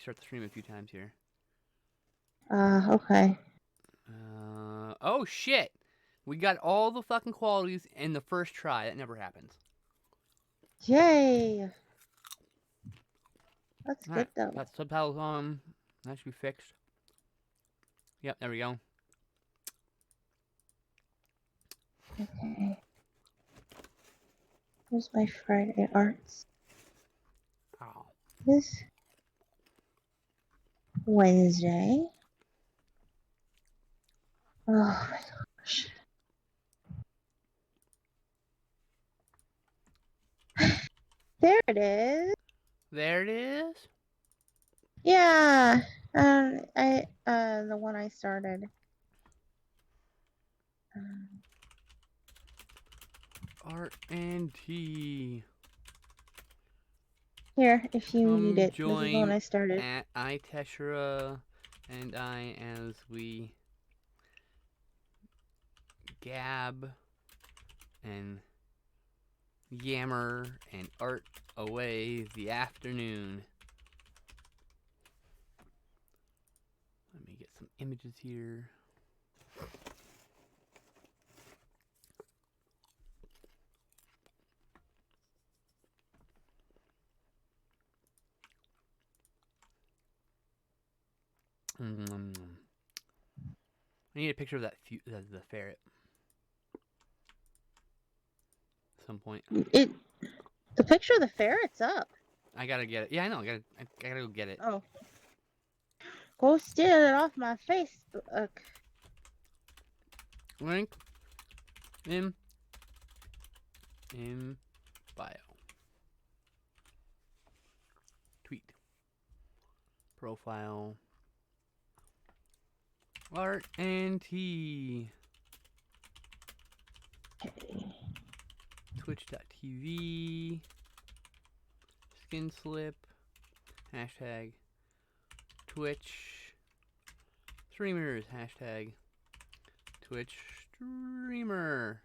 Start the stream a few times here. Okay. Oh shit! We got all the fucking qualities in the first try. That never happens. Yay! That's All good right, though. got subtitles on. That should be fixed. Yep, there we go. Okay. Where's my Friday arts? Oh. This Wednesday. Oh my gosh. There it is. There it is. Yeah. The one I started. Art and T. Here, if you need it. This is the one Join I started. at iteshura and I as we gab and yammer and art away the afternoon. Let me get some images here. I need a picture of that the ferret. At some point. The picture of the ferret's up. I gotta get it. Yeah, I know. I gotta go get it. Oh. Go steal it off my Facebook. Link in bio. Tweet. Profile. Art and T. Okay. Twitch.tv. Skin slip. Hashtag Twitch streamers. Hashtag Twitch streamer.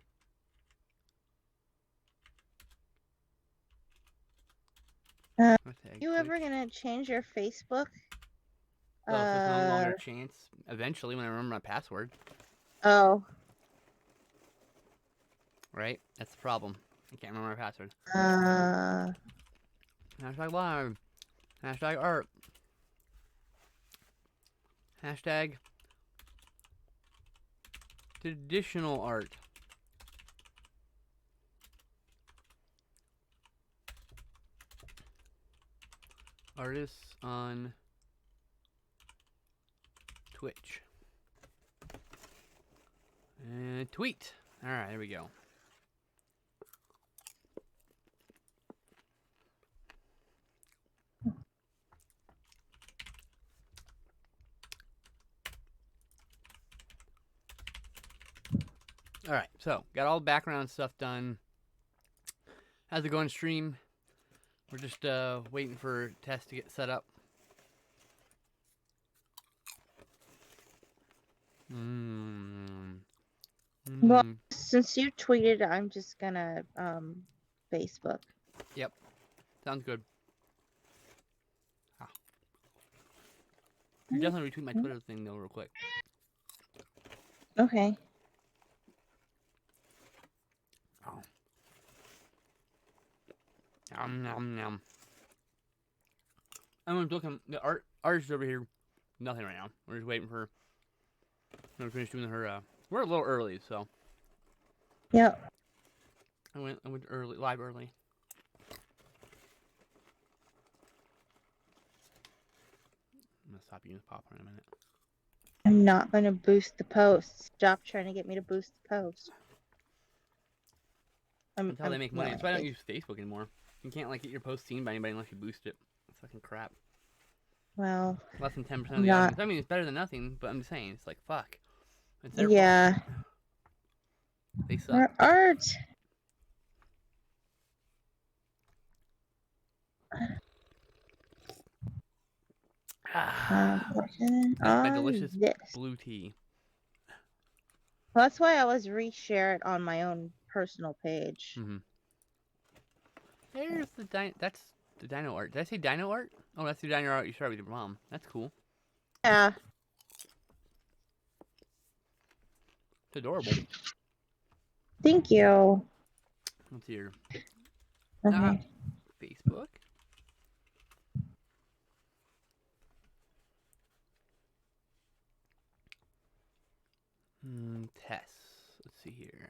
You ever gonna change your Facebook? Well, if there's no longer a chance, eventually when I remember my password. Oh. Right? That's the problem. I can't remember my password. Hashtag live. Hashtag art. Hashtag traditional art. Artists on Twitch. And tweet. Alright, there we go. Alright, so got all the background stuff done. How's it going stream? We're just waiting for test to get set up. Well, since you tweeted, I'm just gonna Facebook. Yep. Sounds good. Ah. You definitely retweet my Twitter thing though real quick. Okay. Oh. Nom. I'm looking. The artist over here. Nothing right now. We're just waiting for her to finish doing her. We're a little early, so. Yep. I went early, live early. I'm gonna stop using popcorn in a minute. I'm not gonna boost the post. Stop trying to get me to boost the post. That's how they make money. That's why I don't use Facebook anymore. You can't like get your post seen by anybody unless you boost it. It's fucking crap. Well, less than 10% of the audience. I mean, it's better than nothing, but I'm just saying, it's like fuck. It's their fault. They suck. Our art. That's my delicious blue tea. Well, that's why I was reshare it on my own personal page. There's the that's The dino art. Did I say dino art? Oh, that's the dino art you started with your mom. That's cool. Yeah. It's adorable. Thank you. Let's see here. Okay. Facebook. Tess. Let's see here.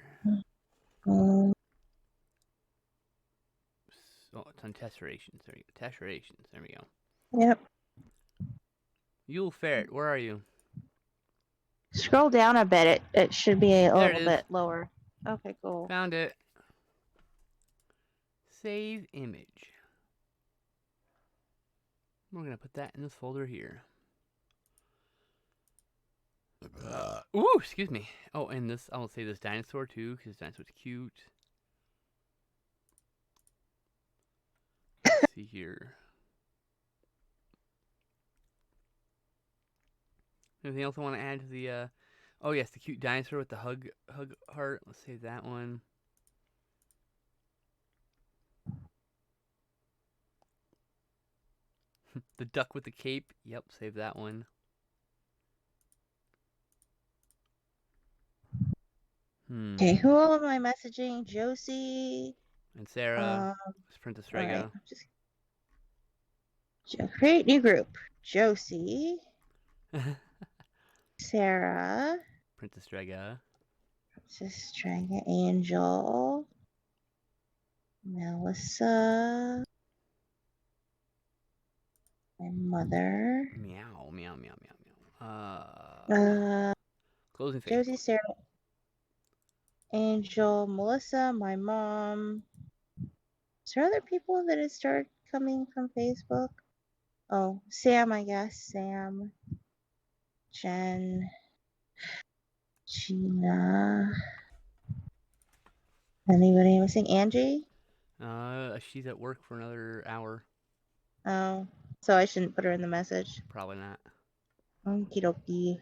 Um, Oh, it's on tesserations. There we go. Tesserations. There we go. yep. Yule Ferret. Where are you? Scroll down a bit. It should be a There it little is. bit lower. Okay, cool. Found it. Save image. We're going to put that in this folder here. Ooh, excuse me. Oh, and this, I will say this dinosaur too, because dinosaur's cute. Let's see here. Anything else I want to add to the, oh yes, the cute dinosaur with the hug heart. Let's save that one. The duck with the cape. Yep, save that one. Okay, who am I messaging? Josie. And Sarah. Princess All right. Rega. Just create new group. Josie. Sarah. Princess Rega. Princess Dragon Angel. Melissa. My mother. Meow, meow, meow, meow, meow. Closing Facebook. Josie, Sarah, Angel, Melissa, my mom. Is there other people that have started coming from Facebook? Oh, Sam, I guess. Sam. Jen. Gina. Anybody missing? Angie? She's at work for another hour. Oh, so I shouldn't put her in the message. Probably not. Okie dokie.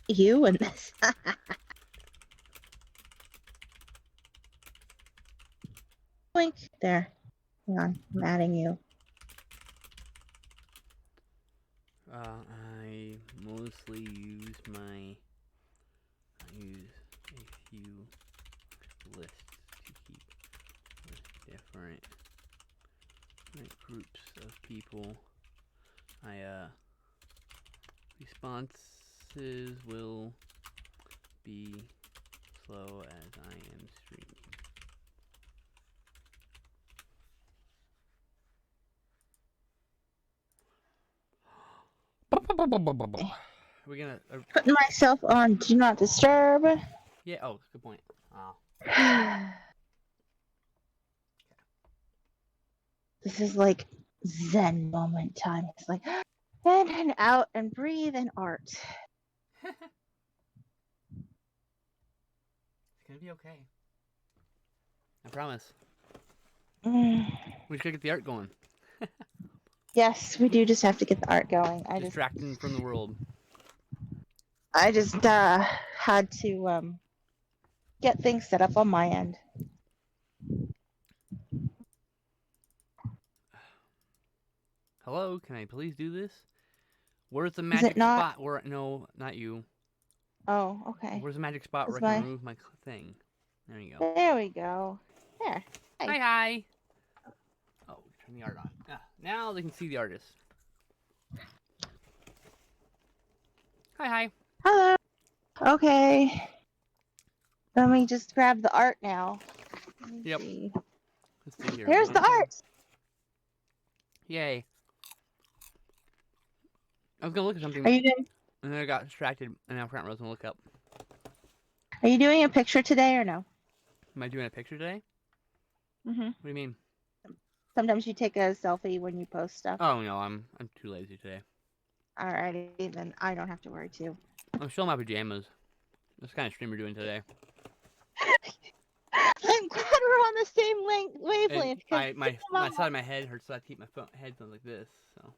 You and this. Blink. There. Hang on. I'm adding you. I mostly use a few lists to keep with different groups of people. Responses will be slow as I am streaming. We're gonna Putting myself on Do Not Disturb. yeah. Oh, good point. This is like Zen moment time. It's like in and out and breathe and art. It's gonna be okay. I promise. We just gotta get the art going. Yes, we do just have to get the art going. Distracting from the world. I just had to get things set up on my end. Hello, can I please do this? Where's the magic spot where no, not you. Oh, okay. Where's the magic spot where I can remove my thing? There you go. There we go. There. Hi. Hi. Oh, turn the art on. Now they can see the artist. Hi. Hello. Okay. Let me just grab the art now. Yep. See. Let's see here. Here's the art. Yay. I was gonna look at something. Are you doing? And then I got distracted, and I forgot what I was gonna look up. Are you doing a picture today or no? Am I doing a picture today? Mhm. What do you mean? Sometimes you take a selfie when you post stuff. Oh no, I'm too lazy today. Alrighty, then I don't have to worry too. I'm still in my pajamas. What kind of stream we're doing today? I'm glad we're on the same And wavelength. my side of my head hurts, so I have to keep my headphones like this. So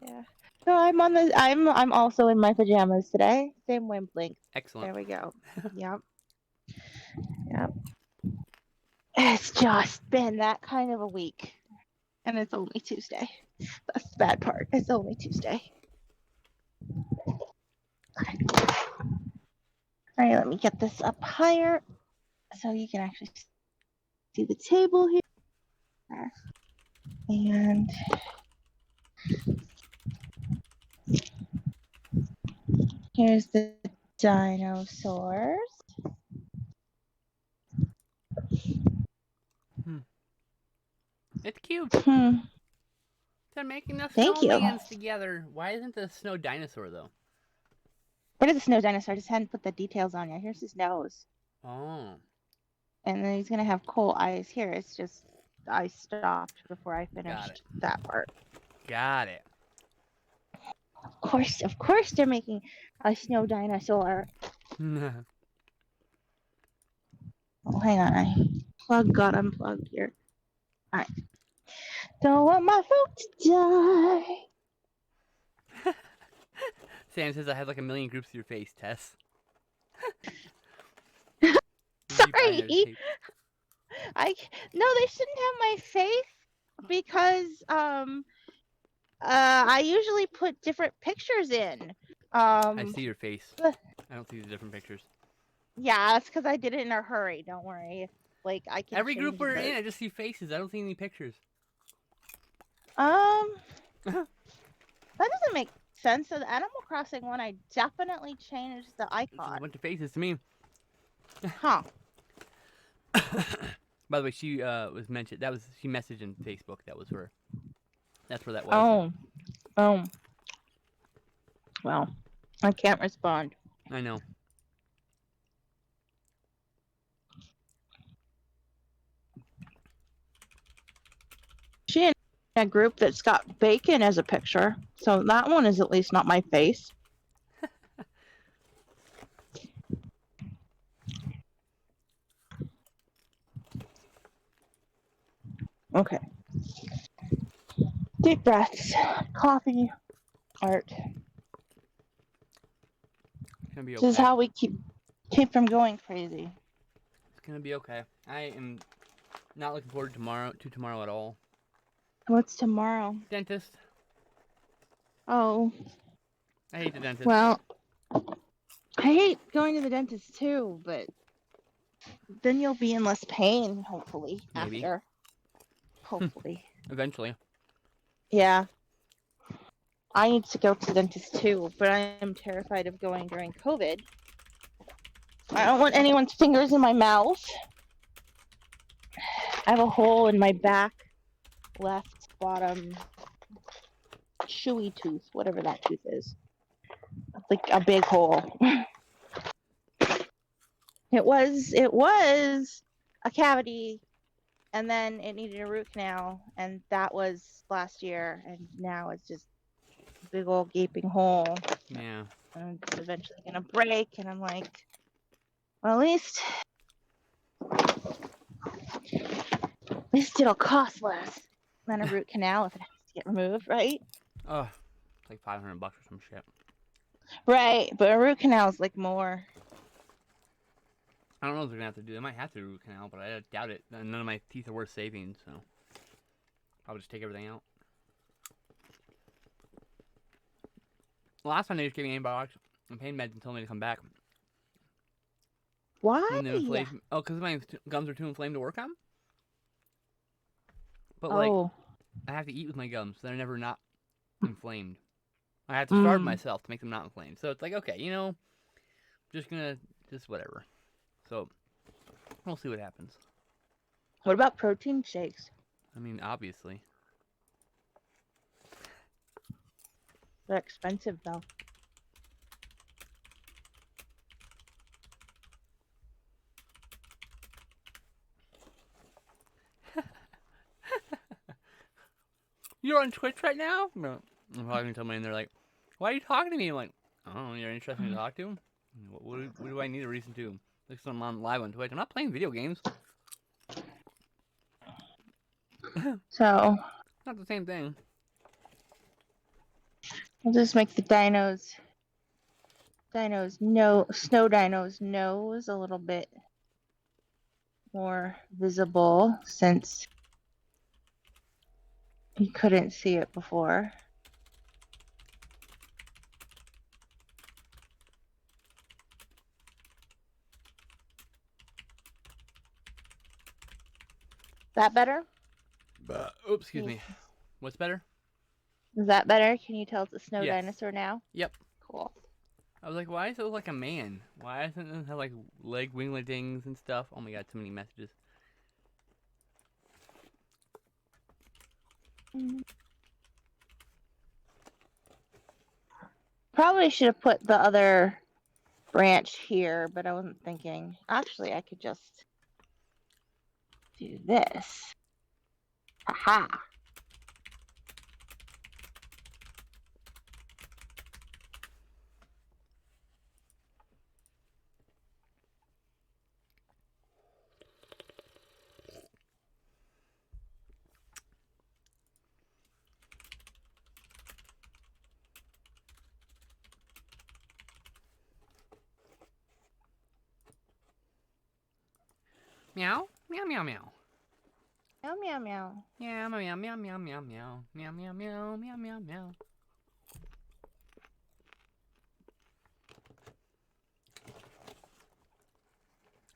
Yeah. So I'm also in my pajamas today. Same wavelength. excellent. There we go. Yep. Yep. It's just been that kind of a week. And it's only Tuesday. That's the bad part. It's only Tuesday. All right, let me get this up higher so you can actually see the table here. And here's the dinosaurs. It's cute. Hmm. They're making the Thank you. snowmans together. Why isn't the snow dinosaur though? It is a snow dinosaur. I just hadn't put the details on yet. Here's his nose. Oh. And then he's going to have coal eyes here. It's just, I stopped before I Got finished it. that part. Got it. Of course they're making a snow dinosaur. Oh, hang on. I got unplugged here. All right. Don't want my folk to die. Sam says I have like a million groups of your face, Tess. Sorry. No, they shouldn't have my face because I usually put different pictures in. I see your face. uh, I don't see the different pictures. Yeah, that's because I did it in a hurry. Don't worry. Like I can. Every group change we're the- in, I just see faces. I don't see any pictures. That doesn't make sense. So the Animal Crossing one, I definitely changed the It's just a icon. bunch of faces to me. Huh. By the way, she was mentioned. That was she messaged in Facebook. That was her. That's where that was. Oh. Well, I can't respond. I know. She in a group that's got bacon as a picture, so that one is at least not my face. Okay. Deep breaths. Coffee. Art. It's gonna be This okay. is how we keep from going crazy. It's gonna be okay. I am not looking forward to tomorrow at all. What's tomorrow? Dentist. Oh. I hate the dentist. Well, I hate going to the dentist too, but then you'll be in less pain, hopefully. Maybe. After. Hopefully. Eventually. Yeah. I need to go to the dentist too, but I am terrified of going during COVID. I don't want anyone's fingers in my mouth. I have a hole in my back left bottom chewy tooth, whatever that tooth is. Like a big hole. It was a cavity, and then it needed a root canal, and that was last year, and now it's just a big old gaping hole. Yeah. And it's eventually gonna break, and I'm like, well, at least it'll cost less than a root canal if it has to get removed, right? Oh, it's like $500 or some shit. Right, but a root canal is like more. I don't know if they're gonna have to do. They might have to do a root canal, but I doubt it. None of my teeth are worth saving, so I'll just take everything out. Last time they just gave me antibiotics and pain meds and told me to come back. Why? And the inflammation. Oh, because my gums are too inflamed to work on. But like, I have to eat with my gums, so they're never not inflamed. I have to starve myself to make them not inflamed. So it's like, okay, just whatever. So we'll see what happens. What about protein shakes? I mean, obviously. They're expensive though. You're on Twitch right now? No. I'm talking to somebody and they're like, why are you talking to me? I'm like, I don't know, you're interesting to talk to? What do I need a reason to? Like I'm on live on Twitch. I'm not playing video games. So Not the same thing. we'll just make the snow dino's nose a little bit more visible since you couldn't see it before. That better? Oops, excuse me. What's better? Is that better? Can you tell it's a snow Yes. dinosaur now? Yep. Cool. I was like, why does it look like a man? Why doesn't it have like wingletings and stuff? Oh my god, too many messages. Probably should have put the other branch here, but I wasn't thinking. Actually, I could just do this. Haha. Meow, meow, meow, meow. Meow meow meow. Meow, meow, meow, meow, meow, meow, meow, meow, meow, meow, meow, meow.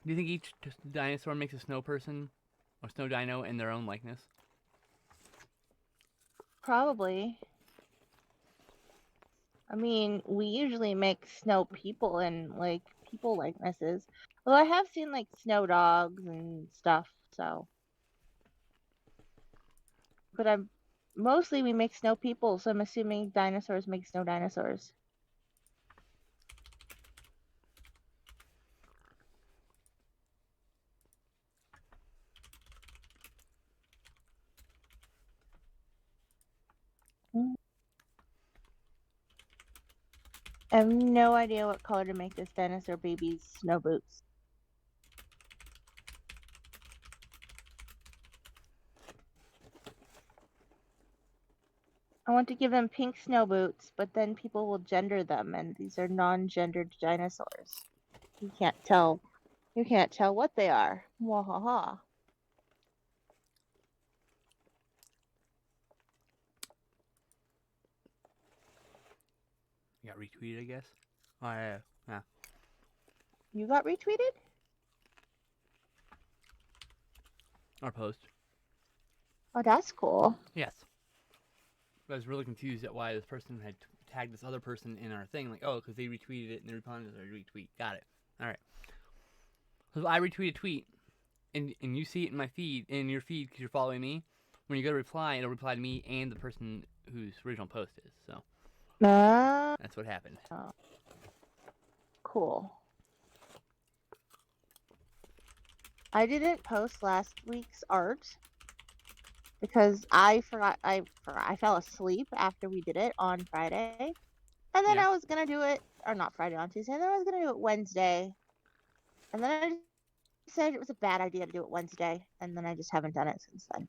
Do you think each dinosaur makes a snow person or snow dino in their own likeness? Probably. I mean, we usually make snow people and like people likenesses. Well, I have seen like snow dogs and stuff, so. But I'm mostly we make snow people, so I'm assuming dinosaurs make snow dinosaurs. I have no idea what color to make this dinosaur baby's snow boots. I want to give them pink snow boots, but then people will gender them, and these are non-gendered dinosaurs. You can't tell. You can't tell what they are. Wahaha. You got retweeted, I guess. Oh yeah, yeah. You got retweeted? Our post. Oh, that's cool. Yes. I was really confused at why this person had tagged this other person in our thing. Like, oh, because they retweeted it and they responded to their retweet. Got it. All right. So I retweet a tweet, and you see it in my feed, in your feed, because you're following me. When you go to reply, it'll reply to me and the person whose original post is. So that's what happened. Cool. I didn't post last week's art because I forgot. I fell asleep after we did it on Friday, and then Yeah. I was gonna do it, or not Friday, on Tuesday. And then I was gonna do it Wednesday, and then I decided it was a bad idea to do it Wednesday, and then I just haven't done it since then.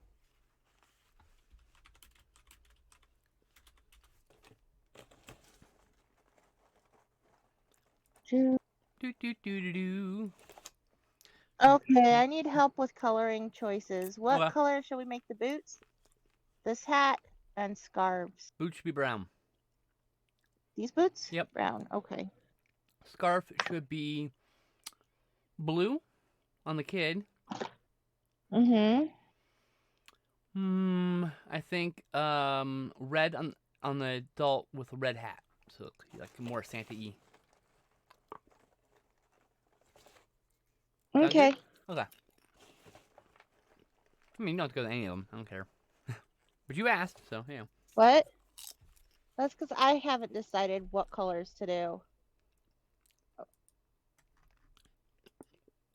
Do do do do do. Okay, I need help with coloring choices. What Okay. color shall we make the boots? This hat and scarves. Boots should be brown. These boots? Yep. Brown. Okay. Scarf should be blue on the kid. Mm-hmm. I think red on the adult with a red hat. So like more Santa-y. Okay. Okay. I mean, you don't have to go to any of them. I don't care. But you asked, so yeah. What? That's because I haven't decided what colors to do.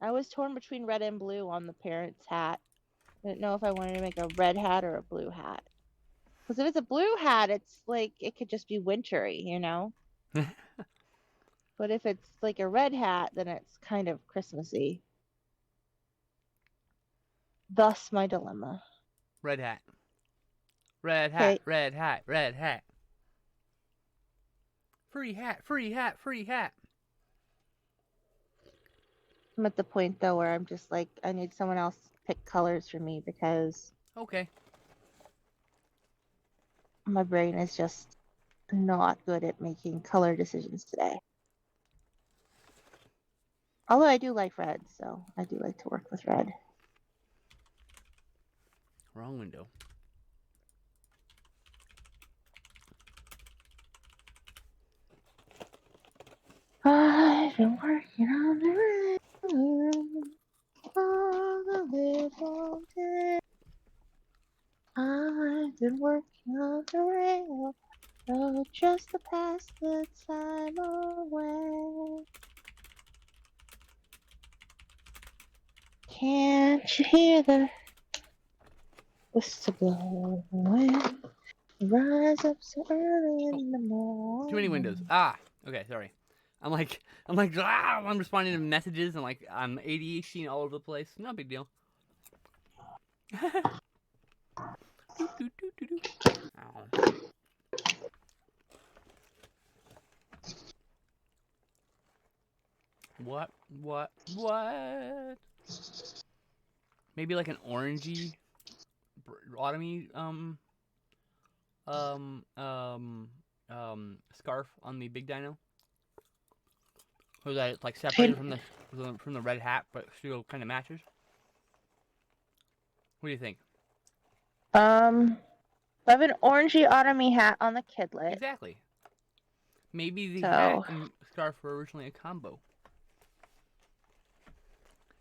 I was torn between red and blue on the parent's hat. I didn't know if I wanted to make a red hat or a blue hat. Because if it's a blue hat, it's like it could just be wintry, you know? But But if it's like a red hat, then it's kind of Christmassy. Thus my dilemma. Red hat. Red hat. Okay, Red hat. Red hat. Free hat. Free hat. Free hat. I'm at the point though where I'm just like, I need someone else to pick colors for me because Okay. my brain is just not good at making color decisions today. Although I do like red, so I do like to work with red. Wrong window. I've been working on the railroad all the way long day. I've been working on the railroad just to pass the time away. Can't you hear the whistle blowing? Rise up so early in the morning. Too many windows. Okay, sorry. I'm responding to messages and like I'm ADHD all over the place. No big deal. Ow. What? Maybe like an orangey, autumny, scarf on the big dino. So that it's like separated from the red hat, but still kind of matches. What do you think? I have an orangey autumny hat on the kidlet. Exactly. Maybe the hat So and scarf were originally a combo.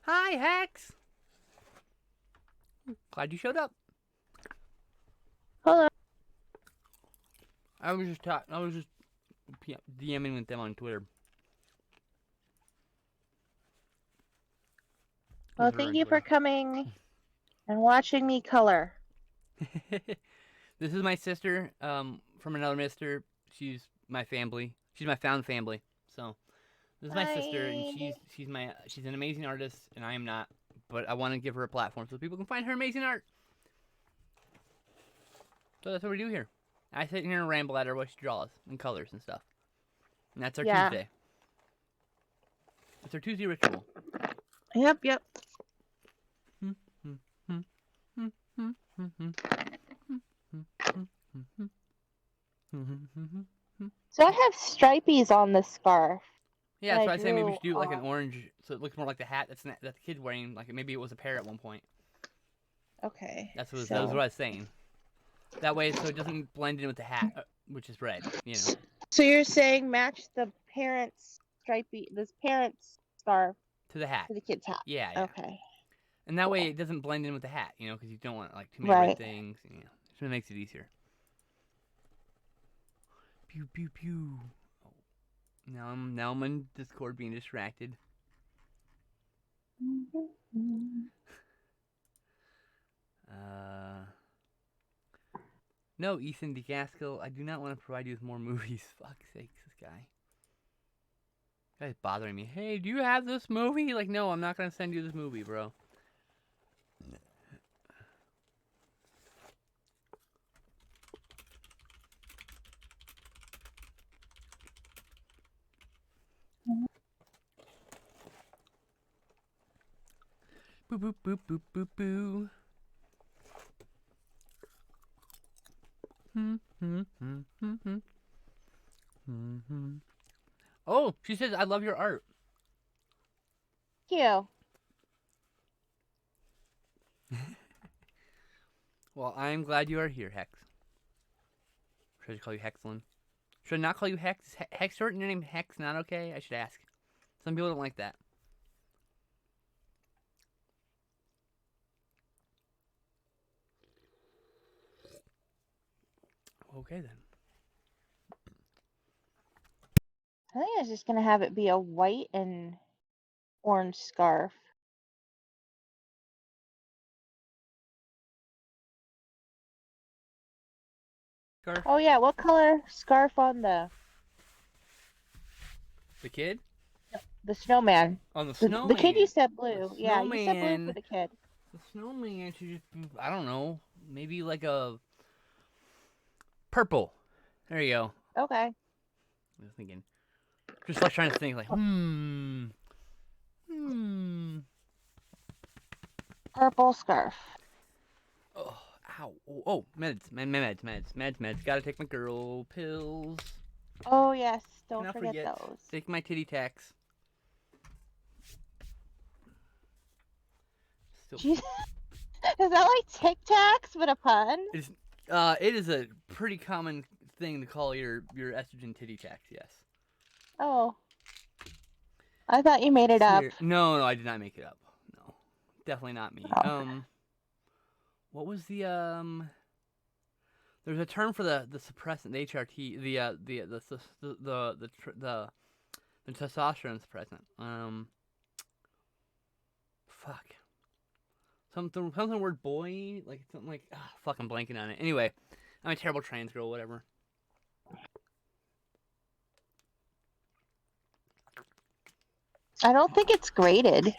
Hi, Hex! Glad you showed up. hello. I was just DMing with them on Twitter. Well, thank you for coming and watching me color. This is my sister, from another mister. She's my family. She's my found family. So this is my sister, and she's an amazing artist, and I am not. But I want to give her a platform so people can find her amazing art. So that's what we do here. I sit here and ramble at her while she draws and colors and stuff. And that's our Tuesday. It's our Tuesday ritual. Yep. So I have stripies on the scarf. Yeah, that's why I say maybe we should do like an orange, so it looks more like the hat that the kid's wearing. Like maybe it was a pair at one point. Okay. That was what I was saying. That way, so it doesn't blend in with the hat, which is red. You know. So you're saying match the parents' parents' scarf to the hat. To the kid's hat. Yeah. Okay. And that way it doesn't blend in with the hat, you know, because you don't want like too many red things. You know, so it makes it easier. Pew pew pew. Oh. Now I'm on Discord being distracted. No, Ethan DeGaskell, I do not want to provide you with more movies. Fuck's sakes, this guy. This guy's bothering me. Hey, do you have this movie? Like, no, I'm not gonna send you this movie, bro. Boop boop boop boop boop boo. Oh, she says, I love your art. Thank you. Well, I'm glad you are here, Hex. Should I call you Hexlin? Should I not call you Hex? Is Hex short in your name Hex not okay? I should ask. Some people don't like that. Okay, then. I think I was just going to have it be a white and orange scarf. Scarf? Oh, yeah. What color scarf on the The kid? The snowman. Oh, the The kid you snowman. said The blue. Yeah, you said blue for snowman. the kid. The snowman should just be, I don't know, maybe like a purple. There you go. Okay. I was thinking. Just like trying to think, like, hmm. Purple scarf. Oh, ow. Oh, meds. Gotta take my girl pills. Oh yes, don't Cannot forget forget. those. Take my titty tax. Still, Jeez. Is that like Tic Tacs but a pun? it is a pretty common thing to call your estrogen titty tax. Yes. Oh. I thought you made it up. No, I did not make it up. No, definitely not me. Oh. What was the There's a term for the suppressant, the HRT, the testosterone suppressant. Fuck. Something word boy, like something like fuck, I'm blanking on it. Anyway, I'm a terrible trans girl, whatever. I don't think it's graded.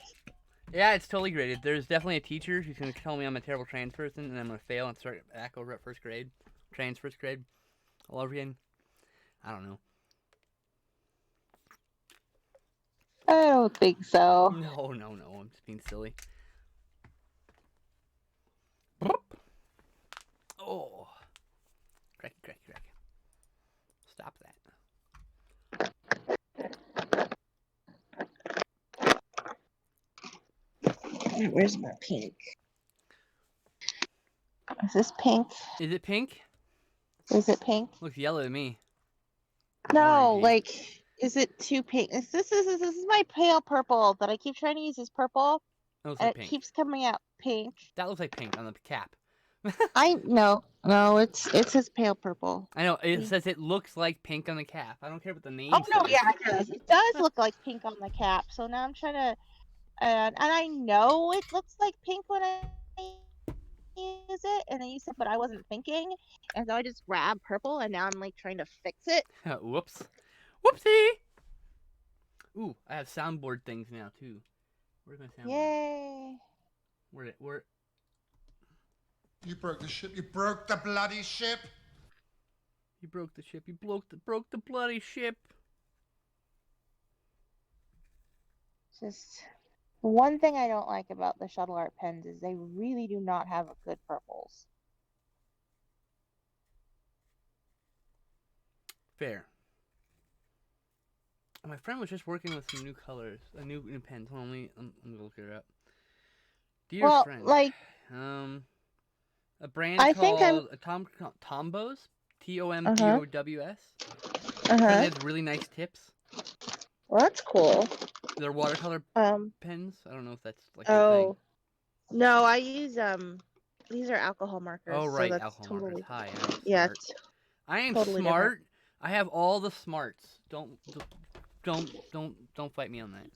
Yeah, it's totally graded. There's definitely a teacher who's gonna tell me I'm a terrible trans person and I'm gonna fail and start back over at first grade. Trans first grade. All over again. I don't know. I don't think so. No. I'm just being silly. Oh. Cracky. Stop that. Where's my pink? Is this pink? Is it pink? Is it pink? Looks yellow to me. No, Orangey. like, is it too pink? This is my pale purple that I keep trying to use as purple, That looks and like it pink. keeps coming out pink. That looks like pink on the cap. No, it says pale purple. I know, it says it looks like pink on the cap. I don't care what the name Oh no, says. yeah, it does. It does look like pink on the cap. So now I'm trying to, and I know it looks like pink when I use it, and then you said, but I wasn't thinking, and so I just grabbed purple, and now I'm like trying to fix it. Whoops. Whoopsie! Ooh, I have soundboard things now, too. Where's my soundboard? Yay! Where? You broke the ship. You broke the bloody ship. You broke the ship. You broke the bloody ship. Just one thing I don't like about the Shuttle Art pens is they really do not have good purples. Fair. My friend was just working with some new colors, new pens. Hold on, let me look it up. Dear friend, like, a brand called Tombos, Tombows. They have really nice tips. Well, that's cool. They're watercolor pens. I don't know if that's like. Oh, no, I use these are alcohol markers. Oh right, so that's alcohol markers. Hi, I'm smart. Yeah, I am totally smart. Different. I have all the smarts. Don't fight me on that.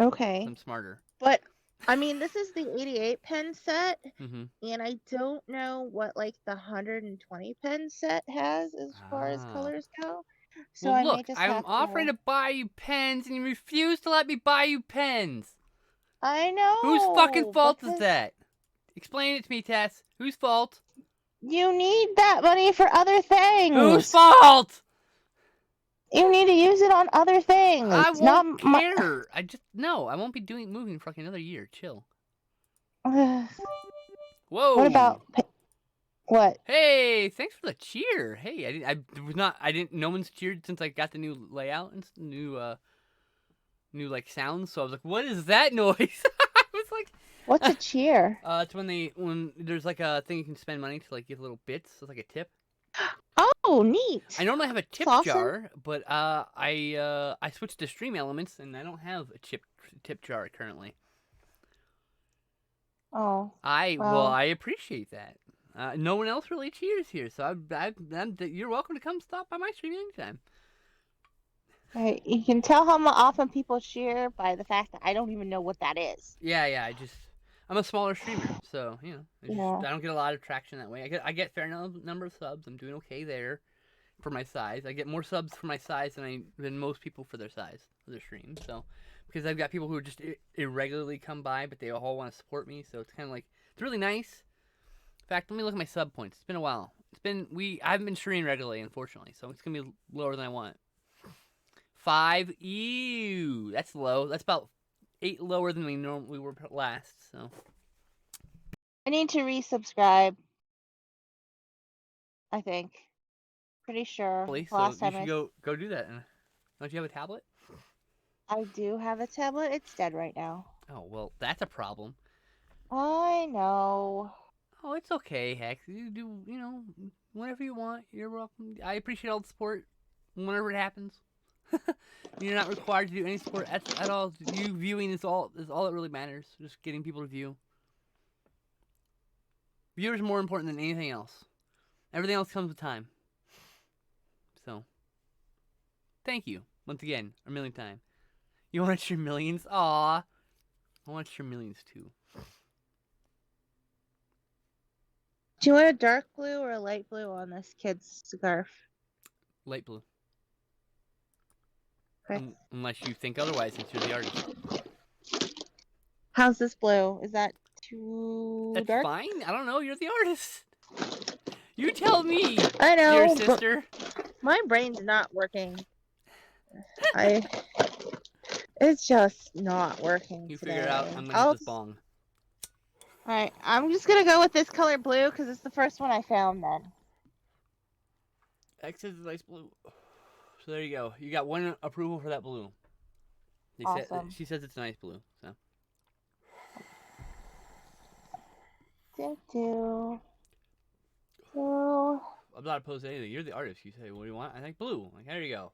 Okay. I'm smarter. But I mean, this is the 88 pen set, Mm-hmm. and I don't know what like the 120 pen set has as far as colors go. So well, I look, may just I'm offering to buy you pens, and you refuse to let me buy you pens. I know. Whose fucking fault is that? Explain it to me, Tess. Whose fault? You need that money for other things. Whose fault? You need to use it on other things. I won't care. I won't be moving for like another year. Chill. Whoa. What about what? Hey, thanks for the cheer. Hey, no one's cheered since I got the new layout and new like sounds. So I was like, what is that noise? I was like, what's a cheer? It's when there's like a thing you can spend money to like give little bits. It's like a tip. Oh, neat. I normally have a tip awesome. jar, but I switched to Stream Elements and I don't have a tip jar currently. Oh. I appreciate that. No one else really cheers here, so you're welcome to come stop by my stream anytime. Right. You can tell how often people cheer by the fact that I don't even know what that is. Yeah. I'm a smaller streamer, so I don't get a lot of traction that way. I get a fair number of subs. I'm doing okay there. for my size. I get more subs for my size than most people for their size of their stream. So because I've got people who just irregularly come by, but they all want to support me. So it's kind of like it's really nice. In fact, let me look at my sub points. It's been a while. I haven't been streaming regularly, unfortunately, so it's gonna be lower than I want. 5. Ew, that's low. That's about 8 lower than we normally were last. So I need to resubscribe. I think. Pretty sure. so Last you time should go do that. Don't you have a tablet? I do have a tablet. It's dead right now. Oh well, that's a problem. I know. Oh, it's okay, Hex. You do, whatever you want. You're welcome. I appreciate all the support whenever it happens. You're not required to do any support at all. You viewing is all that really matters. Just getting people to view. Viewers are more important than anything else. Everything else comes with time. So, thank you once again, a million times. You want your millions? Aw, I want your millions too. Do you want a dark blue or a light blue on this kid's scarf? Light blue. Okay. Unless you think otherwise, since you're the artist. How's this blue? Is that too That's dark? fine. I don't know. You're the artist. You tell me, I know, dear but sister. my brain's not working. It's just not working You today. figure it out. I'm gonna hit this bong. Alright, I'm just gonna go with this color blue because it's the first one I found then. X is a nice blue. So there you go. You got one approval for that blue. Awesome. She says it's a nice blue. So. I'm not opposed to anything. You're the artist. You say, what do you want? I think blue. Like, there you go.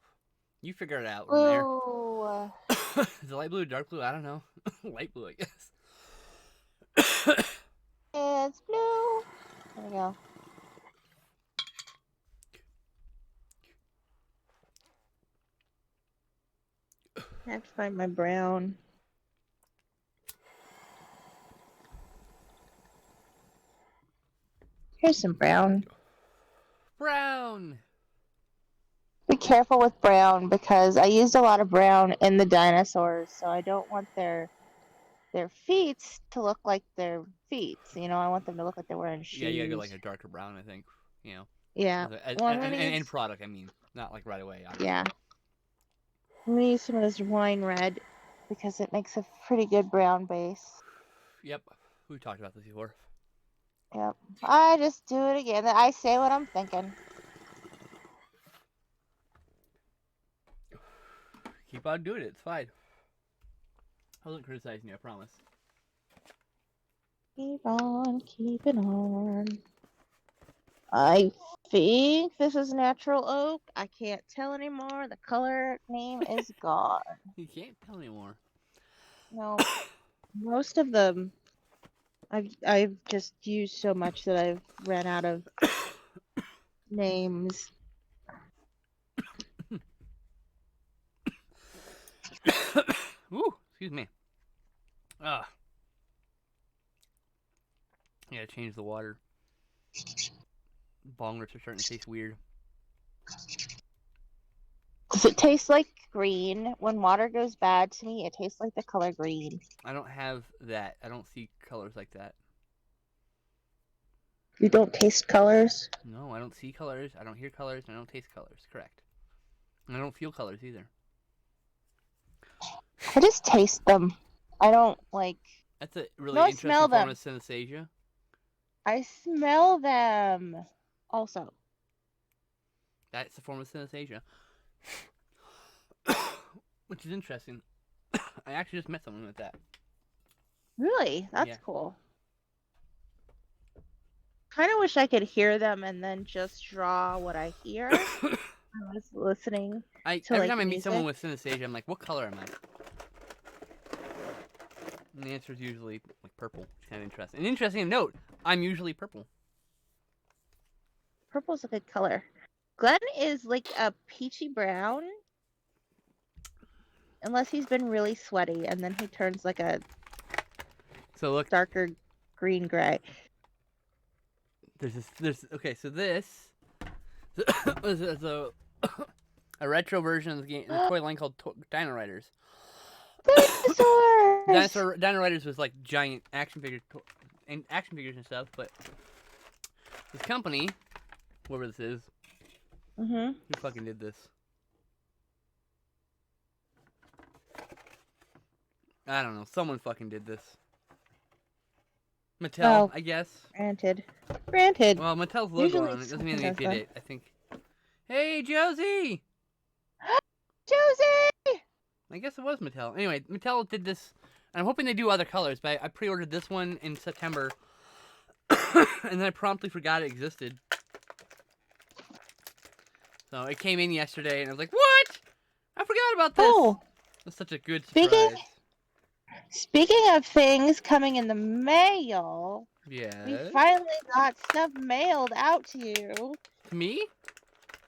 You figure it out from there. Blue. Is it light blue, dark blue? I don't know. Light blue, I guess. It's blue. There we go. I have to find my brown. Here's some brown. Brown. Be careful with brown because I used a lot of brown in the dinosaurs, so I don't want their feet to look like their feet. You know, I want them to look like they're wearing shoes. Yeah, you gotta go like a darker brown, I think. You know. Yeah. And product, I mean, not like right away. Obviously. Yeah. I'm gonna use some of this wine red because it makes a pretty good brown base. Yep. We talked about this before. Yep. I just do it again. I say what I'm thinking. Keep on doing it. It's fine. I wasn't criticizing you, I promise. Keep on keeping on. I think this is natural oak. I can't tell anymore. The color name is gone. You can't tell anymore. No. Most of them I've just used so much that I've ran out of names. Ooh, excuse me. I gotta change the water. Bong rips are starting to taste weird. Does it taste like green? When water goes bad to me, it tastes like the color green. I don't have that. I don't see colors like that. You don't taste colors? No, I don't see colors. I don't hear colors. I don't taste colors. Correct. And I don't feel colors either. I just taste them. I don't like. That's a really No, I interesting smell form them. of synesthesia. I smell them. Also. That's a form of synesthesia. Which is interesting. I actually just met someone with that. Really? That's Yeah. cool. Kind of wish I could hear them and then just draw what I hear. I was listening. Every time I meet someone with synesthesia, I'm like, what color am I? And the answer is usually like purple. It's kind of interesting. An interesting note, I'm usually purple. Purple's a good color. Glenn is like a peachy brown. Unless he's been really sweaty, and then he turns like a darker green-gray. Okay, so this It's a retro version of the game, the toy line called Dino Riders. Dinosaurs! Dino Riders was like giant action figures and stuff, but this company, whoever this is, Mm-hmm. who fucking did this? I don't know. Someone fucking did this. Mattel, Oh. I guess. Granted. Granted. Well, Mattel's logo Usually on it doesn't mean someone they does did it. I think. Hey, Josie! Josie! I guess it was Mattel. Anyway, Mattel did this, and I'm hoping they do other colors, but I pre-ordered this one in September, and then I promptly forgot it existed. So it came in yesterday, and I was like, what? I forgot about this! Oh! It's such a good surprise. Speaking of things coming in the mail, we Yeah. finally got stuff mailed out to you. To me?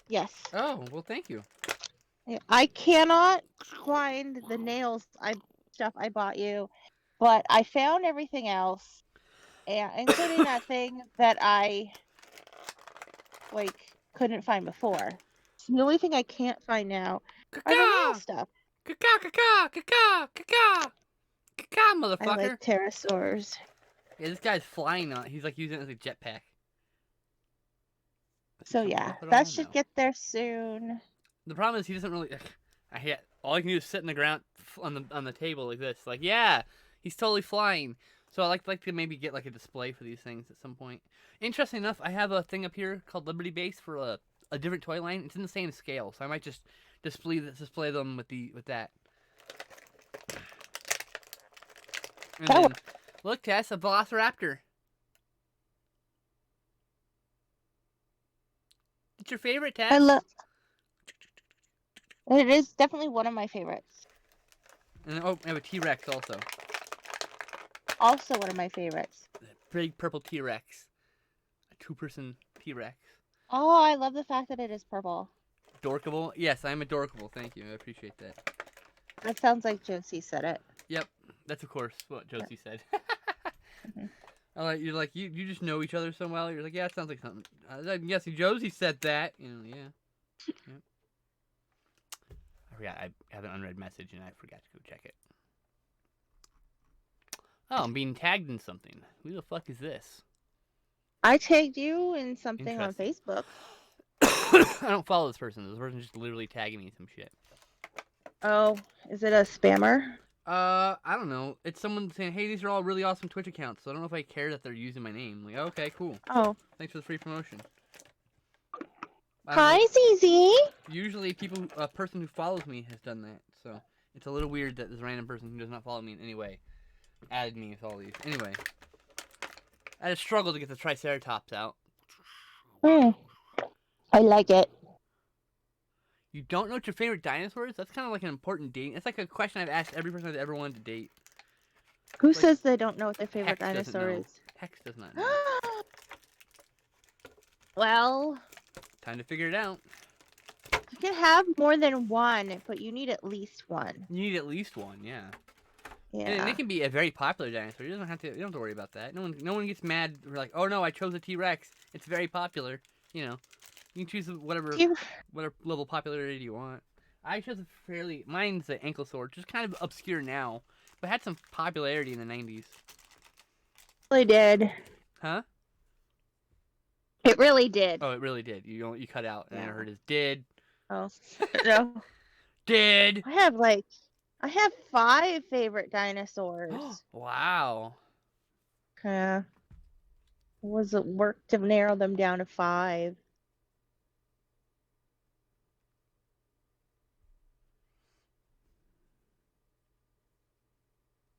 Yes. Oh, well, thank you. I cannot find the stuff I bought you, but I found everything else, and including that thing that I couldn't find before. The only thing I can't find now are the mail stuff. Motherfucker. I like pterosaurs. Yeah, this guy's flying on it. He's like using it as a jetpack. So yeah, that should get there soon. The problem is he doesn't really. All he can do is sit in the ground on the table like this. Like, yeah, he's totally flying. So I like to maybe get like a display for these things at some point. Interesting enough, I have a thing up here called Liberty Base for a different toy line. It's in the same scale, so I might just display them with that. And then, look, Tess, a Velociraptor. It's your favorite, Tess? It is definitely one of my favorites. And I have a T-Rex also. Also one of my favorites. Big purple T-Rex. A 2-person T-Rex. Oh, I love the fact that it is purple. Dorkable? Yes, I am adorkable. Thank you. I appreciate that. That sounds like Josie said it. Yep. That's, of course, what Josie said. You're like, you just know each other so well. You're like, yeah, it sounds like something. I'm guessing Josie said that. You know, yeah. Yep. I forgot. I have an unread message, and I forgot to go check it. Oh, I'm being tagged in something. Who the fuck is this? I tagged you in something on Facebook. I don't follow this person. This person's just literally tagging me in some shit. Oh, is it a spammer? I don't know. It's someone saying, hey, these are all really awesome Twitch accounts, so I don't know if I care that they're using my name. Like, okay, cool. Oh. Thanks for the free promotion. Hi, ZZ. Usually a person who follows me has done that, so it's a little weird that this random person who does not follow me in any way added me with all these. Anyway, I had a struggle to get the Triceratops out. I like it. You don't know what your favorite dinosaur is? That's kind of like an important date. It's like a question I've asked every person I've ever wanted to date. Who says they don't know what their favorite dinosaur is? Hex does not know. Well, time to figure it out. You can have more than one, but you need at least one. You need at least one, yeah. Yeah. And it can be a very popular dinosaur. You don't have to worry about that. No one gets mad. We're like, oh no, I chose a T-Rex. It's very popular. You know, you can choose whatever level popularity you want. I chose mine's the Ankylosaur, just kind of obscure now, but had some popularity in the 90s. It really did. Huh? It really did. Oh, it really did. You cut out, and I heard his did. Oh, no. Did. I have 5 favorite dinosaurs. Wow. Yeah. Was it work to narrow them down to 5?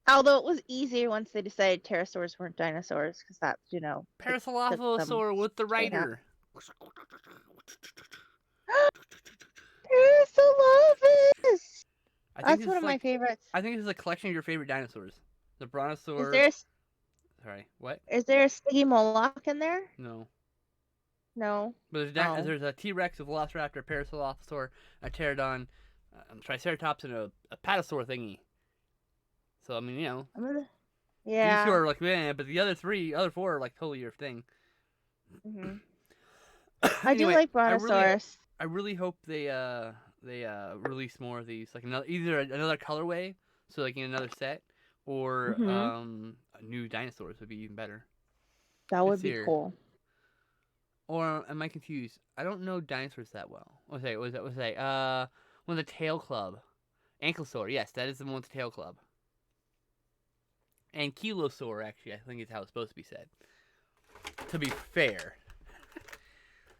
Although it was easier once they decided pterosaurs weren't dinosaurs, because that's, Parasaurolophus with the rider. Parasaurolophus! That's one of my favorites. I think this is a collection of your favorite dinosaurs. The brontosaur. Sorry, what? Is there a Stygimoloch in there? No. No. But there's a T-Rex, a Velociraptor, a Parasaurolophus, a Pterodon, a Triceratops, and a Patasaur thingy. So, I mean, you know. Yeah. These two are like, man, but the other 4 are like totally your thing. Mm-hmm. I do Anyway, like I Brontosaurus. really hope they release more of these, like either another colorway, so like in another set, or new dinosaurs would be even better. That Let's would see be here. cool. Or am I confused? I don't know dinosaurs that well. What was that? One of the tail club. Ankylosaur, yes, that is the one with the tail club. And Kilosaur, actually, I think is how it's supposed to be said. To be fair.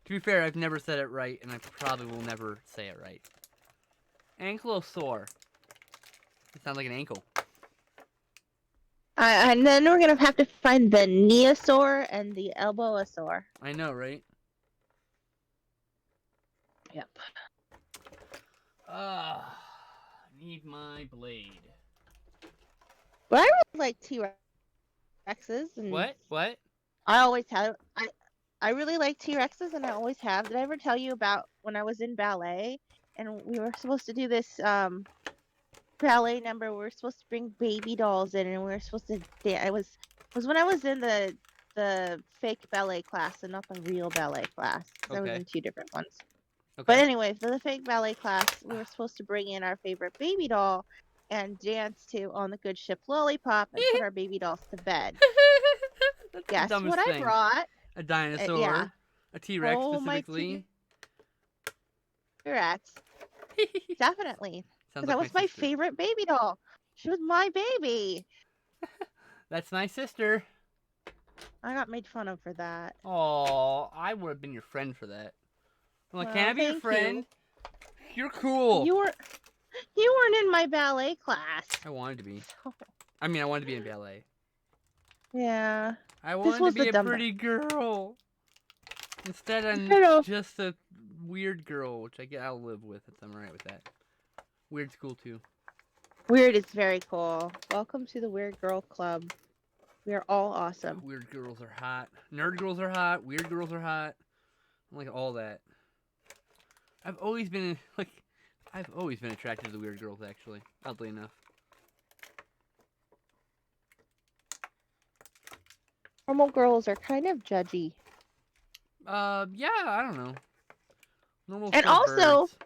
I've never said it right, and I probably will never say it right. Ankylosaur. It sounds like an ankle. And then we're gonna have to find the Neosaur and the Elboasaur. I know, right? Yep. Need my blade. But I really like T-Rexes. And What? I always have. I really like T-Rexes, and I always have. Did I ever tell you about when I was in ballet and we were supposed to do this ballet number? We were supposed to bring baby dolls in, and we were supposed to dance. It was when I was in the fake ballet class and not the real ballet class. I was Okay. in two different ones. Okay. But anyway, for the fake ballet class, we were supposed to bring in our favorite baby doll and dance to On the Good Ship Lollipop and put our baby dolls to bed. That's Guess the dumbest what thing. I brought? A dinosaur. Yeah. A T-Rex Oh, my specifically. T-Rex. Definitely. Sounds Because that like was my sister. favorite baby doll. She was my baby. That's my sister. I got made fun of for that. Oh, I would have been your friend for that. I'm like, Well, can I be your thank friend? You're cool. You weren't in my ballet class. I wanted to be. I mean, I wanted to be in ballet. Yeah. I This wanted was to be the a dumb- pretty girl. Instead, I'm I know. just a weird girl, which I'll live with if I'm alright with that. Weird's cool too. Weird is very cool. Welcome to the Weird Girl Club. We are all awesome. Weird girls are hot. Nerd girls are hot. Weird girls are hot. I like all that. I've always been attracted to the weird girls, actually. Oddly enough. Normal girls are kind of judgy. Yeah, I don't know. Normal And for also- birds.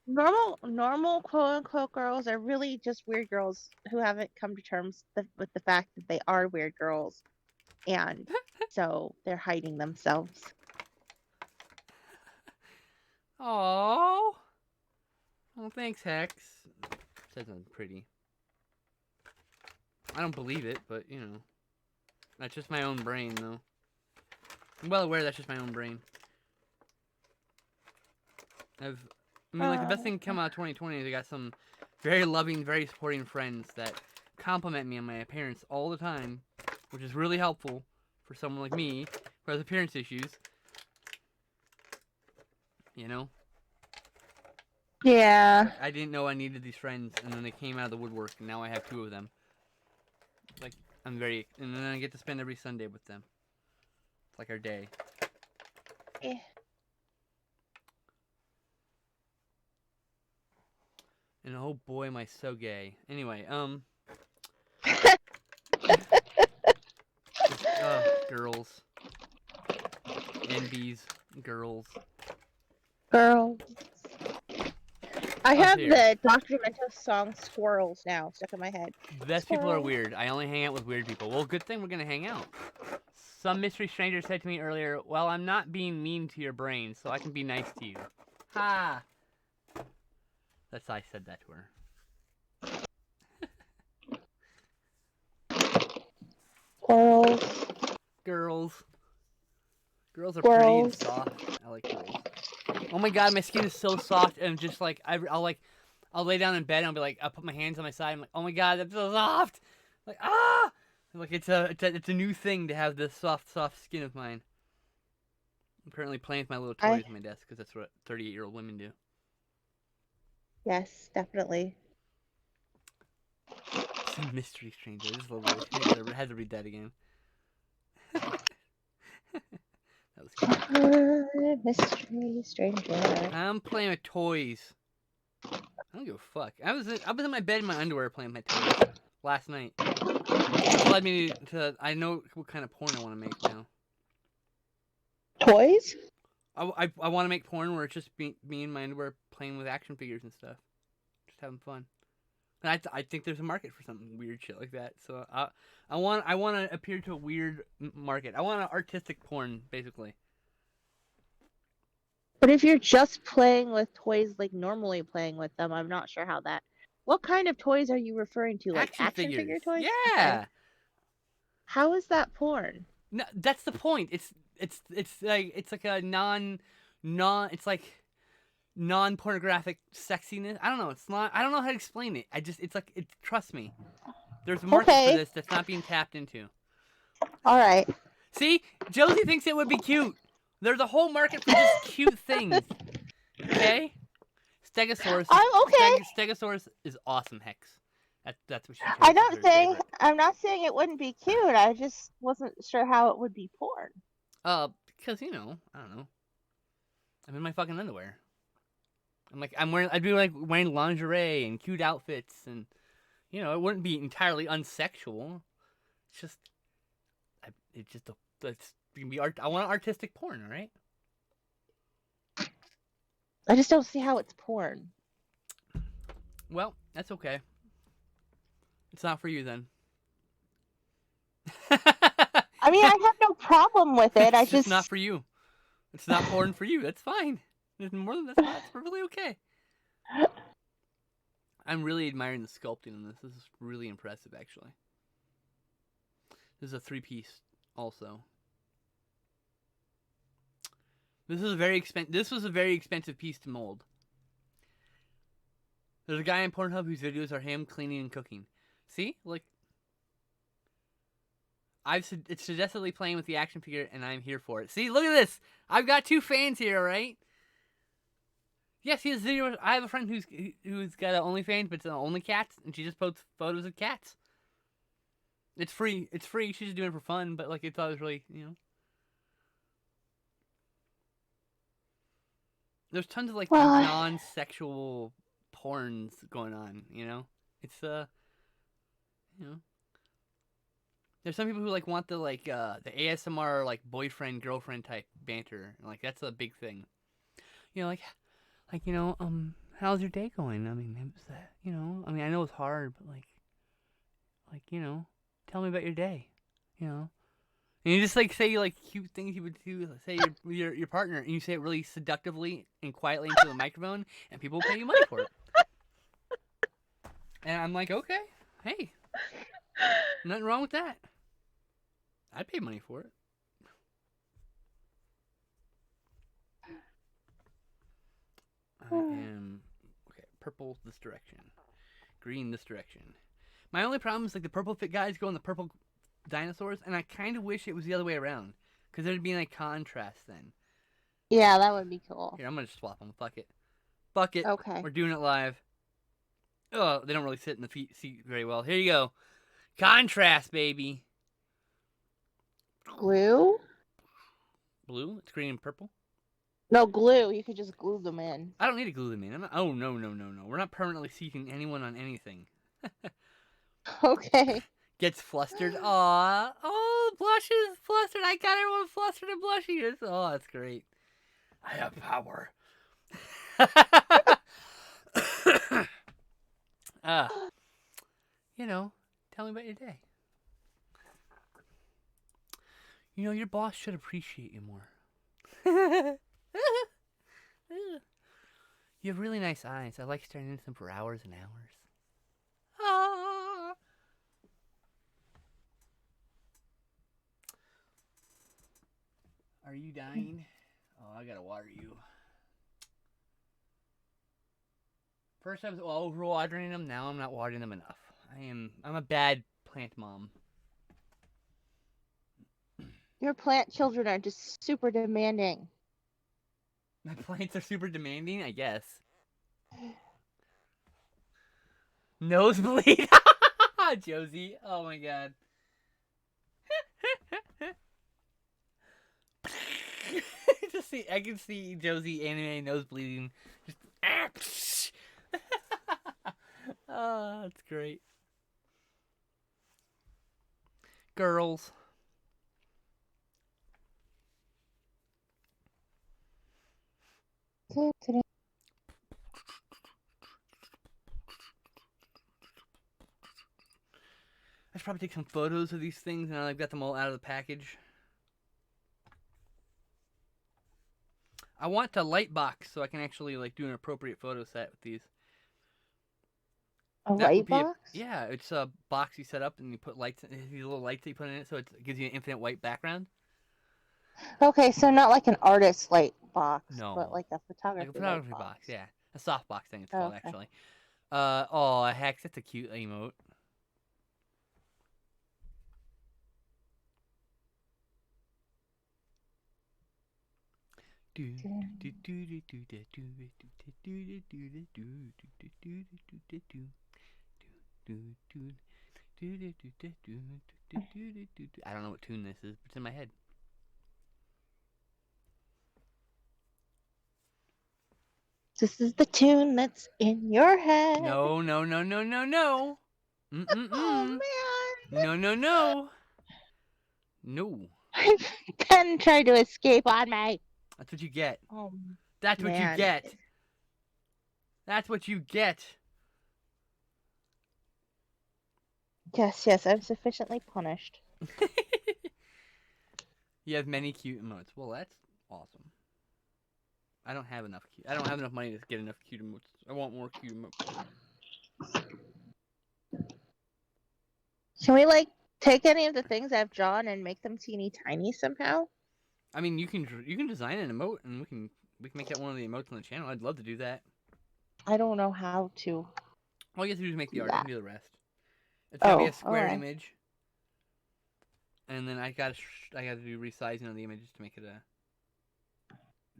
Normal quote unquote girls are really just weird girls who haven't come to terms with the fact that they are weird girls, and so they're hiding themselves. Aww. Oh, thanks, Hex. Says I'm pretty. I don't believe it, but you know, that's just my own brain, though. I'm well aware that's just my own brain. The best thing to come out of 2020 is I got some very loving, very supporting friends that compliment me on my appearance all the time, which is really helpful for someone like me who has appearance issues. You know? Yeah. I didn't know I needed these friends, and then they came out of the woodwork, and now I have 2 of them. Like, and then I get to spend every Sunday with them. It's like our day. Eh. And oh boy, am I so gay. Anyway, girls. NBs, girls. Girls. I Oh, have here. the Dr. Demento song Squirrels now stuck in my head. Best people are Squirrel. weird. I only hang out with weird people. Well, good thing we're gonna hang out. Some mystery stranger said to me earlier, well, I'm not being mean to your brain, so I can be nice to you. Ha! I said that to her. Squirrels. Girls. Girls are Squirrels. pretty and soft. I like girls. Oh my god, my skin is so soft, and just like I'll lay down in bed and I'll be like, I'll put my hands on my side. I'm like, oh my god, that's so soft. Like like it's a new thing to have this soft skin of mine. I'm currently playing with my little toys on my desk because that's what 38-year-old women do. Yes, definitely. Some mystery stranger. I just love it. I had to read that again. That was cool. Mystery stranger. I'm playing with toys. I don't give a fuck. I was in my bed in my underwear playing with my toys last night. Which led me to I know what kind of porn I want to make now. Toys? I want to make porn where it's just me in my underwear playing with action figures and stuff, just having fun. And I think there's a market for something weird shit like that. So I want to appear to a weird market. I want an artistic porn, basically. But if you're just playing with toys like normally playing with them, I'm not sure how that. What kind of toys are you referring to? Like action figure figures. toys? Yeah. Okay. How is that porn? No, that's the point. It's like a it's like non-pornographic sexiness. I don't know. It's not. I don't know how to explain it. It's like trust me. There's a market for this that's not being tapped into. All right. See, Josie thinks it would be cute. There's a whole market for just cute things. Okay? Stegosaurus. I'm okay. Stegosaurus is awesome, Hex. That's what she chose. I'm not saying it wouldn't be cute. I just wasn't sure how it would be porn. Because I don't know. I'm in my fucking underwear. I'd be like wearing lingerie and cute outfits, and it wouldn't be entirely unsexual. It's just, it's gonna be art. I want artistic porn, all right? I just don't see how it's porn. Well, that's okay. It's not for you then. I mean, I have no problem with it. It's just not for you. It's not porn for you. That's fine. There's more than that's perfectly okay. I'm really admiring the sculpting on this. This is really impressive, actually. This is a 3-piece, also. This was a very expensive piece to mold. There's a guy on Pornhub whose videos are him cleaning and cooking. See, like, it's suggestively playing with the action figure, and I'm here for it. See, look at this. I've got 2 fans here, all right? Yes, he has videos. I have a friend who's got an OnlyFans, but it's only cats, and she just posts photos of cats. It's free. It's free. She's just doing it for fun, but like, it's always really, There's tons of like non-sexual porns going on. It's There's some people who like want the ASMR like boyfriend girlfriend type banter. Like that's a big thing. How's your day going? I mean, I know it's hard, but tell me about your day. And you just like say like cute things you would do, say your partner, and you say it really seductively and quietly into the microphone, and people will pay you money for it. And I'm like, okay, hey, nothing wrong with that. I'd pay money for it. I am okay. Purple this direction, green this direction. My only problem is like the purple fit guys go in the purple dinosaurs, and I kind of wish it was the other way around, because there'd be like contrast then. Yeah, that would be cool. Here, I'm gonna just swap them. Fuck it. Okay. We're doing it live. Oh, they don't really sit in the seat very well. Here you go. Contrast, baby. Glue? Blue? It's green and purple? No, glue. You could just glue them in. I don't need to glue them in. Oh, no. We're not permanently seating anyone on anything. Okay. Gets flustered. Aw. Oh, blushes. Flustered. I got everyone flustered and blushy. Oh, that's great. I have power. Tell me about your day. Your boss should appreciate you more. You have really nice eyes. I like staring into them for hours and hours. Ah. Are you dying? Oh, I gotta water you. First I was over-watering them, now I'm not watering them enough. I'm a bad plant mom. Your plant children are just super demanding. My plants are super demanding, I guess. Nosebleed? Josie, oh my god. I can see Josie anime nosebleeding. Just oh, that's great. Girls. I should probably take some photos of these things now I've got them all out of the package. I want a light box so I can actually like do an appropriate photo set with these. A That would light be box? yeah, it's a box you set up and you put lights, these little lights that you put in it, so it gives you an infinite white background. Okay, so not like an artist light box, No, but like a like photography, a photography light box, yeah, a soft box thing it's Oh, called okay. actually. Oh heck, that's a cute emote. I don't know what tune this is, but it's in my head. This is the tune that's in your head. No, no, no, no, no, no. Oh man. No, no, no. No. Pen tried to escape on me. That's what you get. Oh That's what you man. get. That's what you get. Yes, yes, I'm sufficiently punished. You have many cute emotes. Well, that's awesome. I don't have enough cute. I don't have enough money to get enough cute emotes. I want more cute emotes. Can we like take any of the things I've drawn and make them teeny tiny somehow? I mean, you can design an emote and we can make that one of the emotes on the channel. I'd love to do that. I don't know how to. All you have to do is make the Do art. I that. can do the rest. It's gotta be a Oh, square alright. image. And then I gotta do resizing of the images to make it a.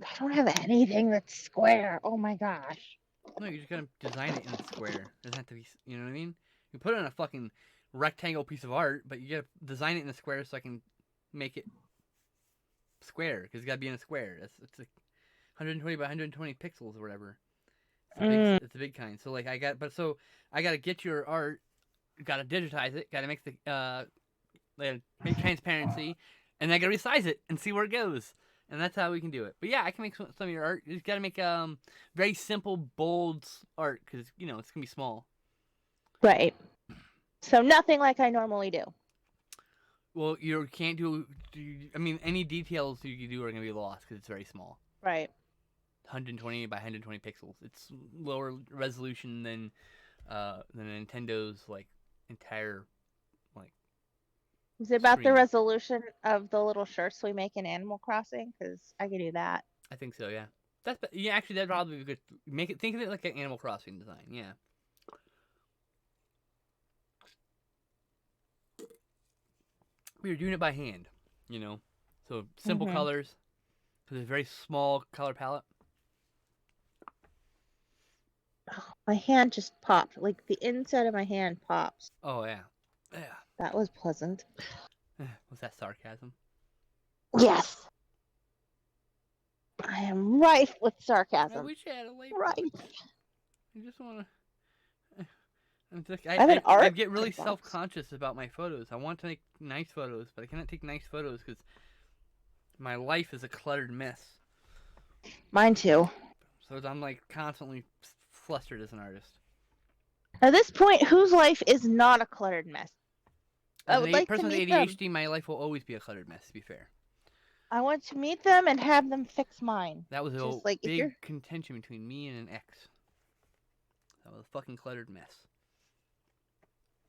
I don't have anything that's square. Oh my gosh. No, you just gotta design it in a square. It doesn't have to be. You know what I mean? You put it on a fucking rectangle piece of art, but you gotta design it in a square so I can make it square because it's gotta be in a square. It's like 120 by 120 pixels or whatever. It's a big kind. So like I gotta get your art, gotta digitize it, gotta make the make transparency, and then I gotta resize it and see where it goes. And that's how we can do it. But yeah, I can make some of your art. You just gotta make very simple, bold art because it's gonna be small. Right. So nothing like I normally do. Well, you can't do. I mean, any details you can do are gonna be lost because it's very small. Right. 120 by 120 pixels. It's lower resolution than Nintendo's like entire like. Is it about screen. the resolution of the little shirts we make in Animal Crossing? Because I can do that. I think so. Yeah. Yeah. Actually, that'd probably be good. Make it. Think of it like an Animal Crossing design. Yeah. We were doing it by hand. So simple Mhm. colors. Because it's a very small color palette. Oh, my hand just popped. Like the inside of my hand pops. Oh yeah. Yeah. That was pleasant. Was that sarcasm? Yes. I am rife with I sarcasm. wish I had a light Right. box. I just want to. I have an art I get really box. self-conscious about my photos. I want to make nice photos, but I cannot take nice photos because my life is a cluttered mess. Mine too. So I'm like constantly flustered as an artist. At this point, whose life is not a cluttered mess? I As would a like to person with meet ADHD, them. my life will always be a cluttered mess. To be fair, I want to meet them and have them fix mine. that was a Just like if big you're contention between me and an ex. That was a fucking cluttered mess.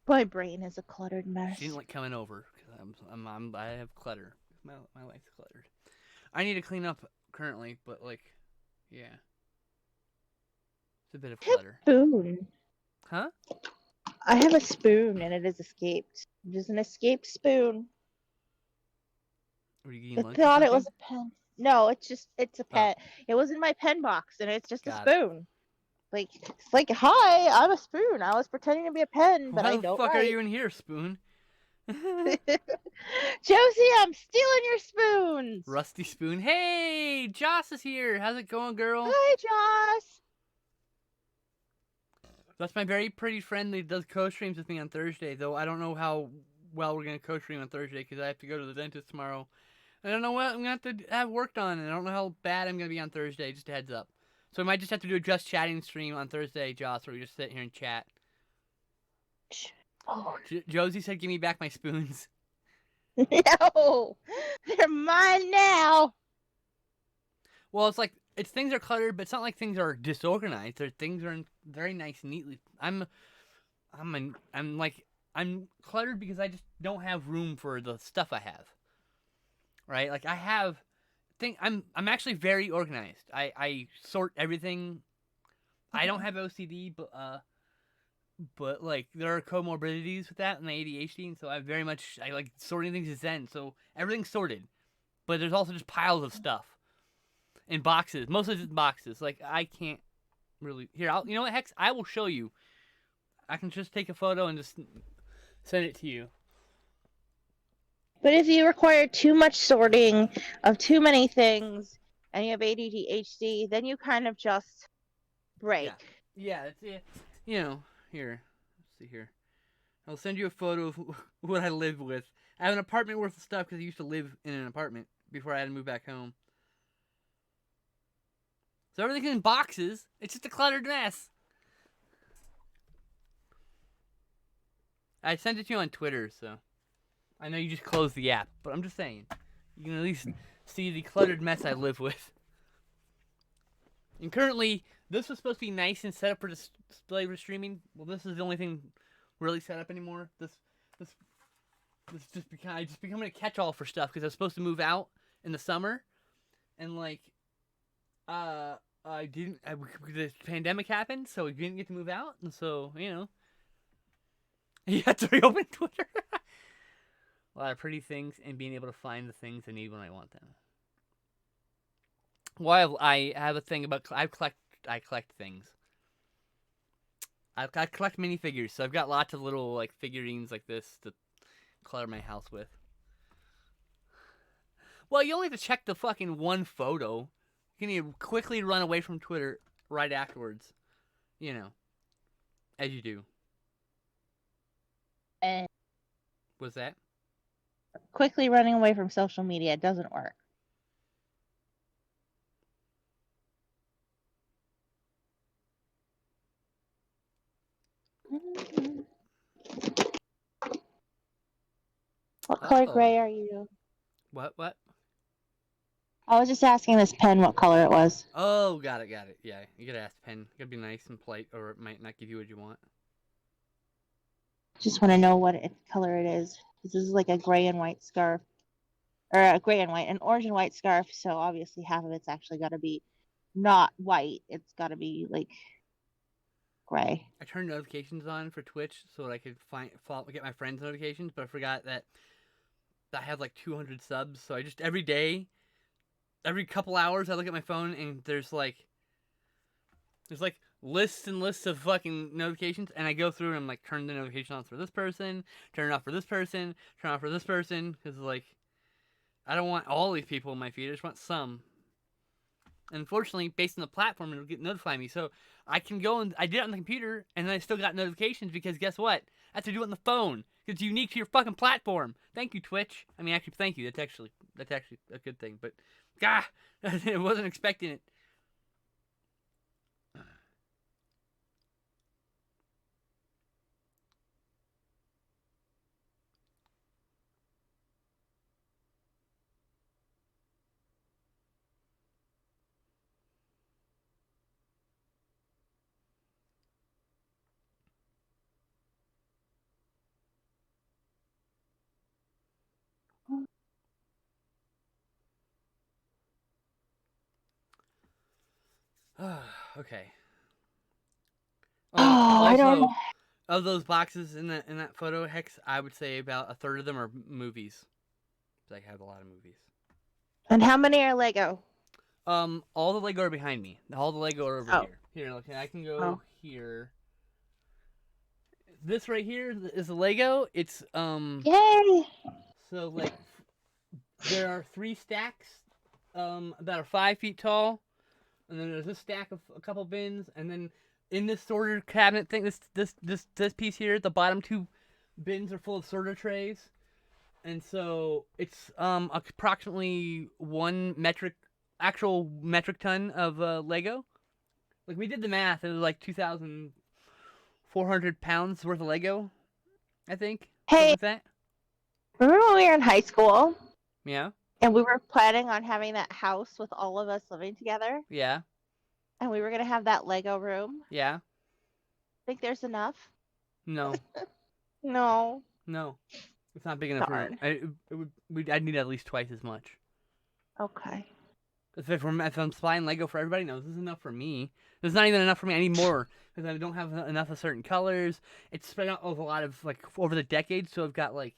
my brain is a cluttered mess. She didn't like coming over because I have clutter. My life's cluttered. I need to clean up currently, but like, yeah, it's a bit of clutter. Spoon. Huh? I have a spoon and it has escaped. It is an escaped spoon. Were you eating I lunch or thought it something? was a pen. No, it's a pen. It was in my pen box and it's just Got a spoon. Like it's like, hi, I'm a spoon. I was pretending to be a pen, but Why I the don't fuck are write. you in here, Spoon? Josie, I'm stealing your spoons. Rusty Spoon. Hey, Joss is here. How's it going, girl? Hi, Joss. That's my very pretty friend that does co-streams with me on Thursday, though I don't know how well we're going to co-stream on Thursday because I have to go to the dentist tomorrow. I don't know what I'm going to have worked on, and I don't know how bad I'm going to be on Thursday, just a heads up. So we might just have to do a just chatting stream on Thursday, Joss, where we just sit here and chat. Oh. Josie said, "Give me back my spoons." No, they're mine now. Well, it's things are cluttered, but it's not like things are disorganized. Things are in very nice, neatly. I'm cluttered because I just don't have room for the stuff I have. Right? Like I'm actually very organized. I sort everything. I don't have OCD, but like there are comorbidities with that and the ADHD, and so I like sorting things is zen. So everything's sorted, but there's also just piles of stuff in boxes. Mostly just boxes. Like I can't really here. You know what, Hex? I will show you. I can just take a photo and just send it to you. But if you require too much sorting of too many things and you have ADHD, then you kind of just break. Yeah, that's it. You know, here. Let's see here. I'll send you a photo of what I live with. I have an apartment worth of stuff because I used to live in an apartment before I had to move back home. So everything's in boxes. It's just a cluttered mess. I sent it to you on Twitter, so I know you just closed the app, but I'm just saying. You can at least see the cluttered mess I live with. And currently, this was supposed to be nice and set up for display for streaming. Well, this is the only thing really set up anymore. This just becoming a catch-all for stuff because I was supposed to move out in the summer, and like, I didn't. The pandemic happened, so we didn't get to move out, and so you had to reopen Twitter. A lot of pretty things and being able to find the things I need when I want them. Well, I have a thing about I collect things. I collect minifigures, so I've got lots of little like figurines like this to clutter my house with. Well, you only have to check the fucking one photo. You can quickly run away from Twitter right afterwards. You know, as you do. And What's that? quickly running away from social media doesn't work. What color gray are you? What? I was just asking this pen what color it was. Oh, got it. Yeah, you gotta ask the pen. You gotta be nice and polite, or it might not give you what you want. Just want to know what color it is. This is like a gray and white scarf. Or a gray and white, an orange and white scarf. So obviously half of it's actually got to be not white. It's got to be like gray. I turned notifications on for Twitch so that I could get my friends' notifications, but I forgot that I have like 200 subs. So I just every day, every couple hours, I look at my phone and there's like lists and lists of fucking notifications, and I go through and I'm like, turn the notification on for this person, turn it off for this person, turn it off for this person, because like I don't want all these people in my feed. I just want some. Unfortunately, based on the platform, it'll notify me. So I can go and I did it on the computer, and then I still got notifications because guess what? I have to do it on the phone. It's unique to your fucking platform. Thank you, Twitch. I mean, actually, thank you. That's actually a good thing. But, I wasn't expecting it. Okay. I don't know. Of those boxes in that photo, Hex, I would say about a third of them are movies. I have a lot of movies. And how many are Lego? All the Lego are behind me. All the Lego are over here. Here, look, I can go here. This right here is a Lego. It's Yay! So like, there are 3 stacks, that are 5 feet tall, and then there's this stack of a couple bins, and then in this sorter cabinet thing, this piece here, the bottom 2 bins are full of sorter trays, and so it's approximately 1 metric ton of Lego, Like, we did the math. It was like 2,400 pounds worth of Lego, I think. Something Hey, like that. remember when we were in high school Yeah. and we were planning on having that house with all of us living together? Yeah. And we were going to have that Lego room? Yeah. Think there's enough? No. No. No. It's not big enough Darn. I'd need at least twice as much. Okay. If I'm supplying Lego for everybody, no, this is enough for me. This is not even enough for me. I need more because I don't have enough of certain colors. It's spread out over a lot of like over the decades, so I've got like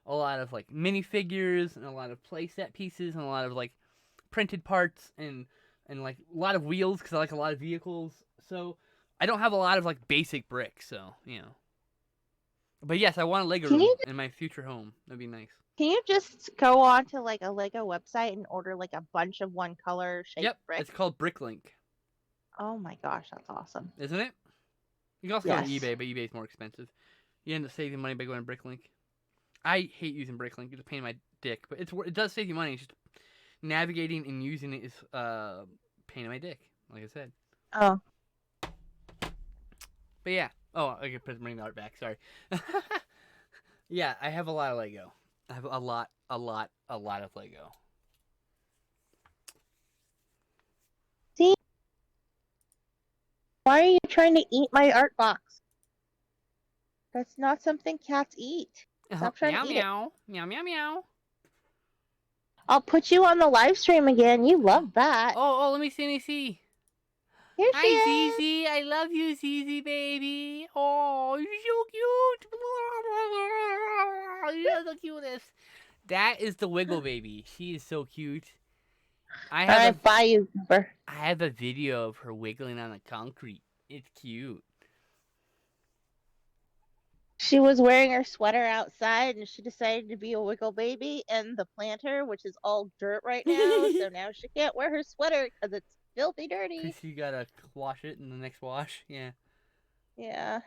a lot of like minifigures and a lot of playset pieces and a lot of like printed parts and like a lot of wheels because I like a lot of vehicles. So I don't have a lot of like basic bricks. So But yes, I want a Lego Can room you in my future home. That'd be nice. Can you just go on to like a Lego website and order like a bunch of one color shaped Yep, bricks? it's called Bricklink, Oh my gosh, that's awesome. isn't it? You can also go on Yes. eBay, but eBay's more expensive. You end up saving money by going to Bricklink. I hate using Bricklink. It's a pain in my dick, but it does save you money. It's just navigating and using it is pain in my dick, like I said. Oh. But yeah. Oh, I can bring the art back. Sorry. Yeah, I have a lot of Lego. I have a lot of Lego. See? Why are you trying to eat my art box? That's not something cats eat. Stop trying meow to eat meow. Meow meow meow. I'll put you on the live stream again. You love that. Oh, let me see. Here she Hi, is. Zizi. I love you, Zizi, baby. Oh, you're so cute. You're the cutest. That is the Wiggle baby. She is so cute. Alright, bye, you Cooper. I have a video of her wiggling on the concrete. It's cute. She was wearing her sweater outside and she decided to be a wiggle baby in the planter, which is all dirt right now. So now she can't wear her sweater because it's filthy dirty. Because you gotta wash it in the next wash. Yeah. Yeah.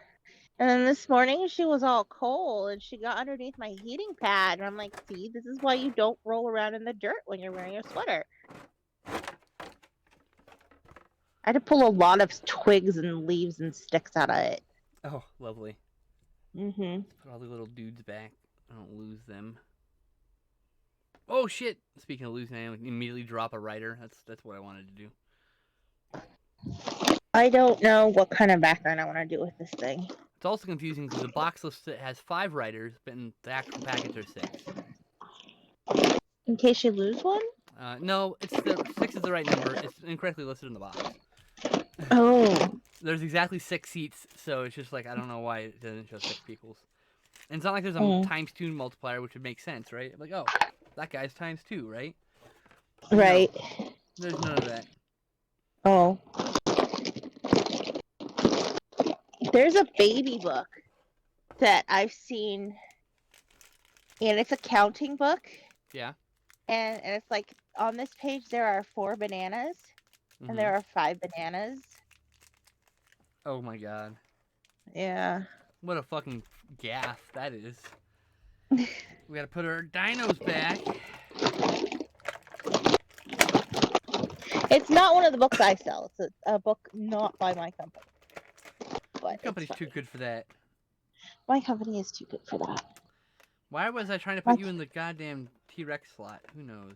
And then this morning she was all cold and she got underneath my heating pad. And I'm like, see, this is why you don't roll around in the dirt when you're wearing a sweater. I had to pull a lot of twigs and leaves and sticks out of it. Oh, lovely. Mm-hmm. Put all the little dudes back. I don't lose them. Oh shit! Speaking of losing, I immediately drop a writer. That's what I wanted to do. I don't know what kind of background I want to do with this thing. It's also confusing because the box list has 5 writers, but in the actual package are 6. In case you lose one? No, 6 is the right number. It's incorrectly listed in the box. Oh. There's exactly 6 seats, so it's just like I don't know why it doesn't show 6 people's. And it's not like there's a ×2 multiplier, which would make sense, right? Like, oh, that guy's ×2, right? Right. No, there's none of that. Oh. There's a baby book that I've seen, and it's a counting book. Yeah. And it's like, on this page there are 4 bananas, and there are 5 bananas. Oh my god. Yeah. What a fucking gaff that is. We gotta put our dinos back. It's not one of the books I sell. It's a book not by my company. But The company's too good for that. My company is too good for that. Why was I trying to put you in the goddamn T-Rex slot? Who knows?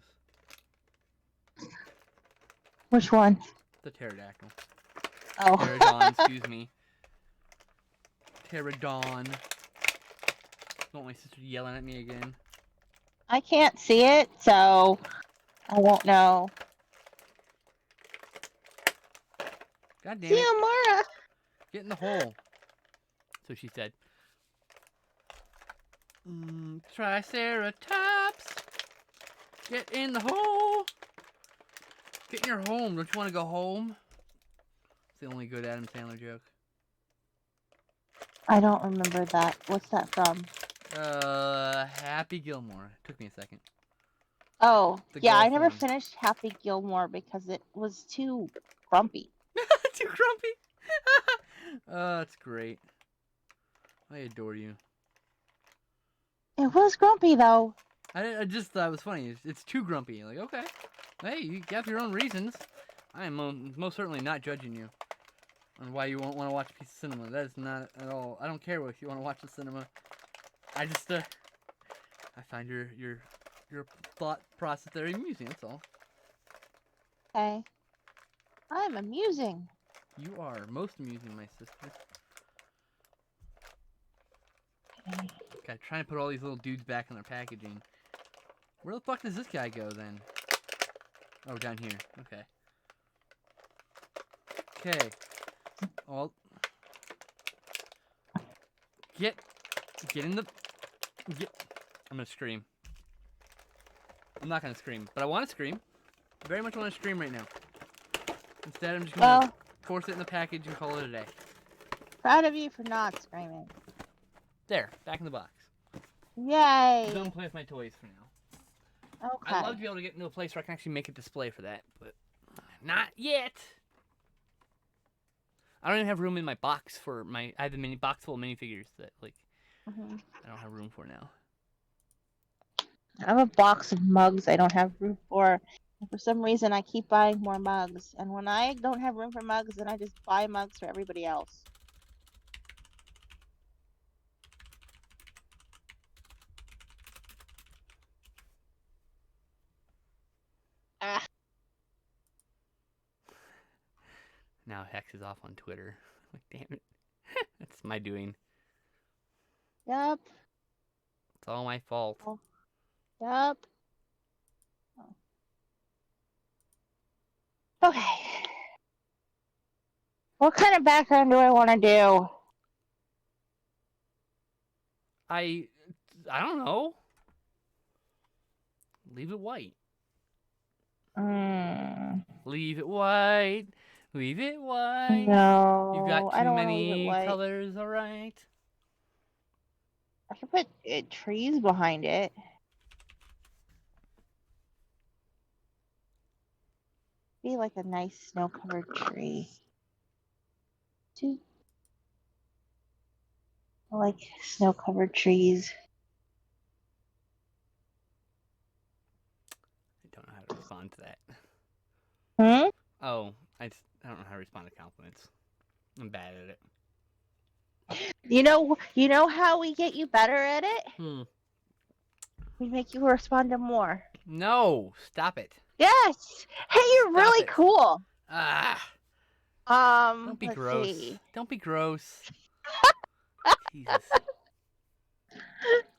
Which one? The pterodactyl. Oh. Pterodon, excuse me. Pterodon. Don't want my sister yelling at me again. I can't see it, so I won't know. God damn See it. you, Mara. Get in the hole. So she said. Triceratops. Get in the hole. Get in your home. Don't you want to go home? It's the only good Adam Sandler joke. I don't remember that. What's that from? Happy Gilmore. Took me a second. Oh, The yeah, I golf never one. finished Happy Gilmore because it was too grumpy. Too grumpy. That's great. I adore you. It was grumpy, though. I just thought it was funny. It's too grumpy. Like, okay. Hey, you have your own reasons. I am most certainly not judging you. on why you won't want to watch a piece of cinema. That is not at all. I don't care if you want to watch the cinema. I just I find your thought process very amusing. That's all. Okay. I'm amusing. You are most amusing, my sister. Okay. Okay, trying to put all these little dudes back in their packaging. Where the fuck does this guy go then? Oh, down here. Okay. Okay. All. Get in the. I'm gonna scream. I'm not gonna scream, but I want to scream. I very much want to scream right now. Instead, I'm just gonna force it in the package and call it a day. Proud of you for not screaming. There, back in the box. Yay! I'm gonna play with my toys for now. Okay. I'd love to be able to get into a place where I can actually make a display for that, but not yet. I don't even have room in my box for my. I have a mini box full of minifigures that I don't have room for now. I have a box of mugs I don't have room for. And for some reason, I keep buying more mugs. And when I don't have room for mugs, then I just buy mugs for everybody else. Ah. Now Hex is off on Twitter. Like, damn it. That's my doing. Yep. It's all my fault. Yep. Okay. What kind of background do I want to do? I don't know. Leave it white. Leave it white. Leave it white. No. You've got I too don't want to leave it many white. colors, alright? I can put trees behind it. Be like a nice snow-covered tree. I like snow-covered trees. I don't know how to respond to that. Hmm? Oh, I don't know how to respond to compliments. I'm bad at it. You know how we get you better at it? We make you respond to more. No, stop it. Yes. Hey, you're Stop really it. cool. Don't be let's gross. see. Don't be gross. Jesus.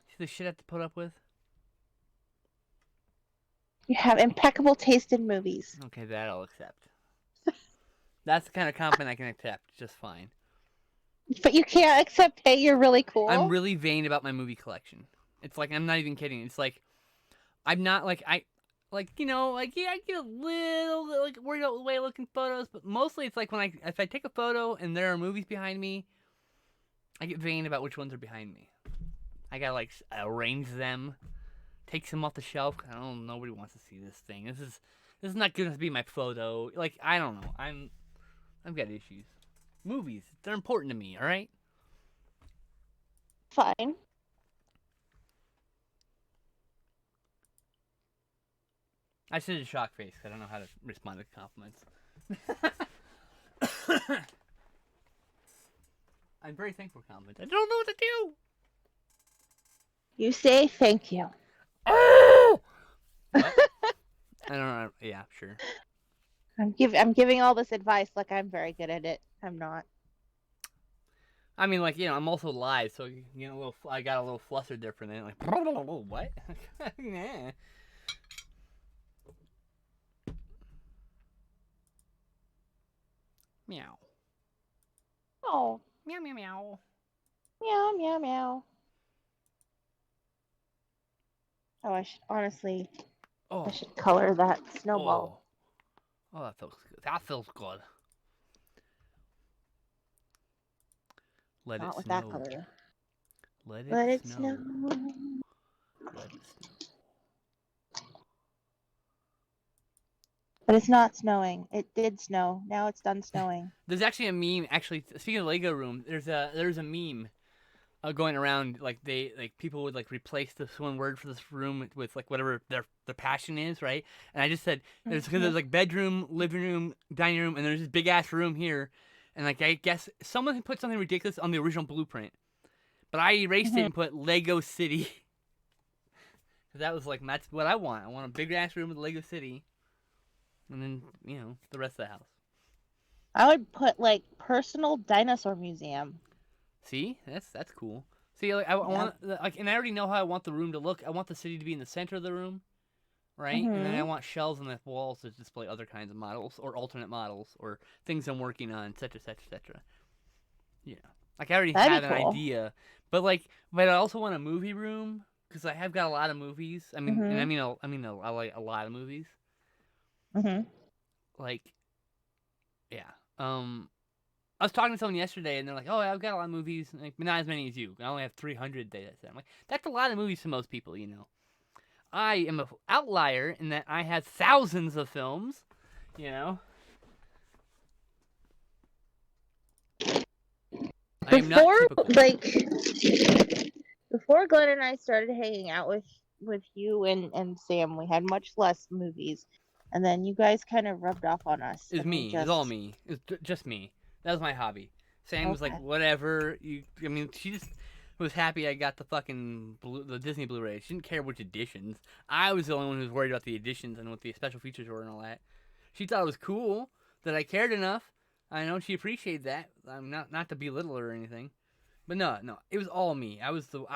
See the shit I have to put up with? You have impeccable taste in movies. Okay, that I'll accept. That's the kind of compliment I can accept just fine. But you can't accept, hey, you're really cool. I'm really vain about my movie collection. It's like, I'm not even kidding. It's like, I'm not like, yeah, I get a little like worried about the way I look in photos, but mostly it's like if I take a photo and there are movies behind me, I get vain about which ones are behind me. I gotta like arrange them, take some off the shelf. I don't. Nobody wants to see this thing. This is not gonna be my photo. Like, I don't know. I've got issues. Movies, they're important to me. All right. Fine. I said a shock face. I don't know how to respond to compliments. I'm very thankful for compliments. I don't know what to do. You say thank you. Oh! What? I don't know. Yeah, sure. I'm giving all this advice like I'm very good at it. I'm not. I mean, like, I'm also live, so I got a little flustered there for a minute. Like, what? Yeah. Meow. Oh. Meow, meow, meow. Meow, meow, meow. Oh, I should color that snowball. Oh, that feels good. That feels good. Let Not it with snow. that color. Let it snow. Let it snow. But it's not snowing. It did snow. Now it's done snowing. There's actually a meme. Actually, speaking of Lego Room, there's a meme going around. Like people would like replace this one word for this room with like whatever their passion is, right? And I just said there's like bedroom, living room, dining room, and there's this big ass room here. and like I guess someone put something ridiculous on the original blueprint, but I erased it and put Lego City. That was like that's what I want. I want a big ass room with Lego City, and then the rest of the house. I would put like personal dinosaur museum. See, that's cool. See, like I want like, and I already know how I want the room to look. I want the city to be in the center of the room, right? And then I want shelves on the walls to display other kinds of models or alternate models or things I'm working on, etc., etc., etc. Yeah, like I already have an idea, but I also want a movie room because I have got a lot of movies. I mean, and I like a lot of movies. Like, yeah. I was talking to someone yesterday, and they're like, "Oh, I've got a lot of movies, like, but not as many as you. I only have 300." They said, "I'm like, that's a lot of movies to most people, I am an outlier in that I have thousands of films, I am not typical. Before Glenn and I started hanging out with you and Sam, we had much less movies, and then you guys kind of rubbed off on us. It's me. It's all me. It's just me. That was my hobby. Sam was like, whatever. She just was happy I got the fucking the Disney Blu-ray. She didn't care which editions. I was the only one who was worried about the editions and what the special features were and all that. She thought it was cool that I cared enough. I know she appreciated that. I'm not to belittle her or anything, but no, it was all me. I was the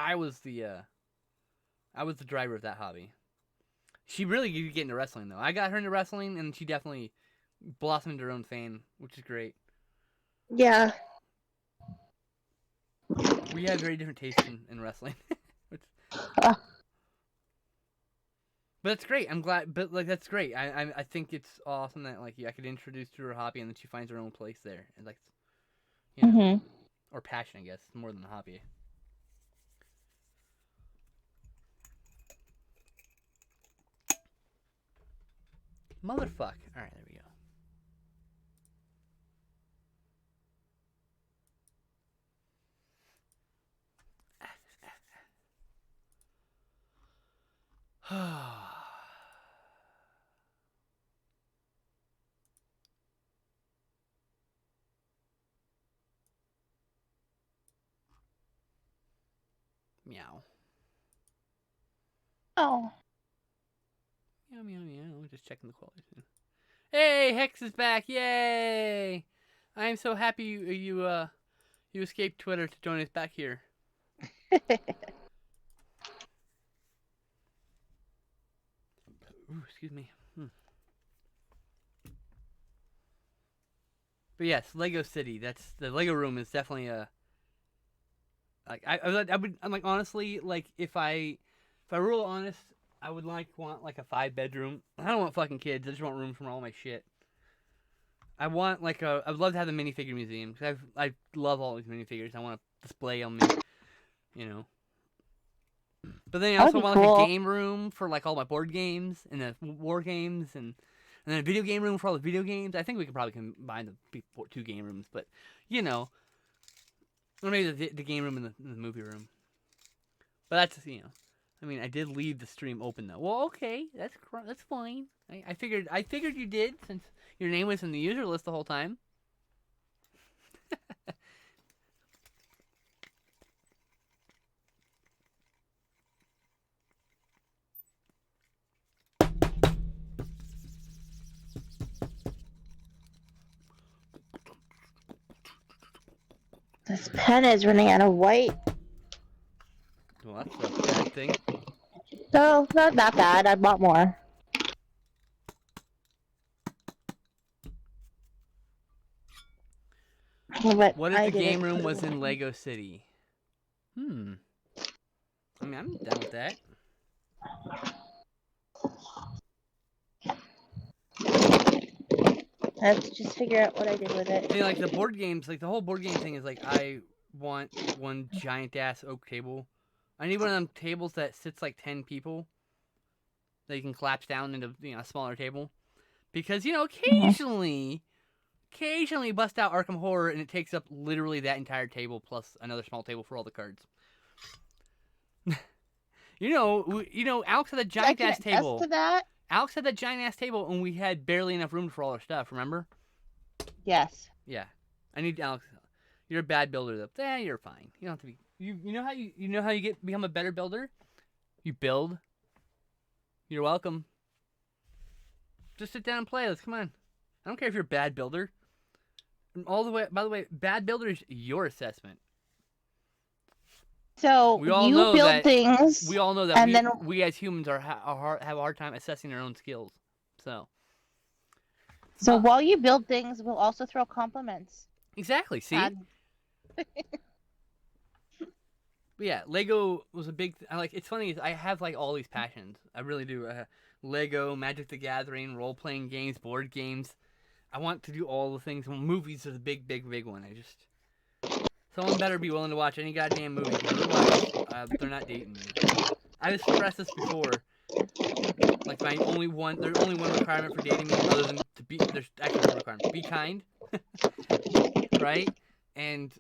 driver of that hobby. She really did get into wrestling though. I got her into wrestling, and she definitely blossomed into her own fan, which is great. Yeah. We have very different tastes in wrestling. But that's great. I'm glad. But that's great. I think it's awesome that I could introduce to her hobby and that she finds her own place there, and or passion, I guess, more than a hobby. Motherfuck. All right, there we go. Meow. Oh. Meow, meow, meow. Just checking the quality. Hey, Hex is back! Yay! I am so happy you escaped Twitter to join us back here. Ooh, excuse me. But yes, Lego City. That's the Lego room is definitely a. Like I'm like honestly if I were real honest, I would want a 5-bedroom. I don't want fucking kids. I just want room for all my shit. I want I'd love to have the minifigure museum because I love all these minifigures. I want to display them, But then I also want a game room for all my board games and the war games and then a video game room for all the video games. I think we could probably combine the 2 game rooms, but or maybe the game room and the movie room. But that's I did leave the stream open though. Well, okay, that's fine. I figured you did since your name was in the user list the whole time. This pen is running out of white. Well, that's a bad thing. No, not that bad. I bought more. But what if the game room was in Lego City? I'm down with that. I have to just figure out what I did with it. See, the board games, the whole board game thing is I want one giant ass oak table. I need one of them tables that sits 10 people that you can collapse down into a smaller table. Because occasionally bust out Arkham Horror and it takes up literally that entire table plus another small table for all the cards. Alex had a giant ass table. To that? Alex had that giant ass table and we had barely enough room for all our stuff, remember? Yes. Yeah. I need Alex. You're a bad builder though. You're fine. You don't have to be. You know how you become a better builder? You build. You're welcome. Just sit down and play. Let's come on. I don't care if you're a bad builder. All the way. By the way, bad builder is your assessment. So We all you know build that- things. We all know that And then- we as humans have a hard time assessing our own skills. So while you build things, we'll also throw compliments. exactly. See. And But yeah, Lego was a big. It's funny. I have like all these passions. I really do. Lego, Magic the Gathering, role playing games, board games. I want to do all the things. Movies are the big one. Someone better be willing to watch any goddamn movie. Otherwise, they're not dating me. I've expressed this before. Like there's only one requirement for dating me, other than to be. There's actually no requirement. Be kind, right? And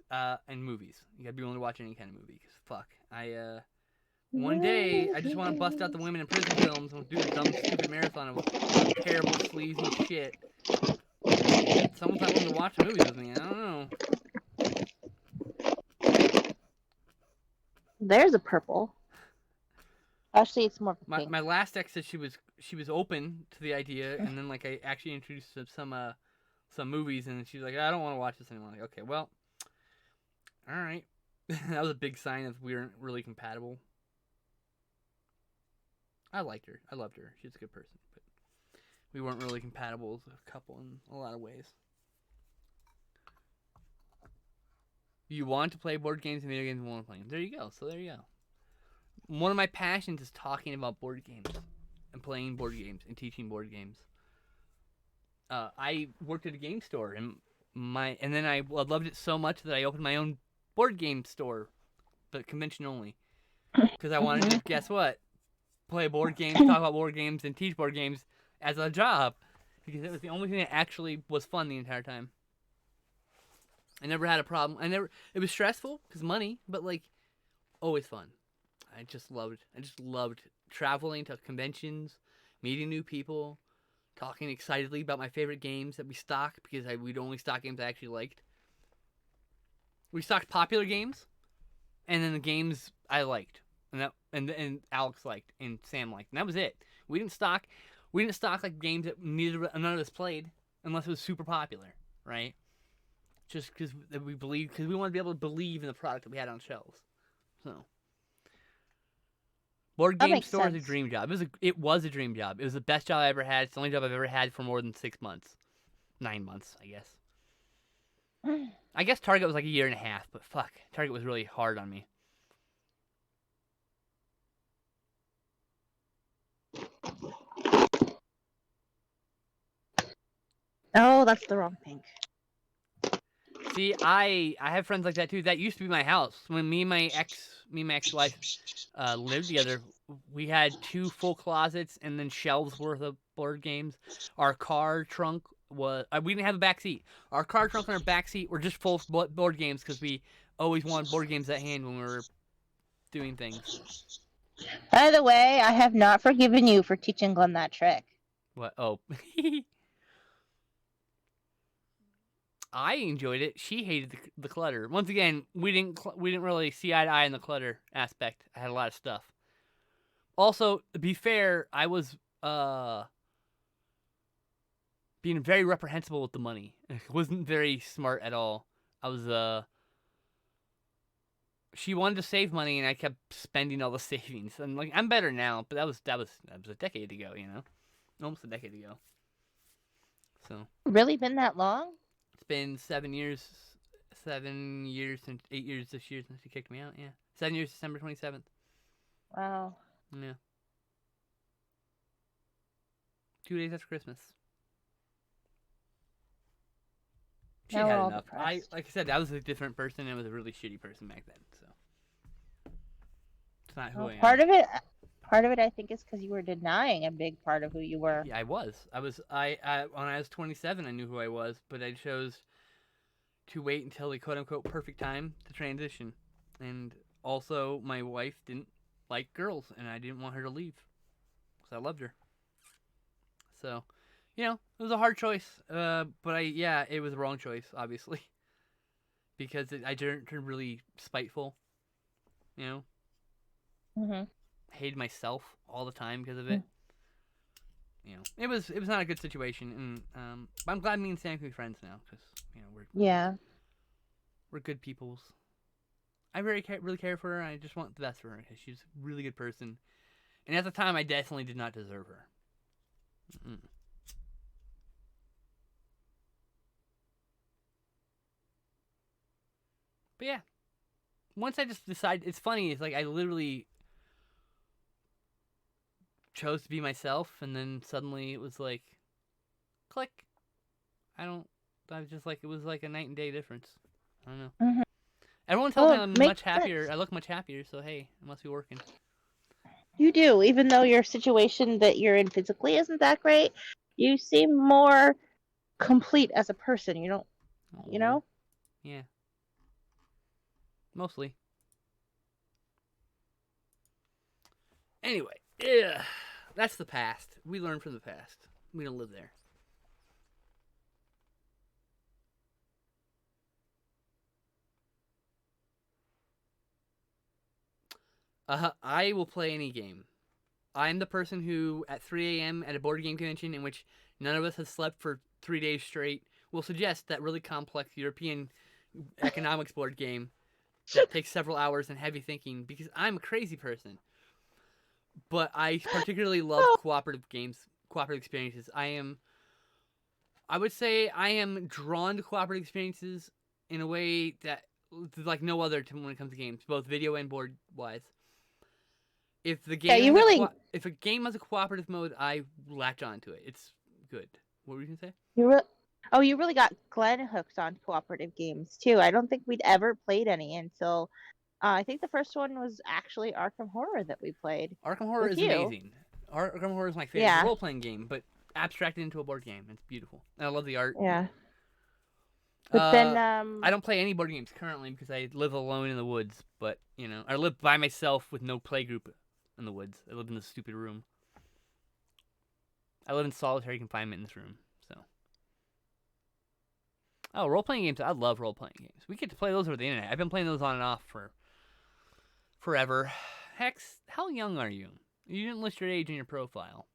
movies. You gotta be willing to watch any kind of movie. 'Cause fuck, one day I just want to bust out the women in prison films and do a dumb stupid marathon of terrible sleazy shit. Someone's not willing to watch movies with me. I don't know. there's a purple. Actually, it's more of a pink. My last ex said she was open to the idea, and then like I actually introduced her some movies, and she's like, I don't want to watch this anymore. I'm like, okay, well, all right. That was a big sign that we weren't really compatible. I liked her. I loved her. She's a good person, but we weren't really compatible as a couple in a lot of ways. You want to play board games and video games and want to play them. There you go. So there you go. One of my passions is talking about board games and playing board games and teaching board games. I worked at a game store and then I loved it so much that I opened my own board game store, but convention only, because I wanted to, guess what, play board games, talk about board games, and teach board games as a job, because it was the only thing that actually was fun the entire time. I never had a problem. It was stressful because money, but like always fun. I just loved traveling to conventions, meeting new people, talking excitedly about my favorite games that we stocked, because we'd only stock games I actually liked. We stocked popular games, and then the games I liked, and Alex liked, and Sam liked, and that was it. We didn't stock like games that none of us played unless it was super popular, right? Just because we wanted to be able to believe in the product that we had on shelves. So, board game store is a dream job. It was a dream job. It was the best job I ever had. It's the only job I've ever had for more than 6 months, 9 months, I guess. I guess Target was like a year and a half, but fuck, Target was really hard on me. Oh, that's the wrong pink. See, I have friends like that too. That used to be my house. When me and my ex-wife lived together, we had 2 full closets and then shelves worth of board games. Our car trunk was we didn't have a back seat. Our car trunk and our back seat were just full of board games because we always wanted board games at hand when we were doing things. By the way, I have not forgiven you for teaching Glenn that trick. What? Oh. I enjoyed it. She hated the clutter. Once again, we didn't really see eye to eye in the clutter aspect. I had a lot of stuff. Also, to be fair, I was being very reprehensible with the money. It wasn't very smart at all. I was she wanted to save money, and I kept spending all the savings. And like, I'm better now, but that was a decade ago, you know, almost a decade ago. So Really been that long? it's been 7 years, 7 years and 8 years this year since she kicked me out. Yeah, 7 years, December 27th. Wow. Yeah. 2 days after Christmas. She Now had we're all enough. depressed. Like I said, I was a different person. And I was a really shitty person back then. So it's not who Well, I am. part of it, I think, is because you were denying a big part of who you were. Yeah, I was. I when I was 27, I knew who I was, but I chose to wait until the quote unquote perfect time to transition. And also, my wife didn't like girls, and I didn't want her to leave because I loved her. So, you know, it was a hard choice. But it was the wrong choice, obviously. because I turned really spiteful. You know, Mhm. hated myself all the time because of it. You know, it was not a good situation, and but I'm glad me and Sam can be friends now because Yeah. we're good peoples. I really care for her. I just want the best for her because she's a really good person. And at the time, I definitely did not deserve her. Mm-mm. But yeah, once I just decided, it's funny. It's like I literally chose to be myself, and then suddenly it was like, click. I don't. I was just like it was like a night and day difference. I don't know. Mhm. Everyone tells me Well, I'm much makes happier. sense. I look much happier. So hey, it must be working. You do, even though your situation that you're in physically isn't that great. You seem more complete as a person. You don't, you Oh, know? yeah, mostly. Anyway, yeah, that's the past. We learn from the past. We don't live there. I will play any game. I'm the person who, at 3 a.m. at a board game convention in which none of us has slept for 3 days straight, will suggest that really complex European economics board game that takes several hours and heavy thinking because I'm a crazy person. But I particularly love Oh, cooperative games, cooperative experiences. I would say I am drawn to cooperative experiences in a way that like no other when it comes to games, both video and board wise. If the yeah. game You has really, if a game has a cooperative mode, I latch onto it. It's good. What were you gonna say? you really. Oh, you really got Glenn hooked on cooperative games too. I don't think we'd ever played any until I think the first one was actually Arkham Horror that we played Arkham Horror with is you. amazing. Arkham Horror is my favorite. It's a Yeah, role playing game, but abstracted into a board game. It's beautiful. And I love the art. yeah. But then, I don't play any board games currently because I live alone in the woods. But I live by myself with no playgroup in the woods. I live in this stupid room. I live in solitary confinement in this room. So, role playing games. I love role playing games. We get to play those over the internet. I've been playing those on and off for forever. Hex, how young are you? You didn't list your age in your profile.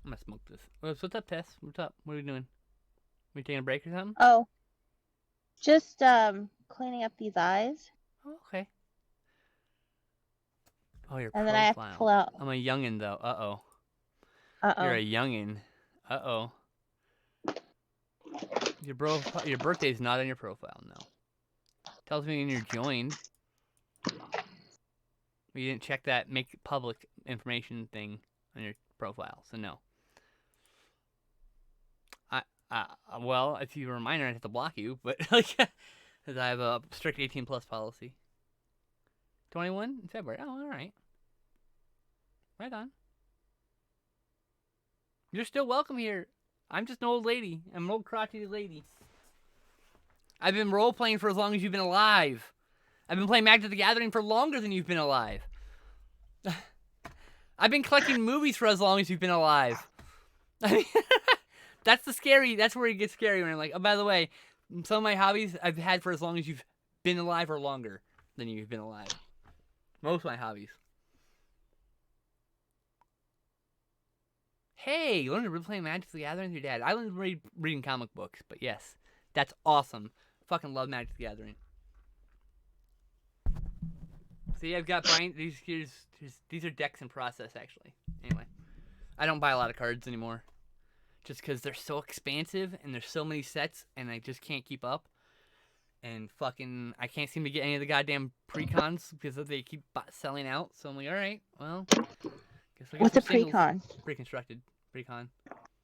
I'm gonna smoke this. What's up, Tess? What's up? What are we doing? We taking a break or something? oh, just cleaning up these eyes, Oh, okay. Oh, your and then I have to pull profile. out. I'm a youngin' though. Uh-oh. You're Oh. a youngin'. Uh-oh. Your birthday's not on your profile, no. Tells me when you're joined. But you didn't check that make public information thing on your profile, so no. Well, if you were a minor, I'd have to block you, but like, because I have a strict 18 plus policy. 21 in February. Oh, all right. Right on. You're still welcome here. I'm just an old lady. I'm an old crotchety lady. I've been role playing for as long as you've been alive. I've been playing Magic the Gathering for longer than you've been alive. I've been collecting movies for as long as you've been alive. I mean, that's where it gets scary when I'm like, oh, by the way, some of my hobbies I've had for as long as you've been alive or longer than you've been alive. Most of my hobbies. Hey, you learned to play Magic the Gathering with your dad. I learned reading comic books, but yes, that's awesome. Fucking love Magic the Gathering. See, I've got Brian. These are decks in process, actually. Anyway, I don't buy a lot of cards anymore, just because they're so expansive and there's so many sets, and I just can't keep up. And fucking, I can't seem to get any of the goddamn pre-cons because they keep selling out. So I'm like, all right, well, guess I'll get What's some a singles. pre-con? Pre-constructed pre-con.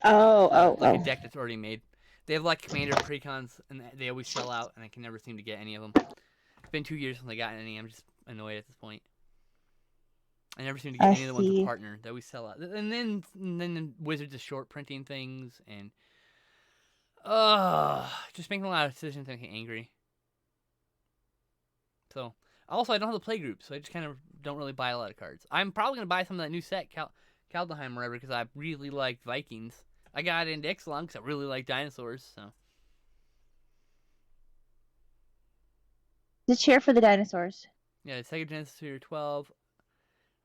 Oh. Like a deck that's already made. They have like commander precons, and they always sell out, and I can never seem to get any of them. It's been 2 years since I got any. I'm just annoyed at this point. I never seem to get I any of the ones with see. partner that we sell out. And then Wizards is short printing things and just making a lot of decisions that make me angry. So also I don't have the play group, so I just kind of don't really buy a lot of cards. I'm probably gonna buy some of that new set, Kaldheim or whatever, because I really like Vikings. I got into Ixalan because I really like dinosaurs. So To cheer for the dinosaurs. yeah, Sega Genesis Sphere 12.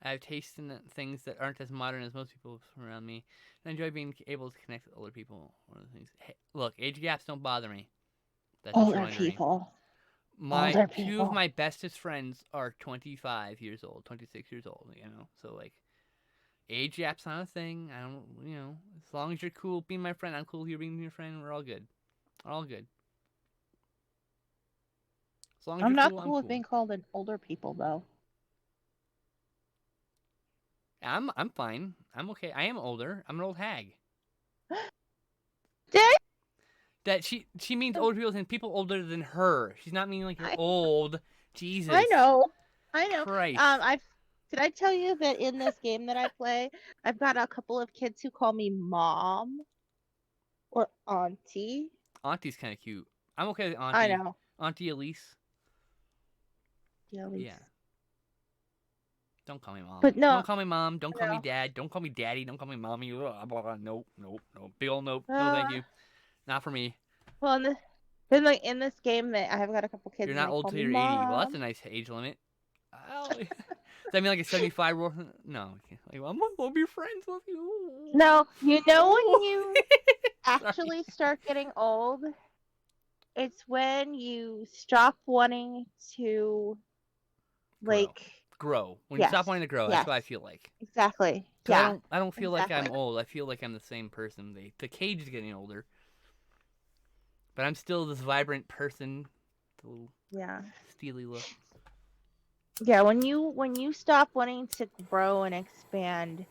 I have taste in things that aren't as modern as most people around me, and I enjoy being able to connect with older people. One of the things. Hey, look, age gaps don't bother me. That's just Older your dream. people. My Older two of people. my bestest friends are 25 years old, 26 years old. You know, so like, age gap's not a thing. I don't, as long as you're cool being my friend, I'm cool with you being your friend. We're all good. All good. As long as I'm you're not cool, I'm cool with cool. being called an older people though. I'm fine. I'm okay. I am older. I'm an old hag. Dang! That she means older people and people older than her. She's not meaning like you're I, old. Jesus. I know. I know. Christ. I've did I tell you that in this game that I play, I've got a couple of kids who call me mom or auntie. Auntie's kind of cute. I'm okay with I Auntie. know. Auntie Elise. Yeah, at least. Yeah. Don't call me mom. But no, Don't call me mom. Don't call me no. dad. Don't call me daddy. Don't call me mommy. Ugh, blah, blah. Nope. Nope. Nope. Big ol' nope. No, Uh, thank you. Not for me. well, in this game that I have got a couple kids You're and not they old call till me you're 80. Well, that's a mom. nice age limit. Does that mean like a 75 rule? No. Like, I'm not gonna be friends with you. No, you know when Ooh. you Sorry. actually start getting old, it's when you stop wanting to Grow. When you yes, stop wanting to grow, that's yes, what I feel like. exactly. Cause Yeah, I don't feel like I'm exactly. old. I feel like I'm the same person. The cage is getting older, but I'm still this vibrant person. The little Yeah. steely look. Yeah, when you stop wanting to grow and expand,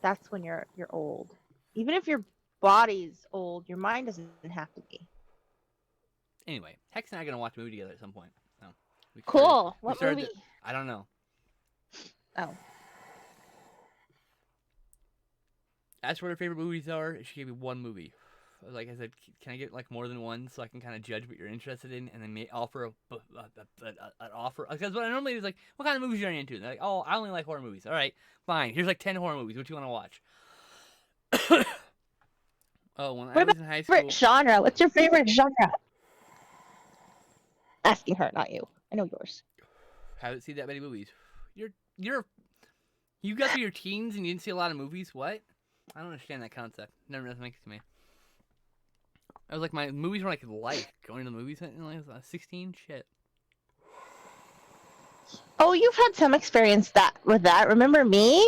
that's when you're old. Even if your body's old, your mind doesn't have to be. Anyway, Hex and I are gonna watch a movie together at some point. So Cool. We What started. movie? I don't know. Oh. Asked what her favorite movies are. She gave me one movie. Like I said, can I get like more than one so I can kind of judge what you're interested in and then offer an offer? Because what I normally do is like, what kind of movies are you into? And they're like, oh, I only like horror movies. All right, fine. Here's like 10 horror movies. What do you want to watch? Oh, when What I about was in high your favorite school, genre? What's your favorite genre? Asking her, not you. I know yours. haven't seen that many movies. You got through your teens and you didn't see a lot of movies. What? I don't understand that concept. Never does make it to me. I was like, my movies were like life. Going to the movies when I was 16. Shit. Oh, you've had some experience with that. Remember me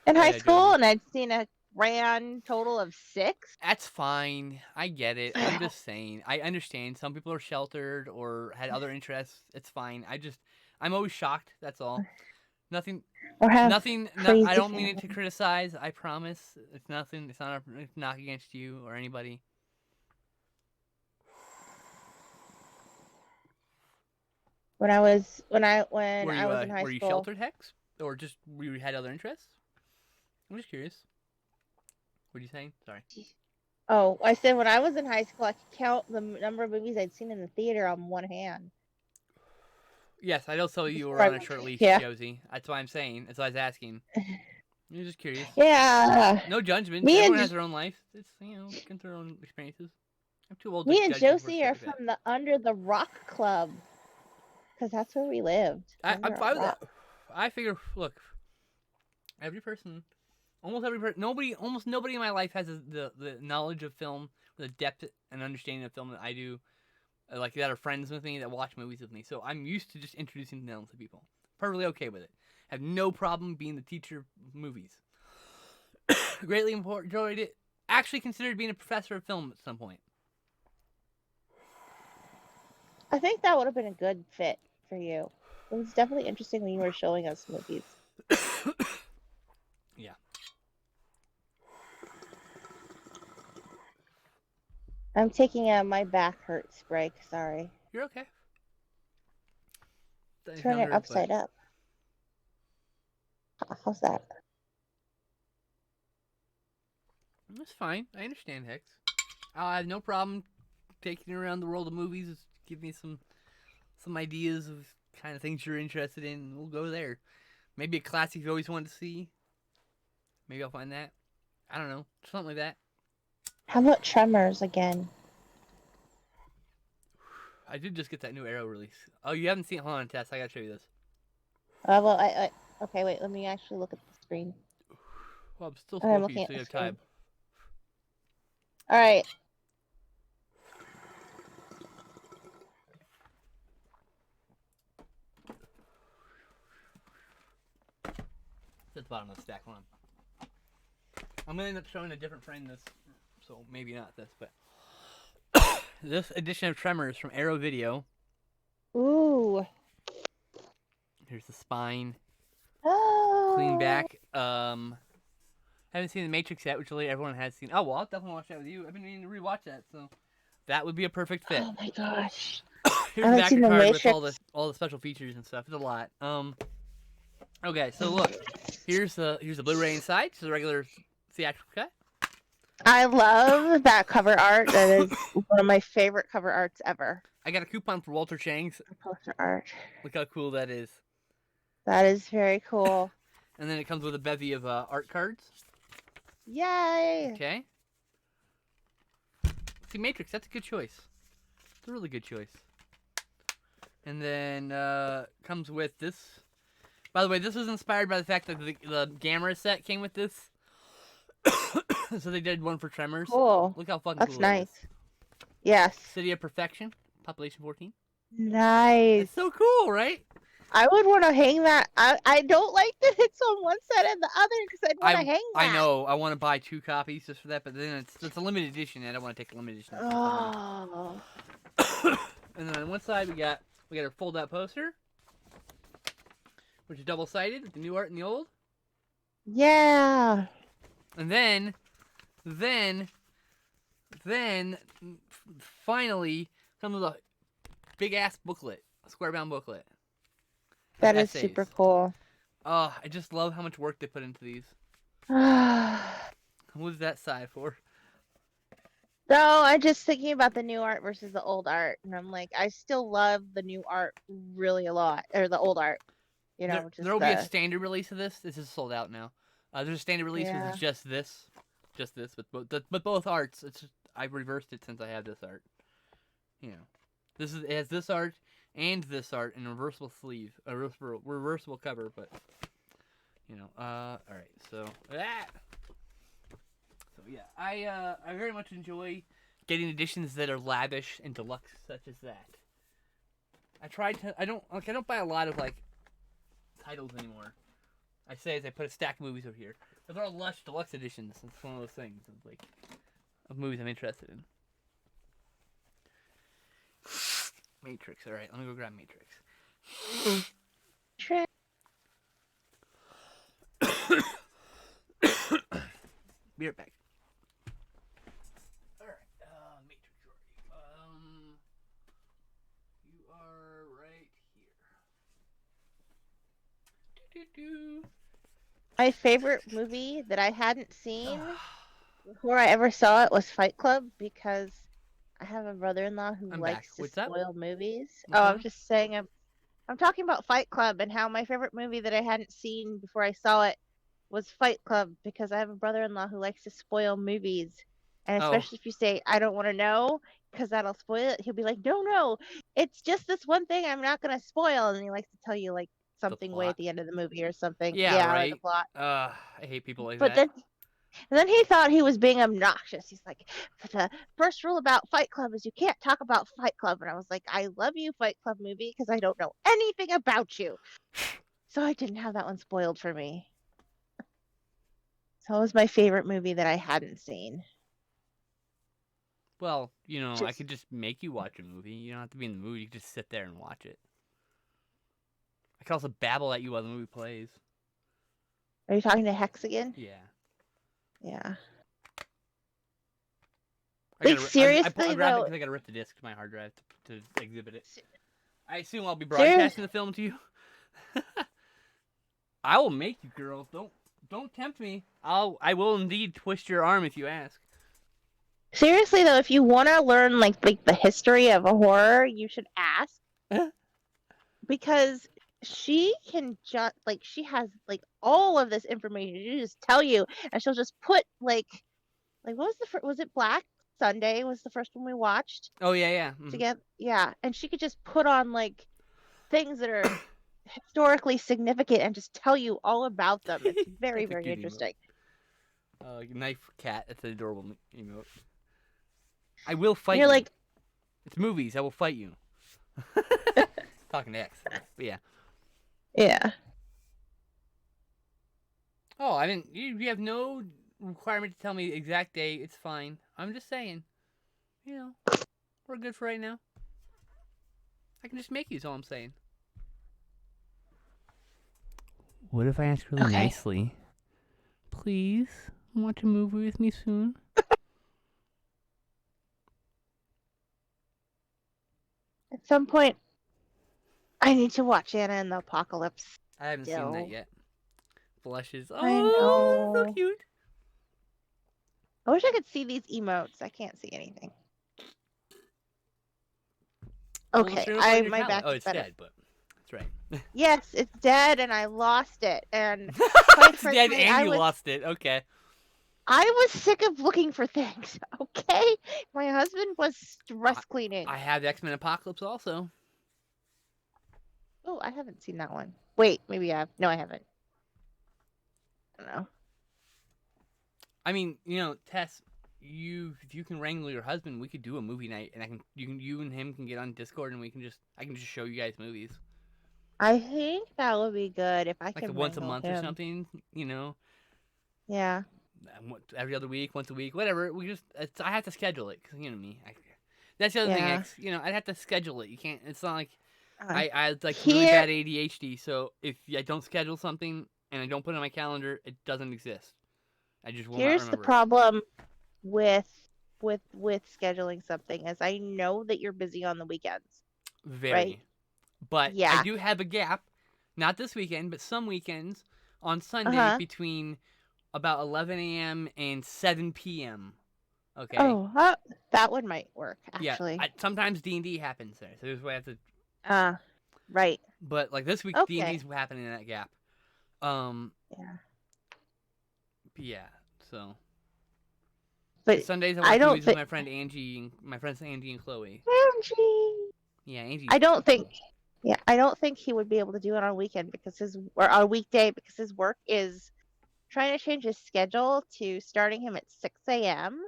in Oh high yeah, school, Josie. and I'd seen a grand total of 6. That's fine. I get it. I'm just saying. I understand. Some people are sheltered or had other interests. It's fine. I'm always shocked. That's all. Nothing. Or have Nothing. crazy I don't mean it to family. criticize. I promise. It's nothing. It's not a knock against you or anybody. When I was in high Were you school. sheltered, Hex, or just you had other interests? I'm just curious. What are you saying? Sorry. Oh, I said when I was in high school, I could count the number of movies I'd seen in the theater on one hand. Yes, I know some of you were Before on a short leash, yeah. Josie. That's why I'm saying. That's why I was asking. I'm just curious. Yeah. No judgments. Me Everyone and has their own life. It's get their own experiences. I'm too old to me and judge before Josie stuff are like that. from the Under the Rock Club, because that's where we lived. I'm under fine a with rock. that. I figure, look, every person, almost nobody in my life has the knowledge of film, the depth and understanding of film that I do. Like that are friends with me that watch movies with me. So I'm used to just introducing them to people. Perfectly okay with it. Have no problem being the teacher of movies. Greatly enjoyed it. Actually considered being a professor of film at some point. I think that would have been a good fit for you. It was definitely interesting when you were showing us movies. Yeah. I'm taking my back hurts break. Sorry. You're okay. Turn it upside up. How's that? That's fine. I understand, Hex. I have no problem taking you around the world of movies. Just give me some ideas of kind of things you're interested in, and we'll go there. Maybe a classic you always wanted to see. Maybe I'll find that. I don't know. Something like that. How about Tremors again? I did just get that new Arrow release. Oh, you haven't seen it? Hold on, Tess. I gotta show you this. Well, okay, wait. Let me actually look at the screen. Well, I'm still I'm smoking, looking so at you the have screen. time. All right. It's at the bottom of the stack. Hold on. I'm gonna end up showing a different frame this, so maybe not this, but this edition of Tremors from Arrow Video. Ooh. Here's the spine, Oh. clean back. Haven't seen The Matrix yet, which really everyone has seen. Oh well, I'll definitely watch that with you. I've been meaning to rewatch that, so that would be a perfect fit. Oh my gosh. Here's I the haven't back seen The card with Matrix. all the special features and stuff. It's a lot. Okay, so look, here's the Blu-ray inside. It's the regular theatrical cut. I love that cover art. That is one of my favorite cover arts ever. I got a coupon for Walter Chang's. Poster art. Look how cool that is. That is very cool. And then it comes with a bevy of art cards. Yay! Okay. See, Matrix, that's a good choice. It's a really good choice. And then comes with this. By the way, this was inspired by the fact that the Gamera set came with this. So they did one for Tremors. Cool. Look how fucking That's cool nice. that is. Yes. City of Perfection, population 14. Nice. It's so cool, right? I would want to hang that. I don't like that it's on one side and the other because I'd want to hang that. I know. I want to buy 2 copies just for that, but then it's a limited edition, and I don't want to take a limited edition. Oh. And then on one side we got a fold-out poster, which is double-sided with the new art and the old. Yeah. And then finally comes a big-ass booklet, a square-bound booklet. That is Essays. super cool. Oh, I just love how much work they put into these. No, What was that side for? I'm just thinking about the new art versus the old art, and I'm like, I still love the new art really a lot, or the old art. You know, There will be a standard release of this. This is sold out now. There's a standard release Yeah. which is just this, but both arts. It's just, I reversed it since I have this art. You know, it has this art and this art in a reversible sleeve, a reversible cover. But you know, all right. So that. So yeah, I very much enjoy getting editions that are lavish and deluxe such as that. I don't buy a lot of like titles anymore. I say as I put a stack of movies over here. Those are all lush deluxe editions. It's one of those things of movies I'm interested in. Matrix. All right, let me go grab Matrix. Be right back. All right, Matrix. Where are you? You are right here. Do-do-do. My favorite movie that I hadn't seen before I ever saw it was Fight Club because I have a brother-in-law who I'm likes back. to What's up? spoil movies. What's Oh, up? I'm just saying I'm talking about Fight Club and how my favorite movie that I hadn't seen before I saw it was Fight Club because I have a brother-in-law who likes to spoil movies. And Oh. especially if you say, I don't want to know because that'll spoil it, he'll be like, no, it's just this one thing I'm not going to spoil. And he likes to tell you like something way plot. at the end of the movie or something. Yeah, or right. the plot. I hate people like But that. then he thought he was being obnoxious. He's like, the first rule about Fight Club is you can't talk about Fight Club. And I was like, I love you, Fight Club movie, because I don't know anything about you. So I didn't have that one spoiled for me. So it was my favorite movie that I hadn't seen. Well, you know, I could just make you watch a movie. You don't have to be in the mood. You can just sit there and watch it. I can also babble at you while the movie plays. Are you talking to Hex again? Yeah. Yeah. Seriously, seriously, I grabbed it though. because I got to rip the disc to my hard drive to exhibit it. I assume I'll be broadcasting the film to you. I will make you, girl. Don't tempt me. I will indeed twist your arm if you ask. Seriously though, if you want to learn like the history of a horror, you should ask because she can just like she has like all of this information. She just tell you, and she'll just put like what was was it Black Sunday was the first one we watched Oh yeah, yeah. Mhm. together? Yeah, and she could just put on like things that are historically significant and just tell you all about them. It's very That's a very good interesting. Knife cat. That's an adorable emote. I will fight You're you. like, It's movies. I will fight you. Talking to X. But yeah. yeah. Oh, I didn't. You have no requirement to tell me the exact day. It's fine. I'm just saying. You know, we're good for right now. I can just make you. Is all I'm saying. What if I ask really Okay. nicely? Please, watch a movie with me soon. At some point, I need to watch Anna and the Apocalypse. I haven't seen Still. that yet. Blushes. I Oh, so know. cute. I wish I could see these emotes. I can't see anything. Well, Okay, stream up on your my tablet. back Oh, is it's better. dead, but that's right. Yes, it's dead, and I lost it. And It's dead frankly, and you lost it. Okay. I was sick of looking for things. Okay, my husband was stress cleaning. I have X-Men Apocalypse also. Oh, I haven't seen that one. Wait, maybe I have. No, I haven't. I don't know. I mean, Tess, if you can wrangle your husband, we could do a movie night, and you and him can get on Discord, and I can just show you guys movies, I think that would be good if I like can once a wrangle month him. or something. Yeah. Every other week, once a week, whatever. I have to schedule it because you know me. That's the other thing. Yeah. I'd have to schedule it. You can't. It's not like Uh, I like really here, bad ADHD. So if I don't schedule something and I don't put it on my calendar, it doesn't exist. I just will not here's the remember. problem with scheduling something is I know that you're busy on the weekends. Very. Right? But Yeah. I do have a gap, not this weekend, but some weekends on Sunday Uh-huh. between about 11 a.m. and 7 p.m. Okay. Oh, that one might work actually. Yeah. Sometimes D&D happens there, so there's why I have to. Right. But like this week, Okay. D&D's happening in that gap. Yeah. Yeah. So. But Sundays I I watch don't movies with think my friend Angie and my friends Angie and Chloe. Angie. Yeah, Angie. I don't think. Yeah, I don't think he would be able to do it on a weekend or on a weekday because his work is trying to change his schedule to starting him at 6 a.m.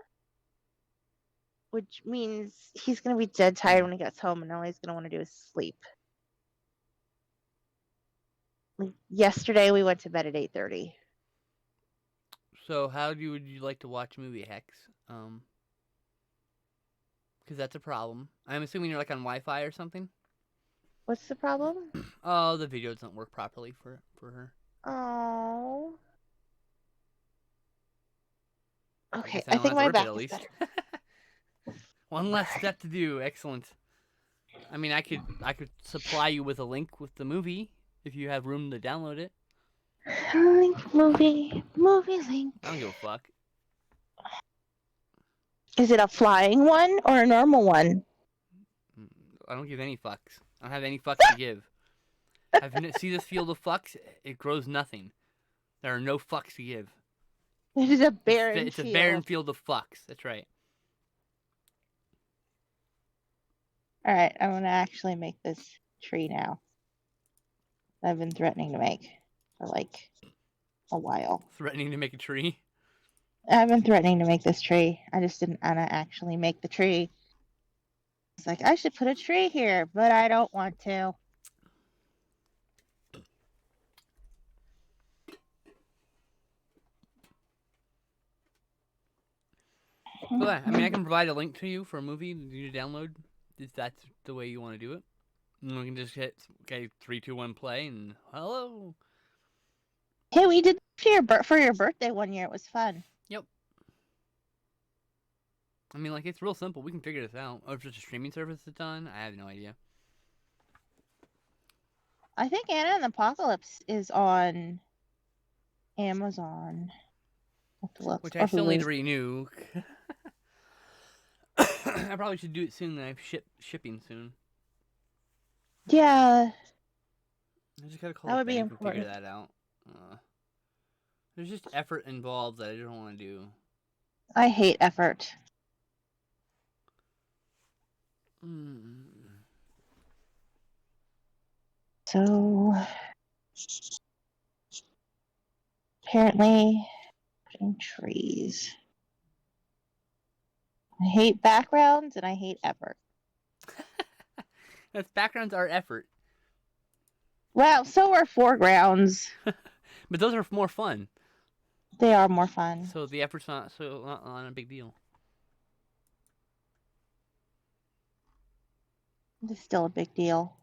Which means he's gonna be dead tired when he gets home, and all he's gonna want to do is sleep. Like yesterday, we went to bed at 8:30. So would you like to watch a movie, Hex? Because that's a problem. I'm assuming you're like on Wi-Fi or something. What's the problem? Oh, the video doesn't work properly for her. Oh. Okay, guess I don't think have to my rip it, back at is least. better. One less step to do. Excellent. I mean, I could supply you with a link with the movie if you have room to download it. Link movie link. I don't give a fuck. Is it a flying one or a normal one? I don't give any fucks. I don't have any fucks to give. See this field of fucks? It grows nothing. There are no fucks to give. It is a barren It's field. a barren field of fucks. That's right. All right, I'm gonna actually make this tree now. I've been threatening to make for like a while. Threatening to make a tree. I've been threatening to make this tree. I just didn't want to actually make the tree. It's like I should put a tree here, but I don't want to. Well, I mean, I can provide a link to you for a movie you to download if that's the way you want to do it. And we can just hit 3, 2, 1, play, and hello. Hey, we did for your birthday one year. It was fun. Yep. I mean, like, it's real simple. We can figure this out. Or if it's a streaming service that's done, I have no idea. I think Anna and the Apocalypse is on Amazon. I'll have to look. Which Or I still need Hulu. to renew. I probably should do it soon. I have shipping soon. Yeah, I just gotta call that the would be bank and figure important. that out. There's just effort involved that I don't want to do. I hate effort. So apparently putting trees. I hate backgrounds and I hate effort. That's backgrounds are effort, Well, so are foregrounds. but those are more fun. They are more fun. So the effort's not a big deal. It's still a big deal.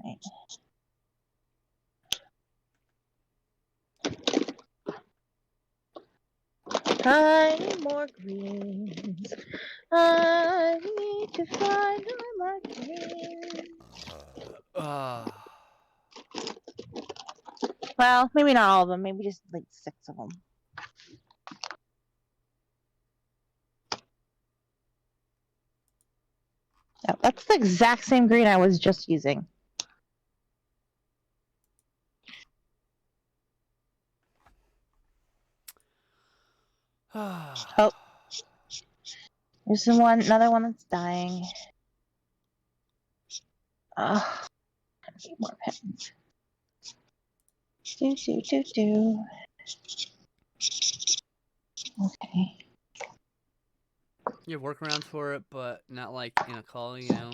Right. I need more greens. I need to find my greens. Well, maybe not all of them. Maybe just like 6 of them. Oh, that's the exact same green I was just using. Oh, there's another one that's dying. I need more pens. Do. Okay. You have workarounds for it, but not like in a call, you know.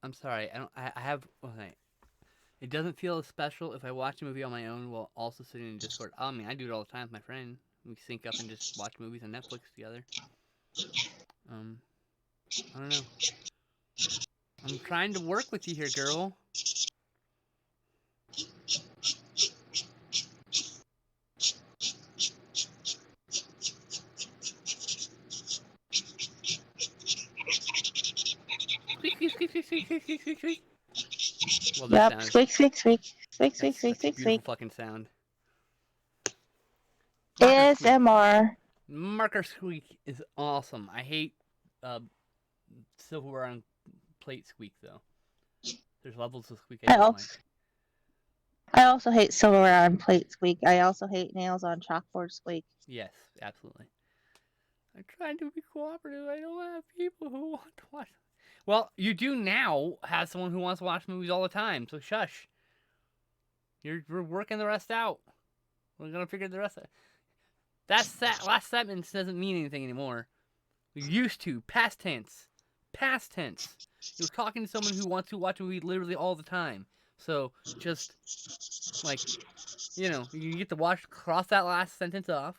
I'm sorry. I have. Okay. It doesn't feel as special if I watch a movie on my own while also sitting in Discord. I mean, I do it all the time with my friend. We sync up and just watch movies on Netflix together. I don't know. I'm trying to work with you here, girl. Squeak, squeak, squeak, squeak, squeak, squeak, squeak, squeak. Well, that Yep. sound. Squeak, squeak, squeak. Squeak, squeak, That's squeak, such a squeak, beautiful squeak. fucking sound. Marker squeak. ASMR. Marker squeak is awesome. I hate silverware on plate squeak though. There's levels of squeak I don't like. I also hate silverware on plate squeak. I also hate nails on chalkboard squeak. Yes, absolutely. I'm trying to be cooperative. I don't have people who want to watch. Well, you do now have someone who wants to watch movies all the time, so shush. We're working the rest out. We're gonna figure the rest out. That last sentence doesn't mean anything anymore. We used to. Past tense. Past tense. You're talking to someone who wants to watch a movie literally all the time. So just like, you know, you get to cross that last sentence off.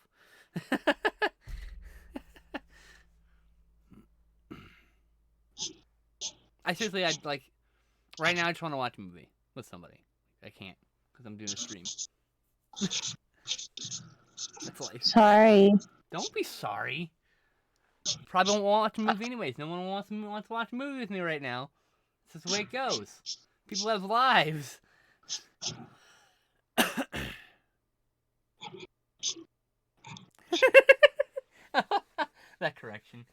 I'd like, right now I just want to watch a movie with somebody. I can't because I'm doing a stream. That's life. Sorry. Don't be sorry. Probably won't watch a movie anyways. No one wants to watch a movie with me right now. This is the way it goes. People have lives. That correction.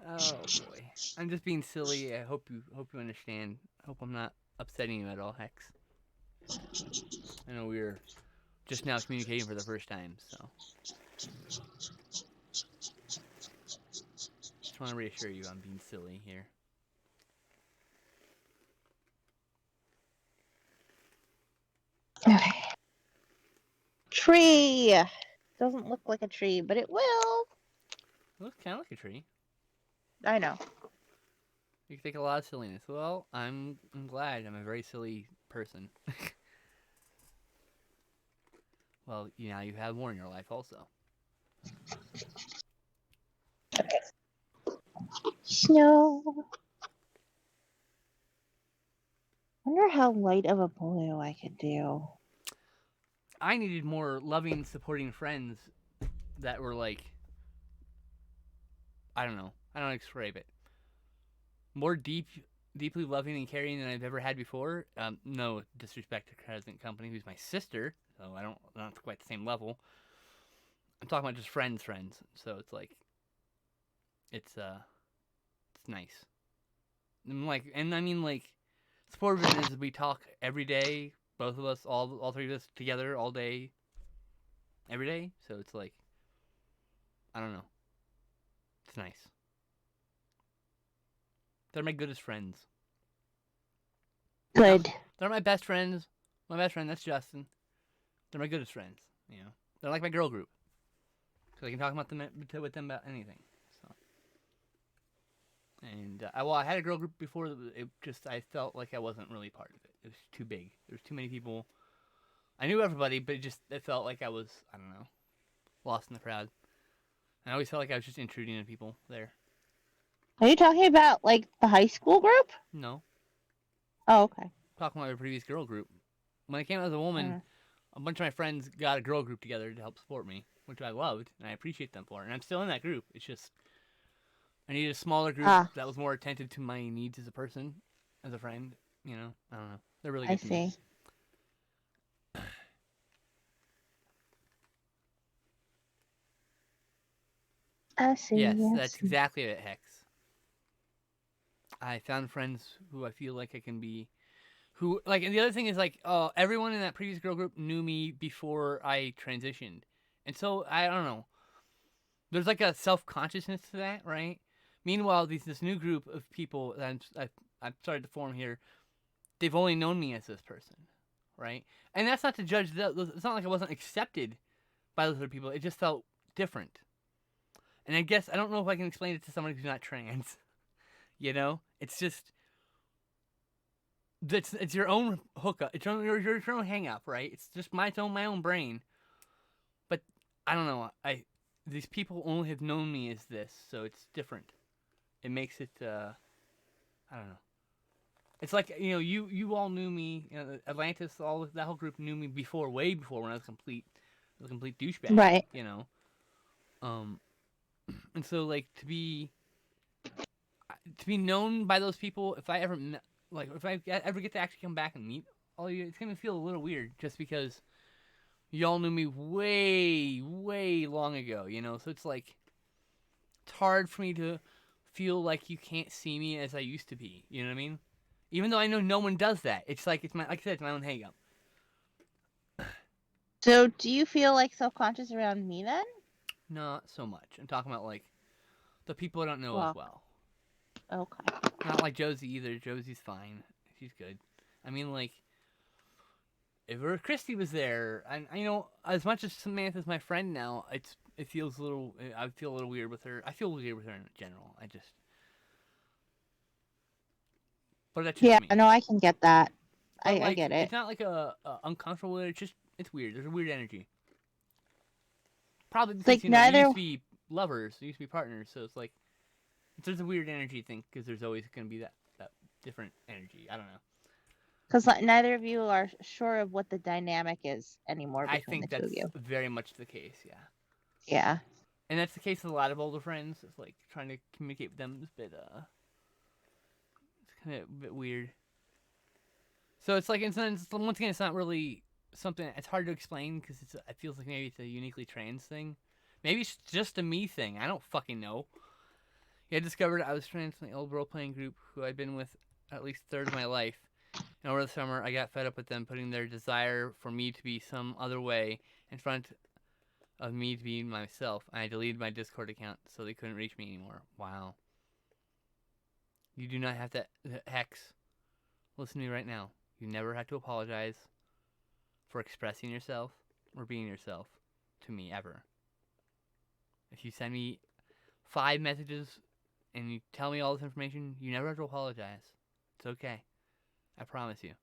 Oh boy, I'm just being silly. I hope you understand. I hope I'm not upsetting you at all, Hex. I know we're just now communicating for the first time, so just want to reassure you I'm being silly here. Okay. Tree. Doesn't look like a tree, but it will. It looks kind of like a tree. I know. You can take a lot of silliness. Well, I'm glad. I'm a very silly person. Well, you have more in your life also. Okay. Snow. I wonder how light of a blue I could do. I needed more loving, supporting friends that were like I don't know. I don't describe it. More deeply loving and caring than I've ever had before. No disrespect to present company, who's my sister, so I don't not quite the same level. I'm talking about just friends. So it's like, it's nice. And I mean like, supportive is we talk every day, both of us, all three of us together all day, every day. So it's like, I don't know. It's nice. They're my goodest friends. Good. They're my best friends. My best friend, that's Justin. They're my goodest friends. You know, they're like my girl group, because I can talk about them with them about anything. So, and I had a girl group before. I felt like I wasn't really part of it. It was too big. There was too many people. I knew everybody, but it felt like I was, I don't know, lost in the crowd. And I always felt like I was just intruding on people there. Are you talking about like the high school group? No, Oh, okay. talking about my previous girl group. When I came out as a woman, a bunch of my friends got a girl group together to help support me, which I loved, and I appreciate them for it. And I'm still in that group. It's just, I needed a smaller group that was more attentive to my needs as a person, as a friend. You know, I don't know. They're really good to me. I see. Yes, that's exactly it, Hex. I found friends who I feel like I can be, and the other thing is like, everyone in that previous girl group knew me before I transitioned. And so, I don't know. There's like a self-consciousness to that, right? Meanwhile, this new group of people that I've started to form here, they've only known me as this person, right? And that's not to judge. It's not like I wasn't accepted by those other people. It just felt different. And I guess, I don't know if I can explain it to somebody who's not trans. You know? It's just, it's your own hookup. It's your own hang up, right? It's just my own brain. But I don't know. These people only have known me as this, so it's different. It makes it, I don't know. It's like, you know, you all knew me, you know, Atlantis, that whole group knew me before, way before, when I was a complete douchebag. Right. You know? And so, like, to be known by those people, if I ever ever get to actually come back and meet all of you, it's gonna feel a little weird, just because y'all knew me way long ago, you know. So it's like, it's hard for me to feel like you can't see me as I used to be. You know what I mean? Even though I know no one does that, it's like, like I said, it's my own hang up. So, do you feel like self-conscious around me then? Not so much. I'm talking about like the people I don't know as well. Okay. Not like Josie either. Josie's fine. She's good. I mean, like, if Christy was there, and you know, as much as Samantha's my friend now, it feels a little. I feel a little weird with her. I feel weird with her in general. But that's just me. No, I can get that. But I get it. It's not like a uncomfortable. It's weird. There's a weird energy. Probably because, like, you know, you used to be lovers, you used to be partners, so it's like, there's a weird energy thing, because there's always going to be that different energy. I don't know. Because neither of you are sure of what the dynamic is anymore between the two of you. I think that's very much the case, yeah. Yeah. And that's the case with a lot of older friends. It's like, trying to communicate with them is a bit, it's kind of a bit weird. So it's like, once again, it's not really something, it's hard to explain, because it feels like maybe it's a uniquely trans thing. Maybe it's just a me thing. I don't fucking know. Yeah, I discovered I was trans in the old role-playing group who I'd been with at least a third of my life. And over the summer, I got fed up with them putting their desire for me to be some other way in front of me to be myself. And I deleted my Discord account so they couldn't reach me anymore. Wow. You do not have to... Hex, listen to me right now. You never have to apologize for expressing yourself or being yourself to me, ever. If you send me 5 messages and you tell me all this information, you never have to apologize. It's okay. I promise you.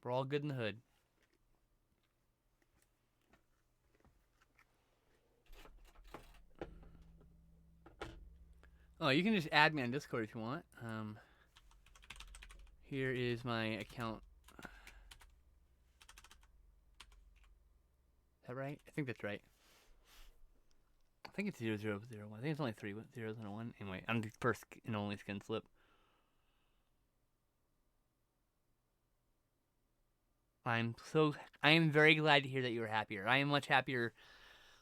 We're all good in the hood. Oh, you can just add me on Discord if you want. Here is my account. Is that right? I think that's right. think it's 0001. I think it's only 3 zeros and a 1. Anyway, I'm the first and only skin slip. I am very glad to hear that you are happier. I am much happier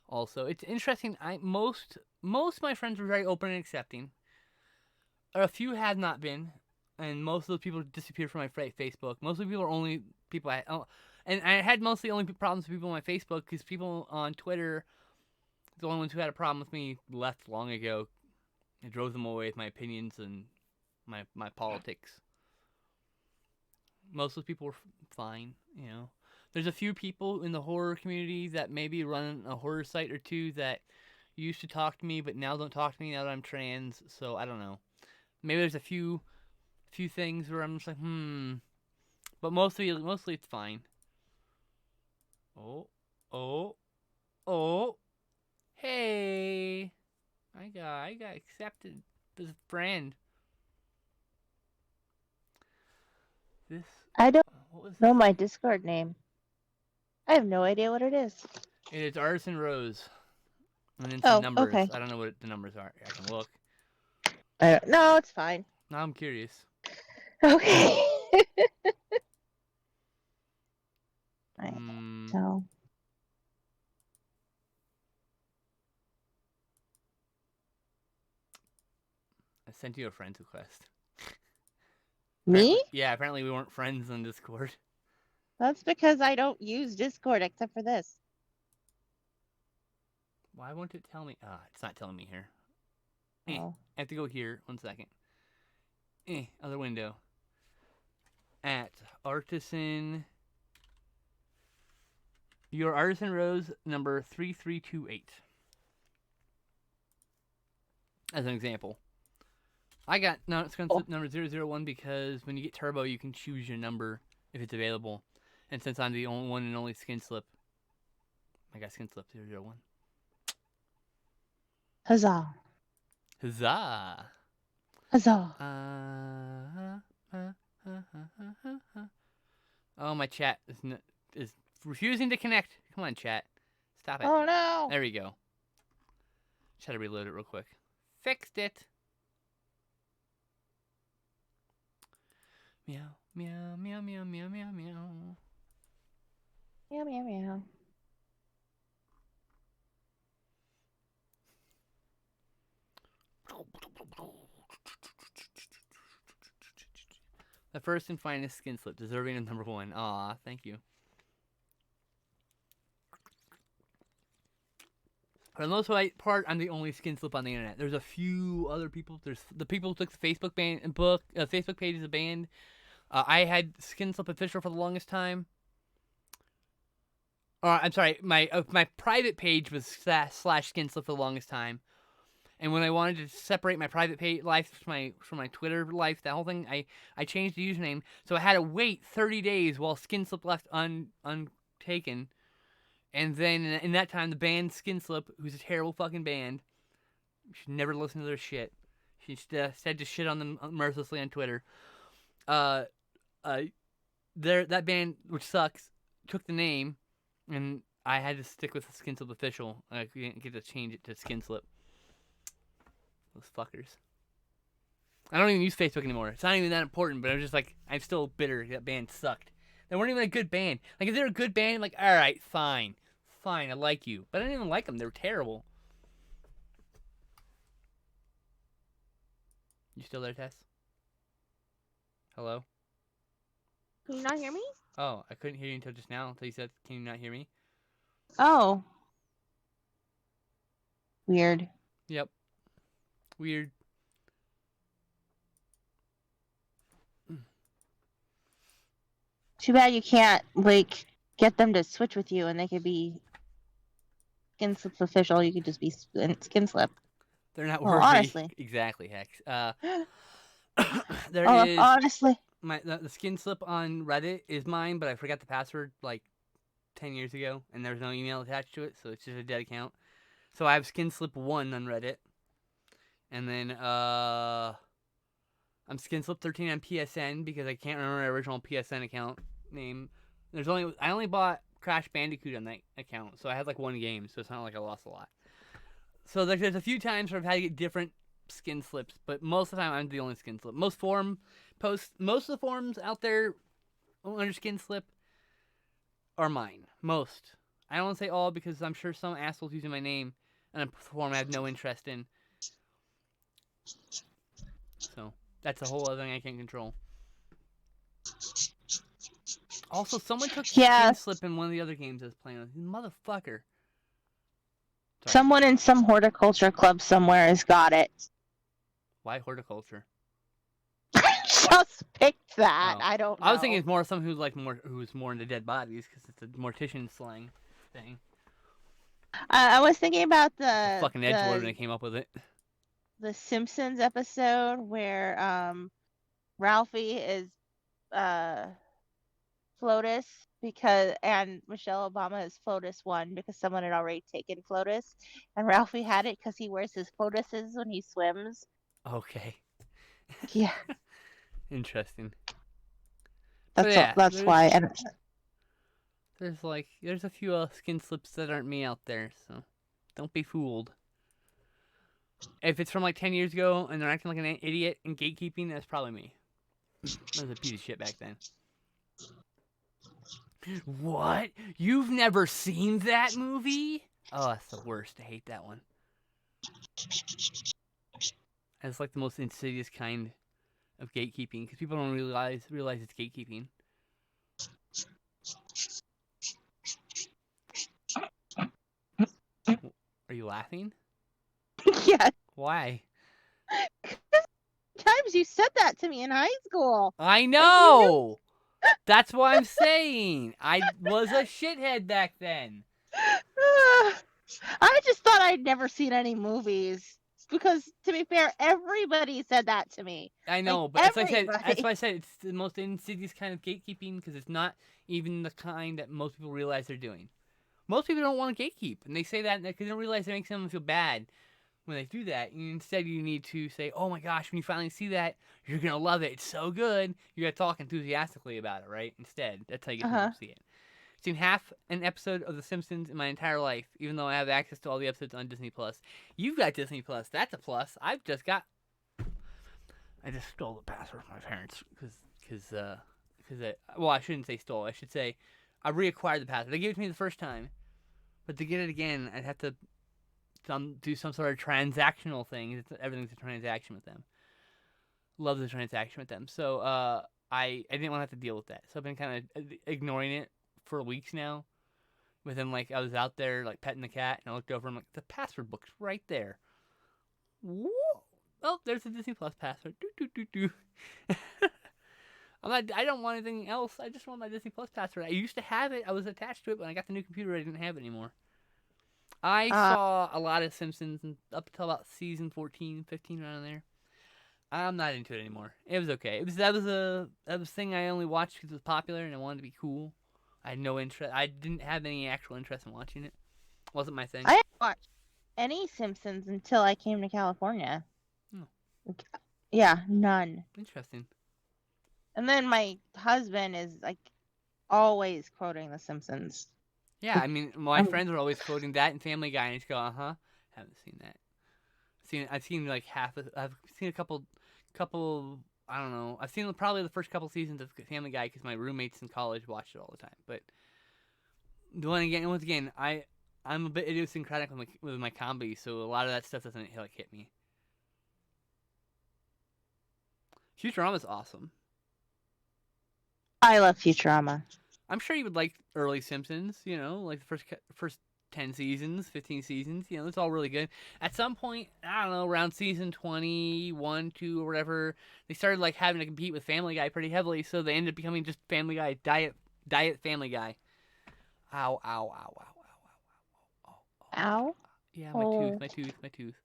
also. It's interesting. Most of my friends were very open and accepting. A few have not been, and most of those people disappeared from my Facebook. Most of the people are only people and I had mostly only problems with people on my Facebook because people on Twitter, the only ones who had a problem with me, left long ago. I drove them away with my opinions and my politics. Most of the people were fine, you know. There's a few people in the horror community that maybe run a horror site or two that used to talk to me, but now don't talk to me now that I'm trans. So I don't know. Maybe there's a few things where I'm just like, but mostly it's fine. Oh, hey, I got accepted as a friend. This. I don't What was know this? my Discord name. I have no idea what it is. It is Artisan Rose. And then some numbers. Okay. I don't know what the numbers are. I can look. No, it's fine. Now I'm curious. Okay. Hmm. So. I sent you a friend's request. Me? Yeah, apparently we weren't friends on Discord. That's because I don't use Discord except for this. Why won't it tell me? It's not telling me here. Oh. I have to go here. 1 second. Other window. At Artisan. Your Artisan Rose number 3328. As an example. I got number 001 because when you get turbo, you can choose your number if it's available. And since I'm the only one and only skin slip, I got skin slip 001. Huzzah. Huzzah! Huzzah. Oh, my chat is refusing to connect. Come on, chat. Stop it. Oh no. There we go. Just had to reload it real quick. Fixed it. Meow, meow, meow, meow, meow, meow, meow. Meow, meow, meow. The first and finest skin slip, deserving of number 1. Aw, thank you. For the most part, I'm the only skin slip on the internet. There's a few other people. There's the people who took the Facebook Facebook page as a band. I had skin slip official for the longest time. I'm sorry, my private page was slash skin slip for the longest time. And when I wanted to separate my private page life from my Twitter life, that whole thing, I changed the username. So I had to wait 30 days while skin slip left untaken. And then in that time, the band Skin Slip, who's a terrible fucking band, you should never listen to their shit. She said to shit on them mercilessly on Twitter. That band, which sucks, took the name, and I had to stick with the Skin Slip official. I didn't get to change it to Skin Slip. Those fuckers. I don't even use Facebook anymore. It's not even that important, but I'm just like, I'm still bitter. That band sucked. They weren't even a good band. Like, if they're a good band, I'm like, alright, fine, I like you. But I didn't even like them. They were terrible. You still there, Tess? Hello? Can you not hear me? Oh, I couldn't hear you until just now. Until you said, can you not hear me? Oh. Weird. Yep. Weird. Too bad you can't, like, get them to switch with you and they could be Skin Slip official. You could just be Skin Slip. They're not Well, worthy. honestly. Exactly, Hex. Honestly. The skin slip on Reddit is mine, but I forgot the password like 10 years ago, and there's no email attached to it, so it's just a dead account. So I have skin slip 1 on Reddit, and then I'm skin slip 13 on PSN because I can't remember my original PSN account name. I only bought Crash Bandicoot on that account, so I had like 1 game, so it's not like I lost a lot. So there's a few times where I've had to get different skin slips, but most of the time I'm the only skin slip. Most of the forums out there under skin slip are mine. Most. I don't want to say all because I'm sure some assholes using my name and a forum I have no interest in. So that's a whole other thing I can't control. Also, someone took skin slip in one of the other games I was playing with. Motherfucker. Sorry. Someone in some horticulture club somewhere has got it. Why horticulture? Just picked that. Oh. I don't know. I was thinking it's more someone who's more into dead bodies because it's a mortician slang thing. I was thinking about the fucking edgelord when I came up with it. The Simpsons episode where Ralphie is FLOTUS and Michelle Obama is FLOTUS 1 because someone had already taken FLOTUS, and Ralphie had it because he wears his FLOTUSes when he swims. Okay. Yeah. Interesting. That's why. And there's a few skin slips that aren't me out there, so don't be fooled. If it's from like 10 years ago and they're acting like an idiot and gatekeeping, that's probably me. I was a piece of shit back then. What? You've never seen that movie? Oh, that's the worst. I hate that one. It's like the most insidious kind of gatekeeping because people don't realize it's gatekeeping. Are you laughing? Yeah. Why? Times you said that to me in high school. I know. That's what I'm saying. I was a shithead back then. I just thought I'd never seen any movies because, to be fair, everybody said that to me. I know, but that's why I said it's the most insidious kind of gatekeeping because it's not even the kind that most people realize they're doing. Most people don't want to gatekeep, and they say that because they don't realize it makes them feel bad when they do that. Instead, you need to say, "Oh my gosh, when you finally see that, you're gonna love it. It's so good." You gotta talk enthusiastically about it, right? Instead, that's how you get people to see it. I've seen half an episode of The Simpsons in my entire life, even though I have access to all the episodes on Disney Plus. You've got Disney Plus. That's a plus. I just stole the password from my parents well, I shouldn't say stole. I should say I reacquired the password. They gave it to me the first time, but to get it again, I'd have to do some sort of transactional thing. Everything's a transaction with them. Love the transaction with them. So I didn't want to have to deal with that. So I've been kind of ignoring it for weeks now. But then I was out there petting the cat, and I looked over and the password book's right there. Whoa. Oh, there's the Disney Plus password. I don't want anything else. I just want my Disney Plus password. I used to have it. I was attached to it, but when I got the new computer, I didn't have it anymore. I saw a lot of Simpsons up until about season 14, 15, around there. I'm not into it anymore. It was okay. That was a thing I only watched because it was popular and I wanted to be cool. I had no interest. I didn't have any actual interest in watching it. It wasn't my thing. I didn't watch any Simpsons until I came to California. Oh. Yeah, none. Interesting. And then my husband is always quoting The Simpsons. Yeah, I mean, my friends are always quoting that and Family Guy, and I just go, haven't seen that. I've seen I've seen a couple. I don't know. I've seen probably the first couple seasons of Family Guy because my roommates in college watched it all the time. But once again, I'm a bit idiosyncratic with my comedy, so a lot of that stuff doesn't hit me. Futurama's awesome. I love Futurama. I'm sure you would like early Simpsons, the first 10 seasons, 15 seasons, it's all really good. At some point, I don't know, around season 21, 2, or whatever, they started having to compete with Family Guy pretty heavily, so they ended up becoming just Family Guy, diet Family Guy. Ow, ow, ow, ow, ow, ow, ow, ow. Ow? Yeah, my tooth.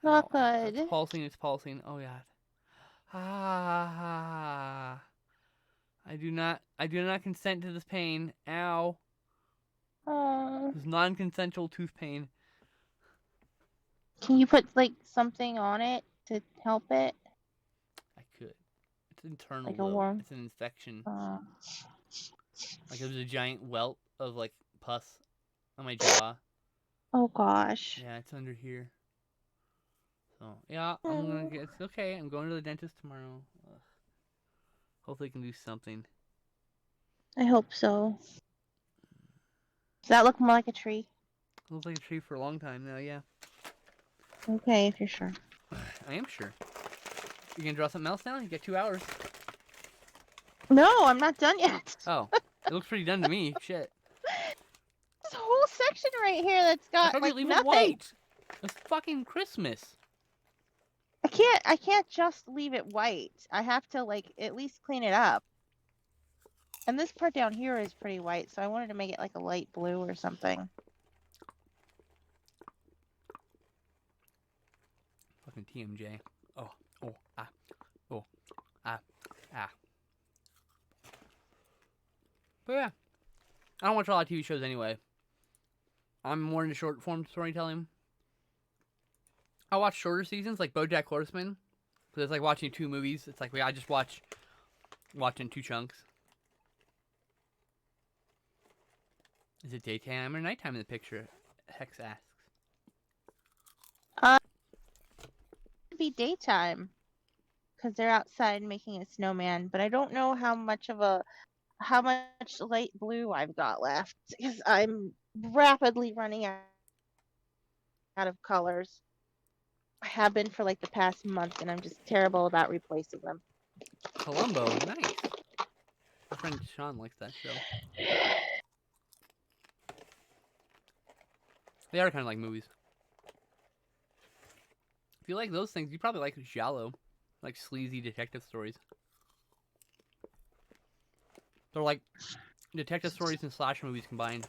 Not good. It's pulsing. Oh god. Ah. I do not consent to this pain. Ow. This is non-consensual tooth pain. Can you put something on it to help it? I could. It's internal. Like a worm? It's an infection. It was a giant welt of pus on my jaw. Oh gosh. Yeah, it's under here. So yeah, I'm gonna Oh, get. It's okay. I'm going to the dentist tomorrow. Ugh. Hopefully, I can do something. I hope so. Does that look more like a tree? It looks like a tree for a long time now. Yeah, Okay, if you're sure. I am sure. You gonna draw something else now? You got 2 hours. No, I'm not done yet. Oh, it looks pretty done to me. Shit. This whole section right here that's I got told you like to leave nothing. it white. It's fucking Christmas. I can't just leave it white. I have to like at least clean it up. And this part down here is pretty white, so I wanted to make it like a light blue or something. Fucking TMJ. Oh, oh, ah, oh, ah, ah. But yeah, I don't watch a lot of TV shows anyway. I'm more into short form storytelling. I watch shorter seasons like BoJack Horseman, because it's like watching 2 movies. It's like I just watch in 2 chunks. Is it daytime or nighttime in the picture? Hex asks. It'd be daytime because they're outside making a snowman, but I don't know how much light blue I've got left because I'm rapidly running out of colors. I have been for like the past month, and I'm just terrible about replacing them. Columbo, nice. My friend Sean likes that show. They are kind of like movies. If you like those things, you probably like giallo, like sleazy detective stories. They're like detective stories and slasher movies combined.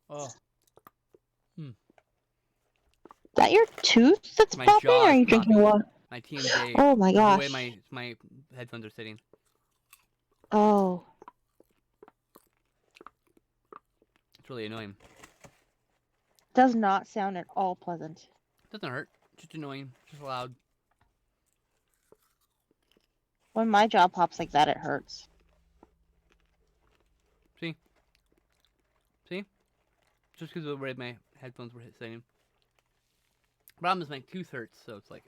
Oh, Is that your tooth that's my popping, or jaw are is you drinking popping. water? My TMJ. Oh my The way gosh. my headphones are sitting. Oh. It's really annoying. Does not sound at all pleasant. Doesn't hurt. Just annoying. Just loud. When my jaw pops like that, it hurts. See? See? Just because of the way my headphones were sitting. Problem is my tooth hurts, so it's like...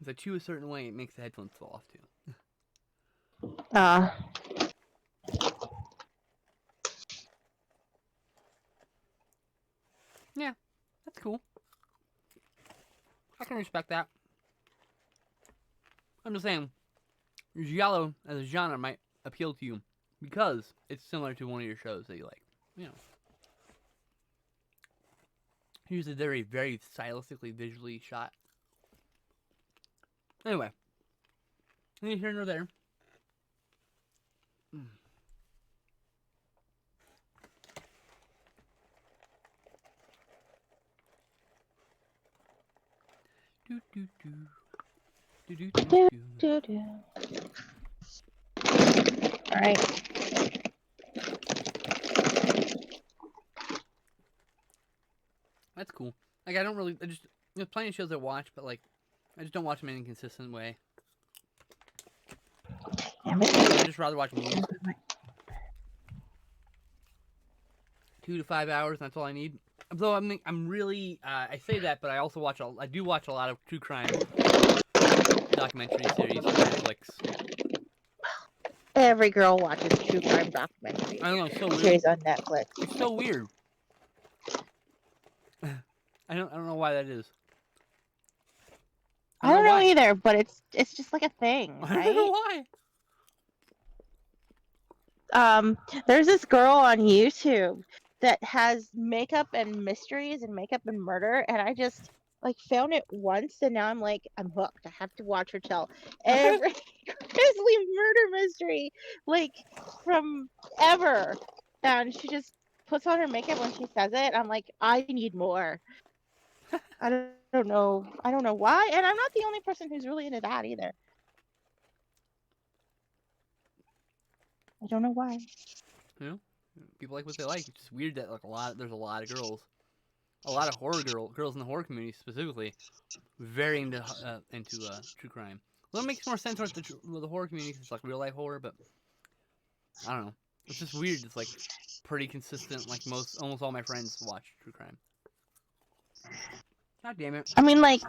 if I chew a certain way, it makes the headphones fall off too. Yeah, that's cool. I can respect that. I'm just saying, giallo as a genre might appeal to you because it's similar to one of your shows that you like. You know, usually they're very stylistically, visually shot. Anyway, neither here nor there. Do do do. Do do do do. Do-do. All right. That's cool. Like I don't really, there's plenty of shows I watch, but like I just don't watch them in a consistent way. Damn it. I just rather watch movies. 2 to 5 hours. That's all I need. Though I'm really, I say that, but I also I do watch a lot of true crime documentary series on Netflix. Every girl watches true crime documentaries. I don't know, it's so weird. Series on Netflix. It's so weird. I don't know why that is. I don't know why. either, but it's just like a thing, I don't know right? why. There's this girl on YouTube that has makeup and mysteries and makeup and murder, and I just like found it once, and now I'm hooked. I have to watch her tell every grisly murder mystery like from ever, and she just puts on her makeup when she says it. I'm like, I need more. I don't know why, and I'm not the only person who's really into that either. I don't know why. You know, people like what they like. It's just weird that there's a lot of girls, a lot of girls in the horror community specifically, very into true crime. Well, it makes more sense with the horror community 'cause it's like real life horror, but I don't know. It's just weird. It's like pretty consistent. Like almost all my friends watch true crime. God damn it. I mean, like,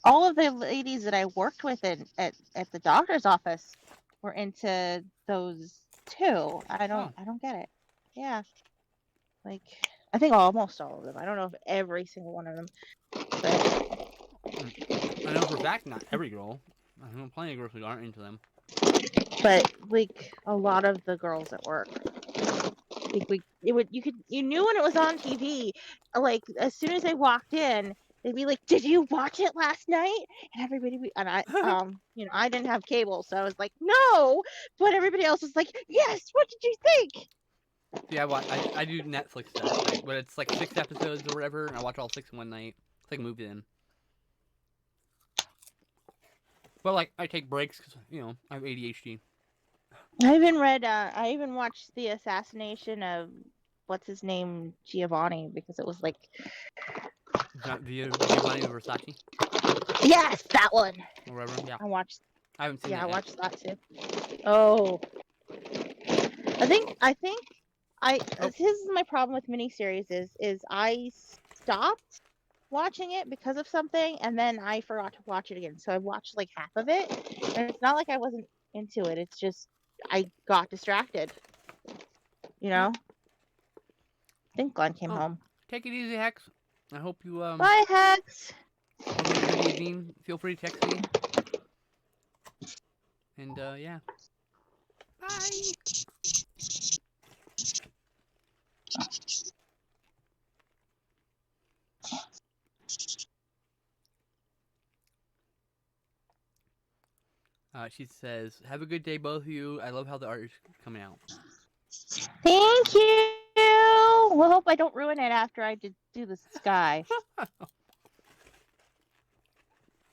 all of the ladies that I worked with at the doctor's office were into those too. I don't get it. Yeah. Like, I think almost all of them. I don't know if every single one of them. But I know for a fact not every girl. I know plenty of girls who aren't into them. But like a lot of the girls at work, like you knew when it was on TV. Like as soon as they walked in, they'd be like, "Did you watch it last night?" And everybody, and I, I didn't have cable, so I was like, "No," but everybody else was like, "Yes." What did you think? Yeah, I do Netflix stuff, right? But it's like 6 episodes or whatever, and I watch all 6 in one night. It's like a movie then. But like I take breaks because I have ADHD. I even watched the assassination of what's his name, Giovanni, because it was like, Not Giovanni Versace. yes, that one. Or whatever. Yeah. I watched. I haven't seen Yeah, that I yet. watched that too. Oh, I think this is my problem with miniseries is I stopped watching it because of something and then I forgot to watch it again. So I watched like half of it, and it's not like I wasn't into it. It's just I got distracted. I think Glenn came home. Take it easy, Hex. I hope you Bye, Hex. hope you have a good evening. Feel free to text me. And yeah. Bye. She says, "Have a good day, both of you. I love how the art is coming out." Thank you. Well, hope I don't ruin it after I do the sky. I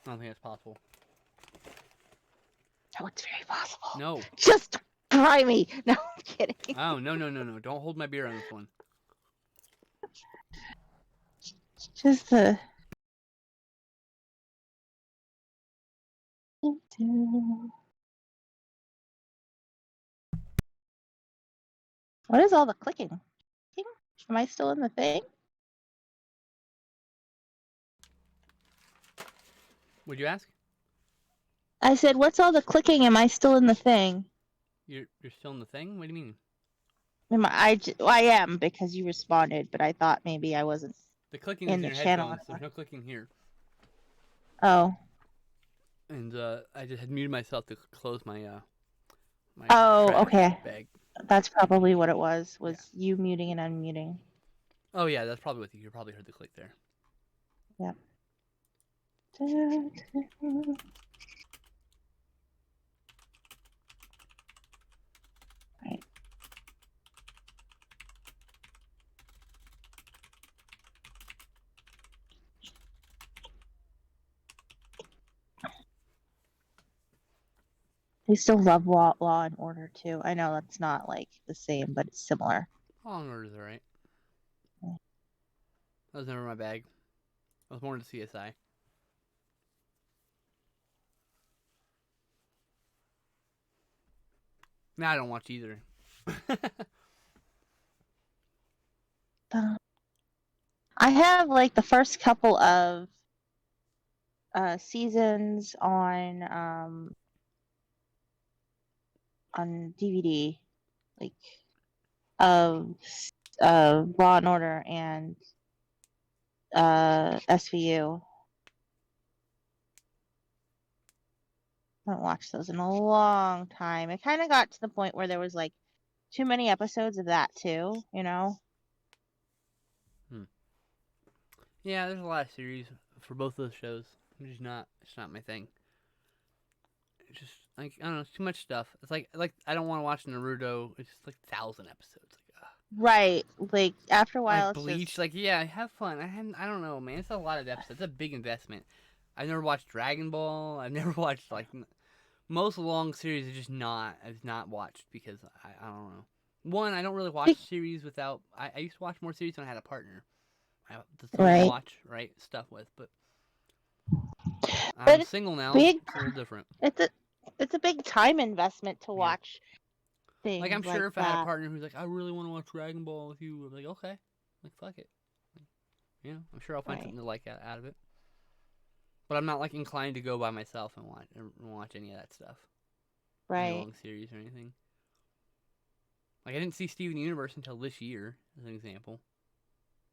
don't think that's possible. Oh, it's very possible. No. Just try me. No, I'm kidding. Oh, no. Don't hold my beer on this one. Just What is all the clicking? Am I still in the thing? Would you ask? I said, what's all the clicking? Am I still in the thing? You're still in the thing? What do you mean? I am because you responded, but I thought maybe I wasn't. The clicking in is the in your channel headphones. There's anymore. no clicking here. Oh. And I just had muted myself to close my my Oh, trash okay. bag. That's probably what it was you muting and unmuting. Oh yeah, that's probably what you probably heard the click there. Yep. Right. They still love Law and Order too. I know that's not like the same, but it's similar. Law and Order's alright. Yeah. That was never my bag. I was more into CSI. Nah, I don't watch either. I have like the first couple of seasons on DVD, like of Law and Order and SVU. I haven't watched those in a long time. It kind of got to the point where there was like too many episodes of that too, Yeah, there's a lot of series for both those shows. It's not my thing. It's just like I don't know, it's too much stuff. It's like I don't want to watch Naruto. It's just like 1,000 episodes. Like, Right. Like after a while, like it's Bleach. just Like yeah, have fun. I don't know, man. It's a lot of episodes. It's a big investment. I've never watched Dragon Ball. I've never watched like most long series. I've not watched because I don't know. One, I don't really watch series without. I used to watch more series when I had a partner. To watch stuff with, but I'm single now. Big, it's a little different. It's a big time investment to watch things Like, I'm sure if I had a that. partner who's like, I really want to watch Dragon Ball with you, I'm like, okay. Like, fuck it. You know, I'm sure I'll find Right. something to like out of it. But I'm not, like, inclined to go by myself and watch any of that stuff. Any Right. long series or anything. Like, I didn't see Steven Universe until this year, as an example.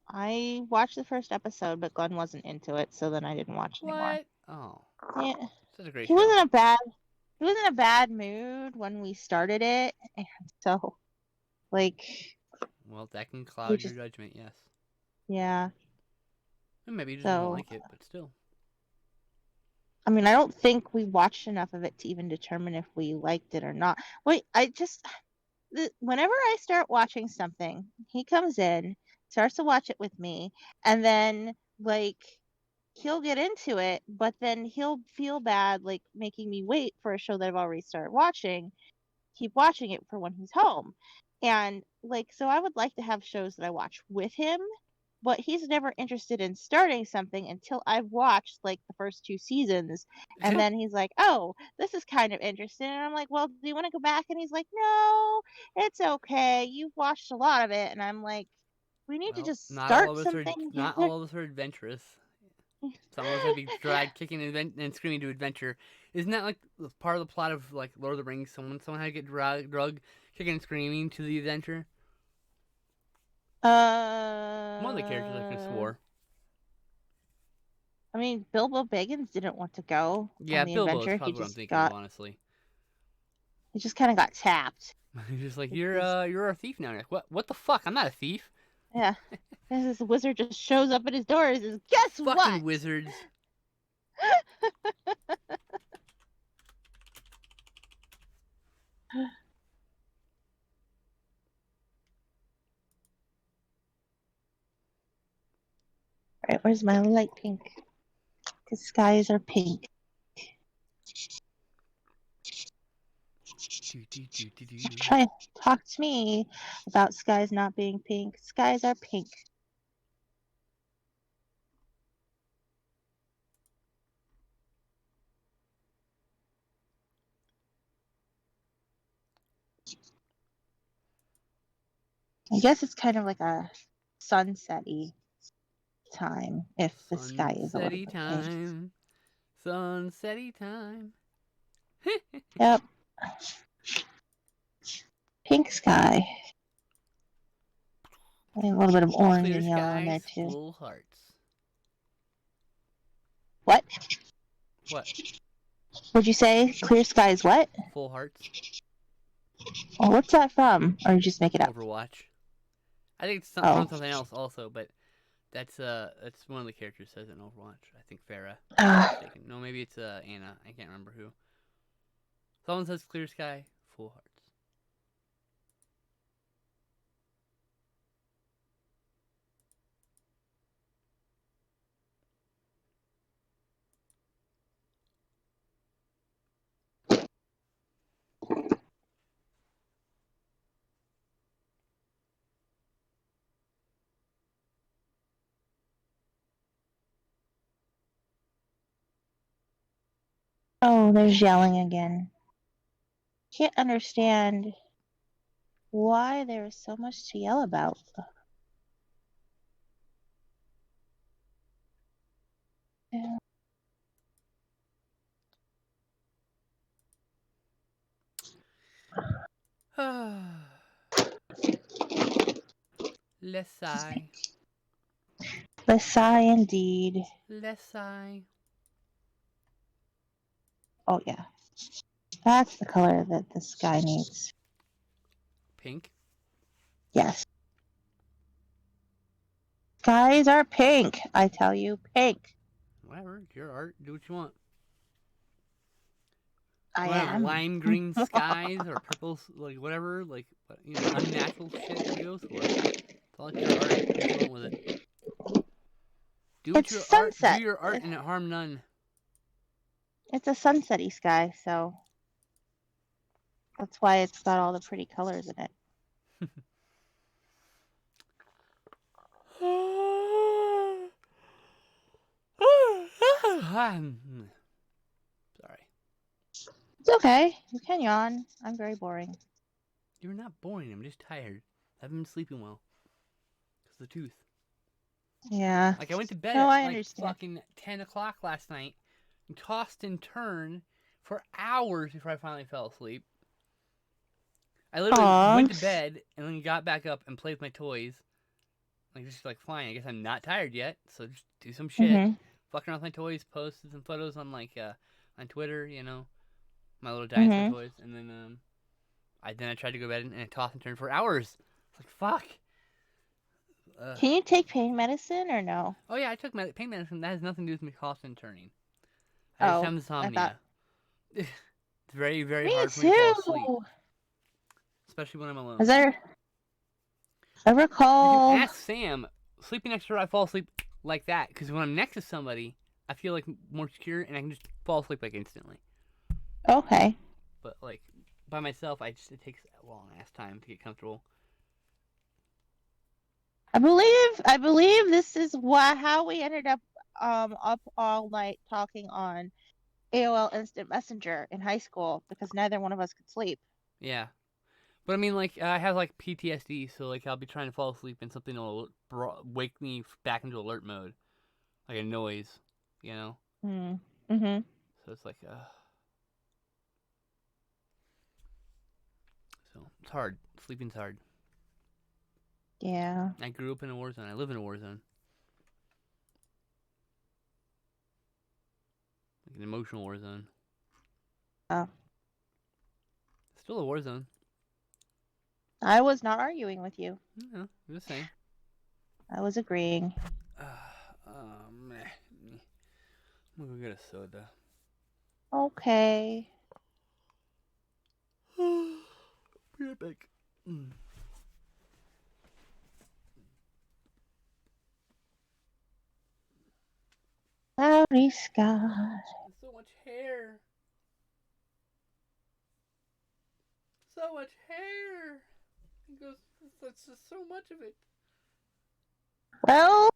I watched the first episode, but Glenn wasn't into it, so then I didn't watch anymore. What? Oh. Yeah. Such a great He show. was in a bad mood when we started it, and so like Well, that can we cloud your just judgment, yes. yeah. And maybe you just don't So like it, but still. I mean, I don't think we watched enough of it to even determine if we liked it or not. Wait, whenever I start watching something, he comes in, starts to watch it with me, and then like he'll get into it, but then he'll feel bad like making me wait for a show that I've already started watching, keep watching it for when he's home. And like so I would like to have shows that I watch with him, but he's never interested in starting something until I've watched like the first 2 seasons. And then he's like, oh, this is kind of interesting. And I'm like, well, do you want to go back? And he's like, no, it's okay. You've watched a lot of it. And I'm like, we need to Well, just start not something. all of us are adventurous. Some of us have to be dragged kicking and screaming to adventure. Isn't that like part of the plot of like Lord of the Rings? Someone had to get drugged, kicking and screaming to the adventure. One of the characters I could have swore. I mean, Bilbo Baggins didn't want to go Yeah, on the Bilbo is adventure. probably what I'm thinking of, honestly. He just kind of got tapped. He's just like, Because- you're a thief now. You're like, what the fuck? I'm not a thief. Yeah. This wizard just shows up at his door and says, guess Fucking what? wizards. Right, where's my light pink? Because skies are pink. Try to talk to me about skies not being pink. Skies are pink. I guess it's kind of like a sunset-y time if the sky is a little bit pink. Sunset-y time. Yep. Pink sky. And a little bit of orange Clear and yellow in there skies, too. full hearts. What? What? What'd you say? Clear skies what? Full hearts. Well, what's that from? Or you just make it up? Overwatch. I think it's Oh. from something else also, but that's one of the characters says it in Overwatch. I think Farah. No, maybe it's Anna. I can't remember who. Someone says clear sky, full hearts. Oh, there's yelling again. Can't understand why there is so much to yell about. Yeah. Less sigh. The sigh indeed. Less sigh. Oh yeah. That's the color that the sky needs. Pink. Yes. Skies are pink, I tell you, pink. Whatever. It's your art. Do what you want. I You want to have am. lime green skies or purple, like whatever, like unnatural shit that goes for it. It's all like your art. Do what you want with it. It's sunset. Do your art and it harm none. It's a sunsetty sky, so that's why it's got all the pretty colors in it. Sorry. It's okay. You can yawn. I'm very boring. You're not boring. I'm just tired. I haven't been sleeping well. Because of the tooth. Yeah. Like, I went to bed No, at, I like, understand. fucking 10 o'clock last night. And tossed and turned for hours before I finally fell asleep. I literally Aw. went to bed and then got back up and played with my toys. Like, just like, fine, I guess I'm not tired yet. So just do some shit. Mm-hmm. Fucking around with my toys. Posted some photos on, like, on Twitter, you know. My little dinosaur Mm-hmm. toys. And then, I tried to go to bed and I tossed and turned for hours. It's like, fuck. Can you take pain medicine or no? Oh yeah, I took pain medicine. That has nothing to do with me tossing and turning. I just have I insomnia. thought. It's very, very Me hard for me to fall asleep, too. especially when I'm alone. As I You can recall. ask Sam. Sleeping next to her, I fall asleep like that. Because when I'm next to somebody, I feel like more secure and I can just fall asleep like instantly. Okay. But like by myself, it takes a long ass time to get comfortable. I believe this is how we ended up all night talking on AOL Instant Messenger in high school because neither one of us could sleep. Yeah. But I mean, like, I have like PTSD, so like I'll be trying to fall asleep and something will wake me back into alert mode, like a noise, you know. Mm-hmm. So it's like, so it's hard. Sleeping's hard. Yeah. I grew up in a war zone. I live in a war zone, like an emotional war zone. Oh. Still a war zone. I was not arguing with you. No, I'm just saying. I was agreeing. Man. I'm gonna go get a soda. Okay. Be right back. Cloudy sky. There's so much hair. So much hair. It goes. That's just so much of it. Well,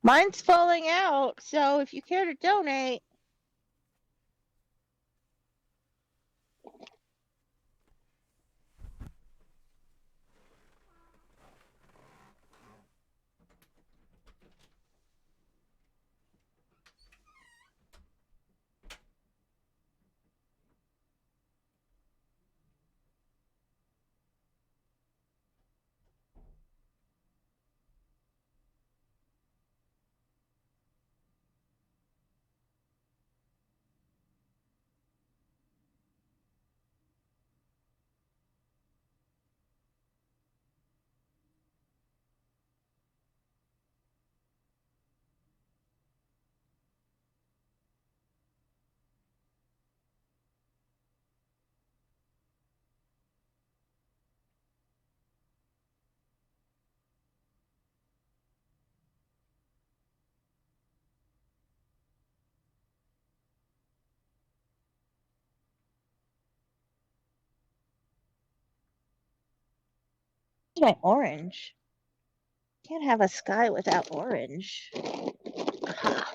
mine's falling out, so if you care to donate. My orange. Can't have a sky without orange. Aha.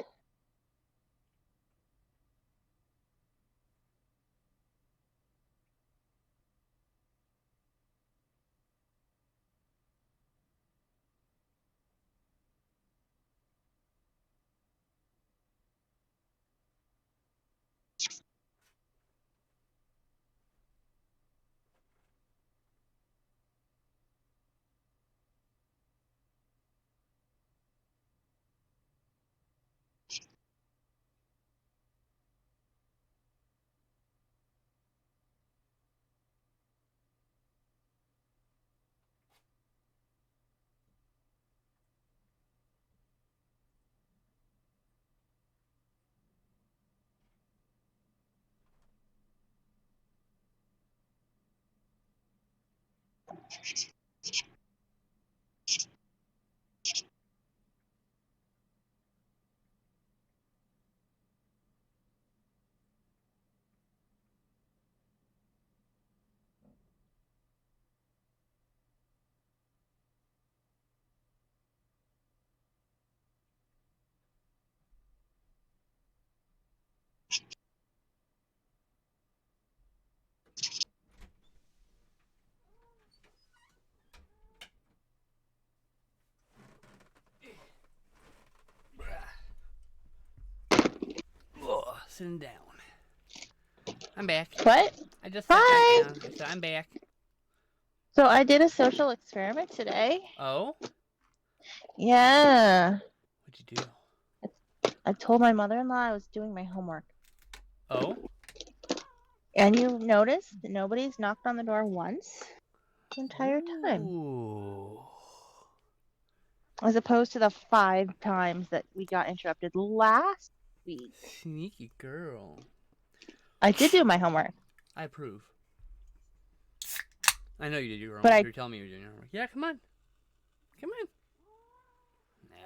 sitting down. I'm back. What? I just sat back Hi. down. I said, I'm back. So I did a social experiment today. Oh? Yeah. What'd you do? I told my mother-in-law I was doing my homework. Oh? And you noticed that nobody's knocked on the door once the entire time. Ooh. As opposed to the 5 times that we got interrupted last week. Sneaky girl. I did do my homework. I approve. I know you did your But homework. You're telling me you're doing your homework. Yeah, come on. Come on. Nah.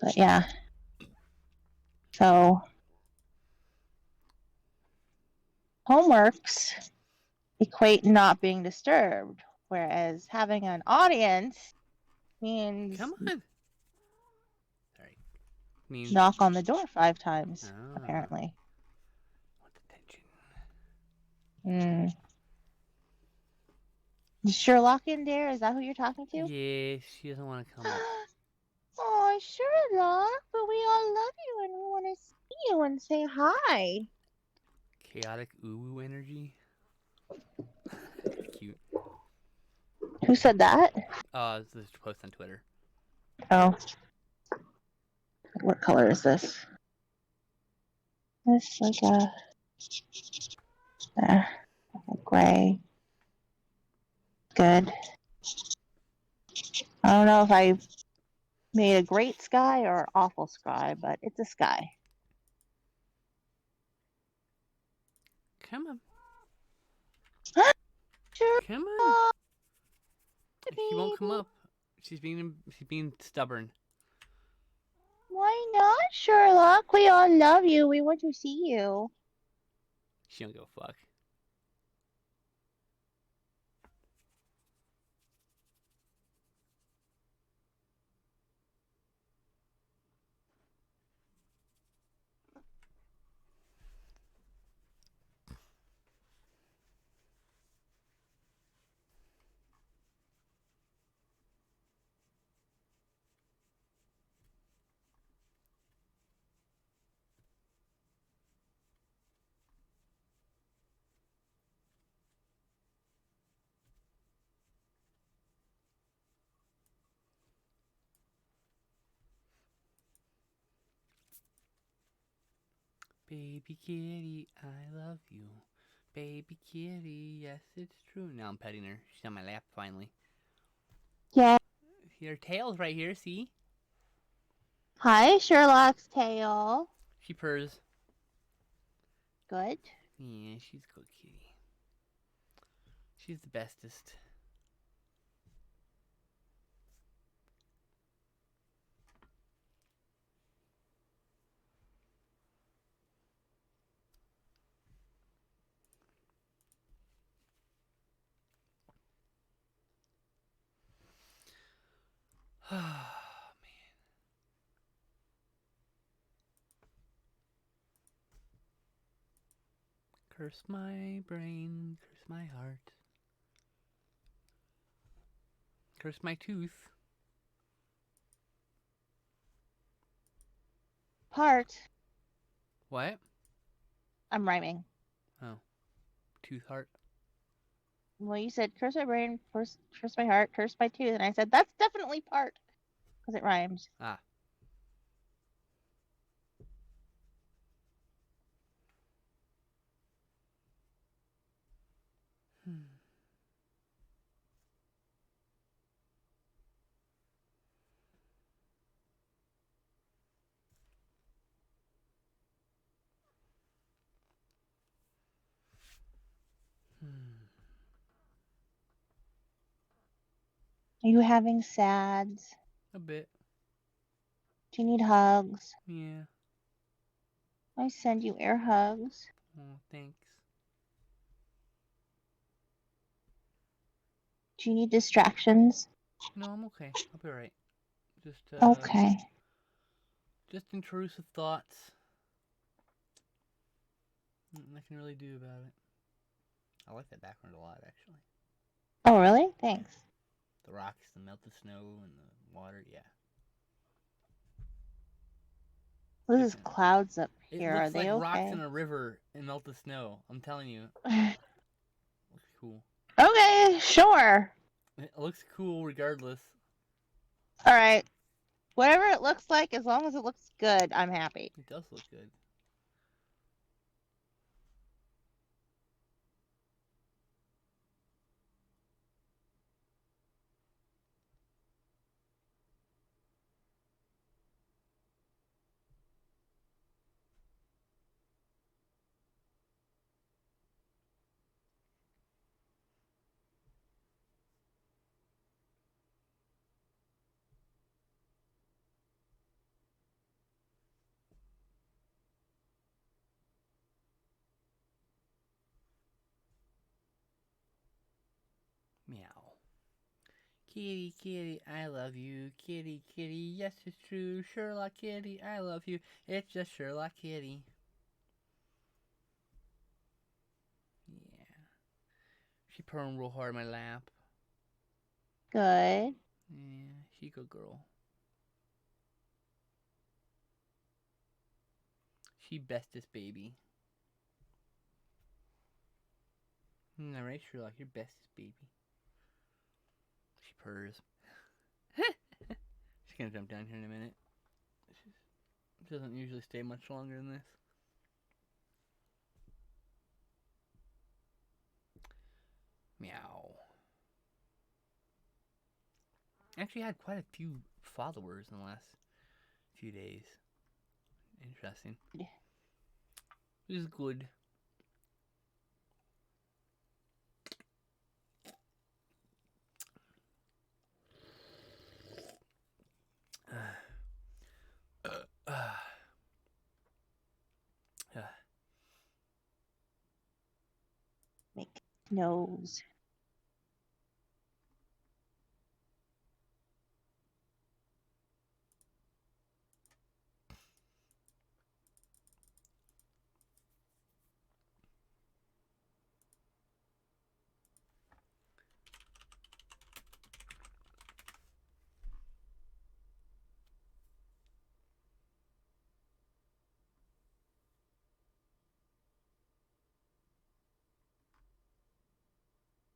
But yeah. So homeworks equate not being disturbed, whereas having an audience means Come on. Sorry. Means. knock on the door 5 times, Ah. apparently. Want attention. Is Sherlock in there? Is that who you're talking to? Yeah, she doesn't want to come up. Oh, Sherlock, but we all love you and we want to see you and say hi. Chaotic uwu energy. Cute. Who said that? It's this post on Twitter. Oh. What color is this? This like a gray. Good. I don't know if I made a great sky or awful sky, but it's a sky. Come on. Sure. Come on. She won't come up. She's being stubborn. Why not, Sherlock? We all love you. We want to see you. She don't give a fuck. Baby kitty, I love you. Baby kitty, yes, it's true. Now I'm petting her. She's on my lap finally. Yeah. Her tail's right here, see? Hi, Sherlock's tail. She purrs. Good. Yeah, she's a good kitty. She's the bestest. Oh, man. Curse my brain, curse my heart. Curse my tooth. Part. What? I'm rhyming. Oh. Tooth heart. Well, you said curse my brain, curse my heart, curse my tooth, and I said that's definitely part because it rhymes. Ah. Are you having sads? A bit. Do you need hugs? Yeah. I send you air hugs. Oh, thanks. Do you need distractions? No, I'm okay. I'll be alright. Just, Okay. Just intrusive thoughts. Nothing I can really do about it. I like that background a lot, actually. Oh, really? Thanks. The rocks, the melted snow, and the water, yeah. What is clouds up It here? Are looks like they rocks okay? in a river and melt the snow. I'm telling you. Looks cool. Okay, sure. It looks cool regardless. All right. Whatever it looks like, as long as it looks good, I'm happy. It does look good. Meow. Kitty, kitty, I love you. Kitty, kitty, yes, it's true. Sherlock Kitty, I love you. It's just Sherlock Kitty. Yeah. She purring real hard in my lap. Good. Yeah, she good girl. She bestest baby. Isn't that right, Sherlock? Your bestest baby. She purrs. She's gonna jump down here in a minute. She doesn't usually stay much longer than this. Meow. Actually had quite a few followers in the last few days. Interesting. Yeah. This is good. Make nose.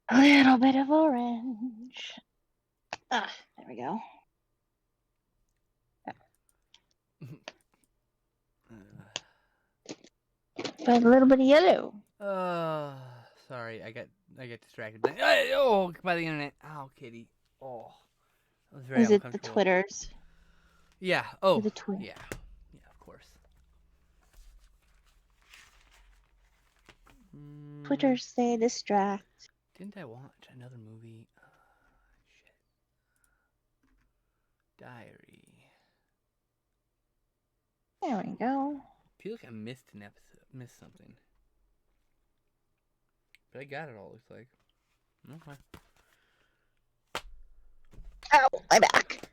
A little bit of orange. Ah, there we go. But a little bit of yellow. Sorry, I got distracted. Oh, by the internet. Oh, kitty. Oh, that was very Is it the uncomfortable. Twitters? Yeah. Oh, The Twitter. yeah. Yeah, of course. Twitters, they distract. Didn't I watch another movie? Shit. Diary. There we go. I feel like I missed an episode. Missed something. But I got it all, looks like. Okay. Ow, my back.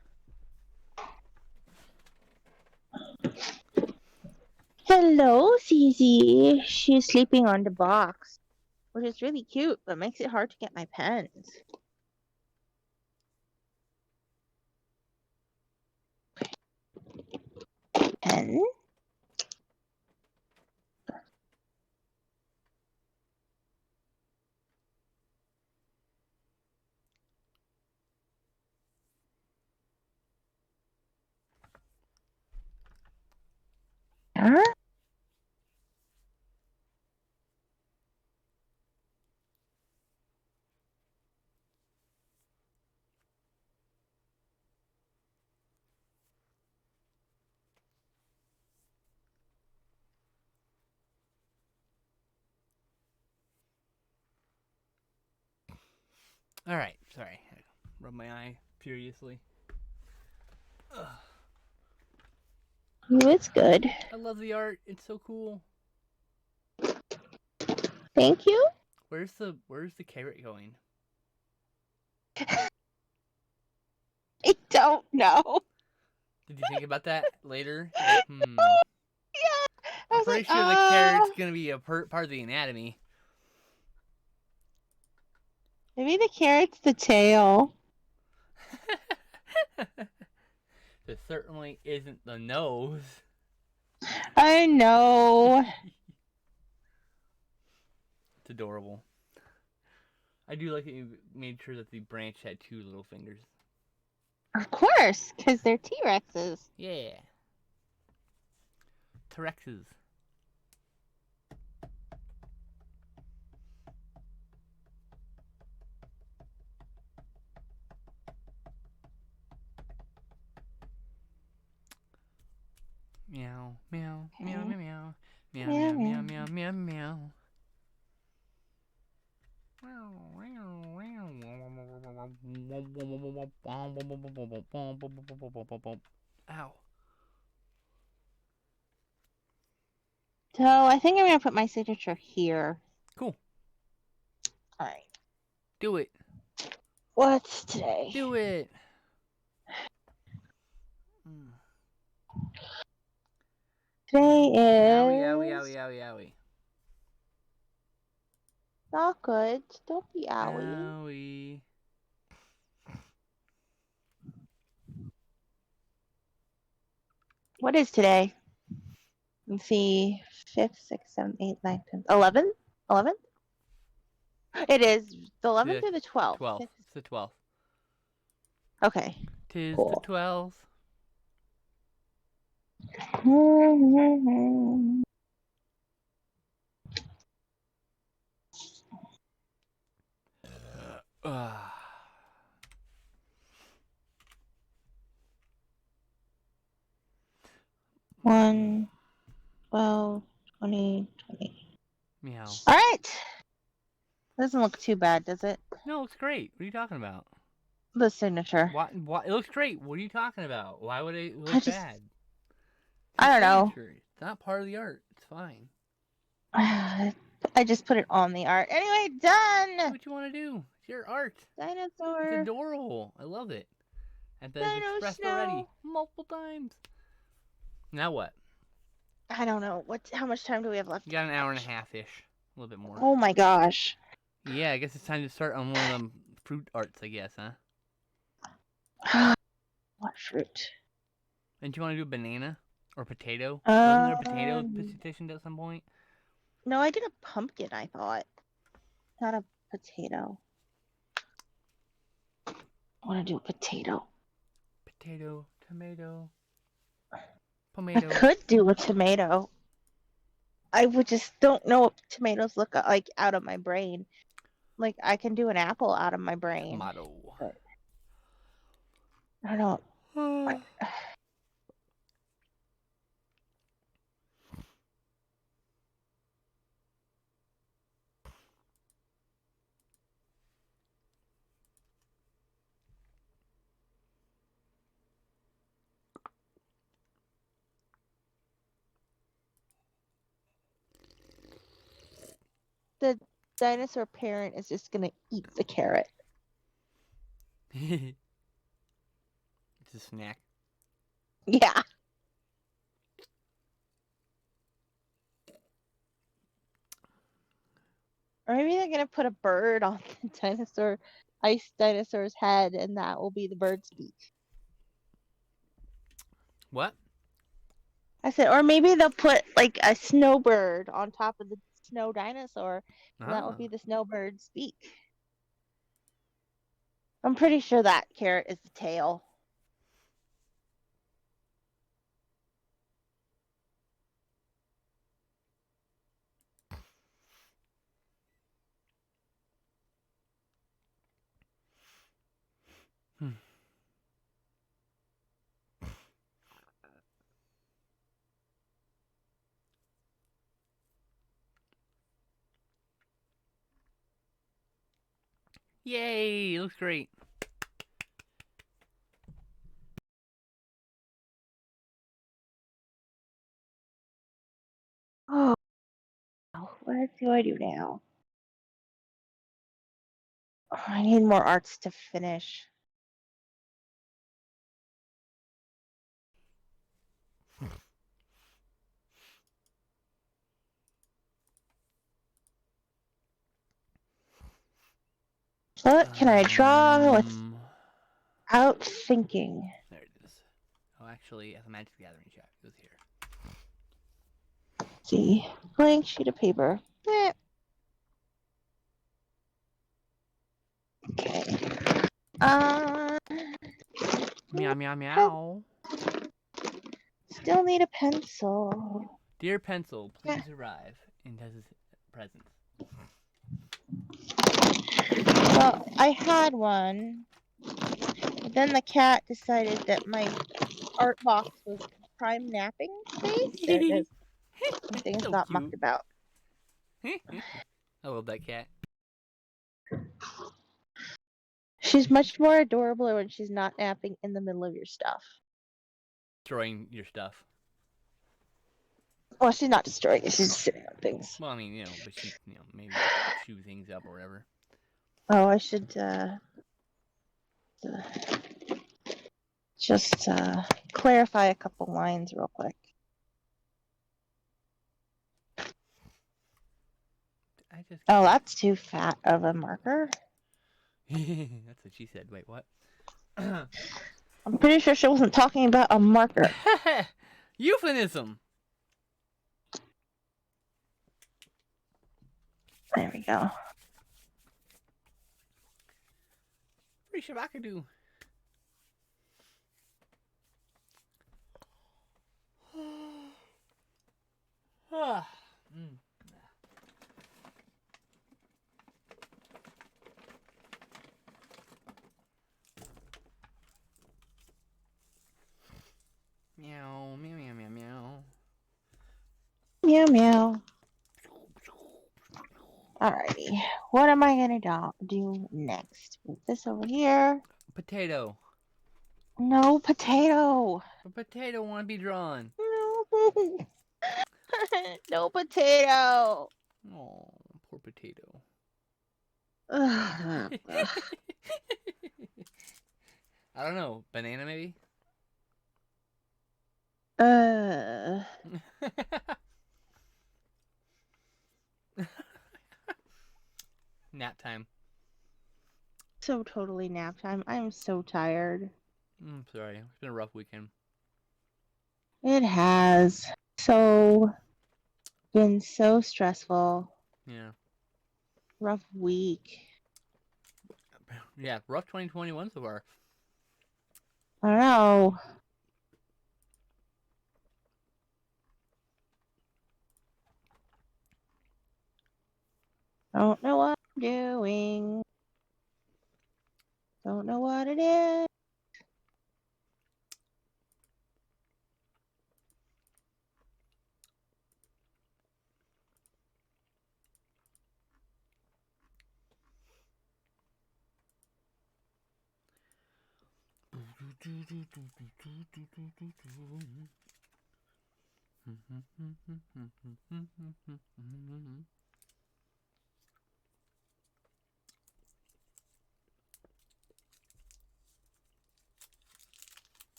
Hello, Zizi. She's sleeping on the box, which is really cute, but makes it hard to get my pens. Pen? Huh? Alright, sorry. I rubbed my eye furiously. Ugh. Oh, it's good. I love the art. It's so cool. Thank you. Where's the carrot going? I don't know. Did you think about that later? Yeah. I I'm was pretty like, sure the carrot's gonna be a part of the anatomy. maybe the carrot's the tail. It certainly isn't the nose. I know. It's adorable. I do like that you made sure that the branch had 2 little fingers. Of course, because they're T-Rexes. Yeah. T-Rexes. Meow, meow, meow, Okay. meow, meow, meow, meow, meow, meow, meow. Ow. So I think I'm gonna put my signature here. Cool. All right. Do it. What's today? Do it. Today Owie, owie, is owie, owie, owie. not good. Don't be owie. Owie. What is today? Let's see. 5th, 6th, 7th, 8th, 9th, 10th, 11th? 11th? It is the 11th The or the 12th? 12th. It's the 12th. Okay. 'Tis Cool. the 12th. One, 12, 20, 20. Meow. All right. Doesn't look too bad, does it? No, it looks great. What are you talking about? The signature. What? It looks great. What are you talking about? Why would it I look just- bad? I don't know. Signature. It's not part of the art. It's fine. I just put it on the art. Anyway, Do done. what you want to do. It's your art. Dinosaur. It's adorable. I love it. And then Dino expressed snow. already multiple times. Now what? I don't know. How much time do we have left? You got an hour and a half ish. A little bit more. Oh my gosh. Yeah, I guess it's time to start on one of them fruit arts, I guess, huh? What fruit? And do you want to do a banana? Or potato? Wasn't there a potato Um, petition at some point? No, I did a pumpkin, I thought. Not a potato. I want to do a potato. Potato, tomato, I tomato. could do a tomato. I would just don't know what tomatoes look like out of my brain. Like, I can do an apple out of my brain. Tomato. But I don't know. The dinosaur parent is just gonna eat the carrot. It's a snack. Yeah. Or maybe they're gonna put a bird on the ice dinosaur's head, and that will be the bird's beak. What? I said, or maybe they'll put like a snowbird on top of the snow dinosaur, and that will be the snowbird's beak. I'm pretty sure that carrot is the tail. Yay! It looks great. Oh, what do I do now? Oh, I need more arts to finish. What can I draw without thinking? There it is. Oh, actually, as a Magic the Gathering chat, it was here. see. Blank sheet of paper. Okay. Meow meow meow. Still need a pencil. Dear pencil, please arrive in Tessa's presence. Well, I had one. But then the cat decided that my art box was prime napping space. There it is. And things So got cute. mucked about. I love that cat. She's much more adorable when she's not napping in the middle of your stuff. Destroying your stuff. Well, she's not destroying it. She's just sitting on things. Well, I mean, you know, but she, you know, maybe chew things up or whatever. Oh, I should just clarify a couple lines real quick. I just. Oh, that's too fat of a marker. That's what she said. Wait, what? I'm pretty sure she wasn't talking about a marker. Euphemism. There we go. Pretty sure I could do. Meow, meow, meow, meow, meow. Meow meow. Alrighty. What am I gonna do next? Move this over here. Potato. No potato. A potato want to be drawn. No. No potato. Oh, poor potato. Ugh. I don't know. Banana, maybe? Nap time. So totally nap time. I am so tired. Sorry. It's been a rough weekend. It has been so stressful. Yeah. Rough week. Yeah, rough 2021 so far. I don't know. Don't know what I'm doing. Don't know what it is.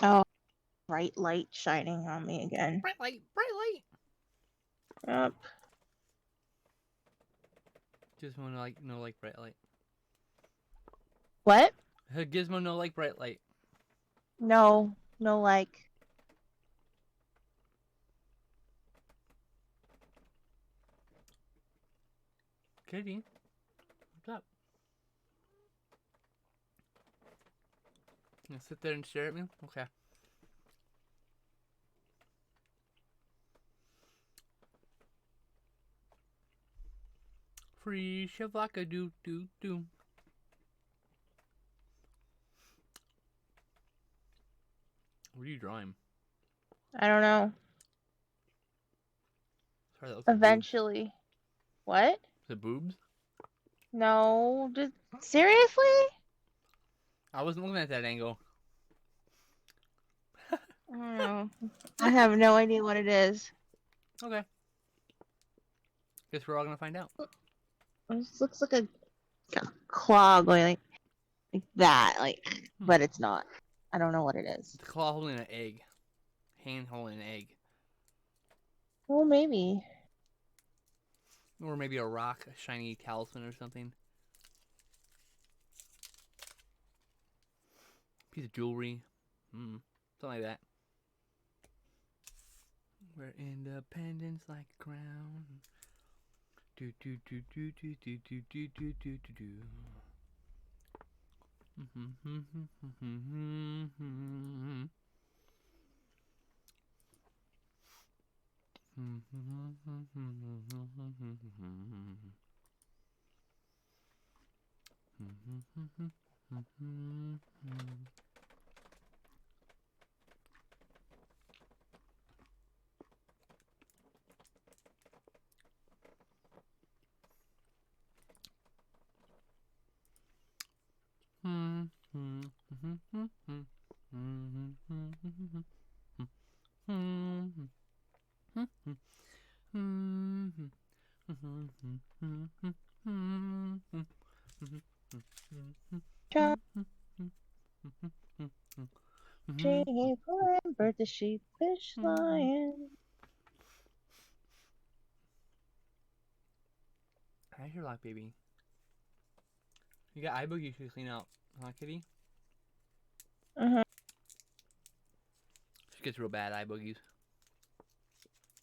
Oh, bright light shining on me again. Bright light, bright light. Yep. Gizmo no like bright light. What? Gizmo no like bright light. No like. Katie, what's up? You gonna sit there and stare at me? Okay. Free shavaka doo doo doo. What are you drawing? I don't know. Sorry, that looks like Eventually. What? boobs. The boobs? No. Just seriously? I wasn't looking at that angle. I don't know. I have no idea what it is. Okay. Guess we're all gonna find out. It just looks like a claw going like that, but it's not. I don't know what it is. It's a claw holding an egg. Hand holding an egg. Oh, maybe. Or maybe a rock, a shiny talisman or something. Piece of jewelry. Something like that. Where independence like a crown. Do do do do do do do do do do do do. Sheep, remember the sheepish lion. Hi, Sherlock, baby. You got eye boogies to clean out, huh, kitty? She gets real bad eye boogies.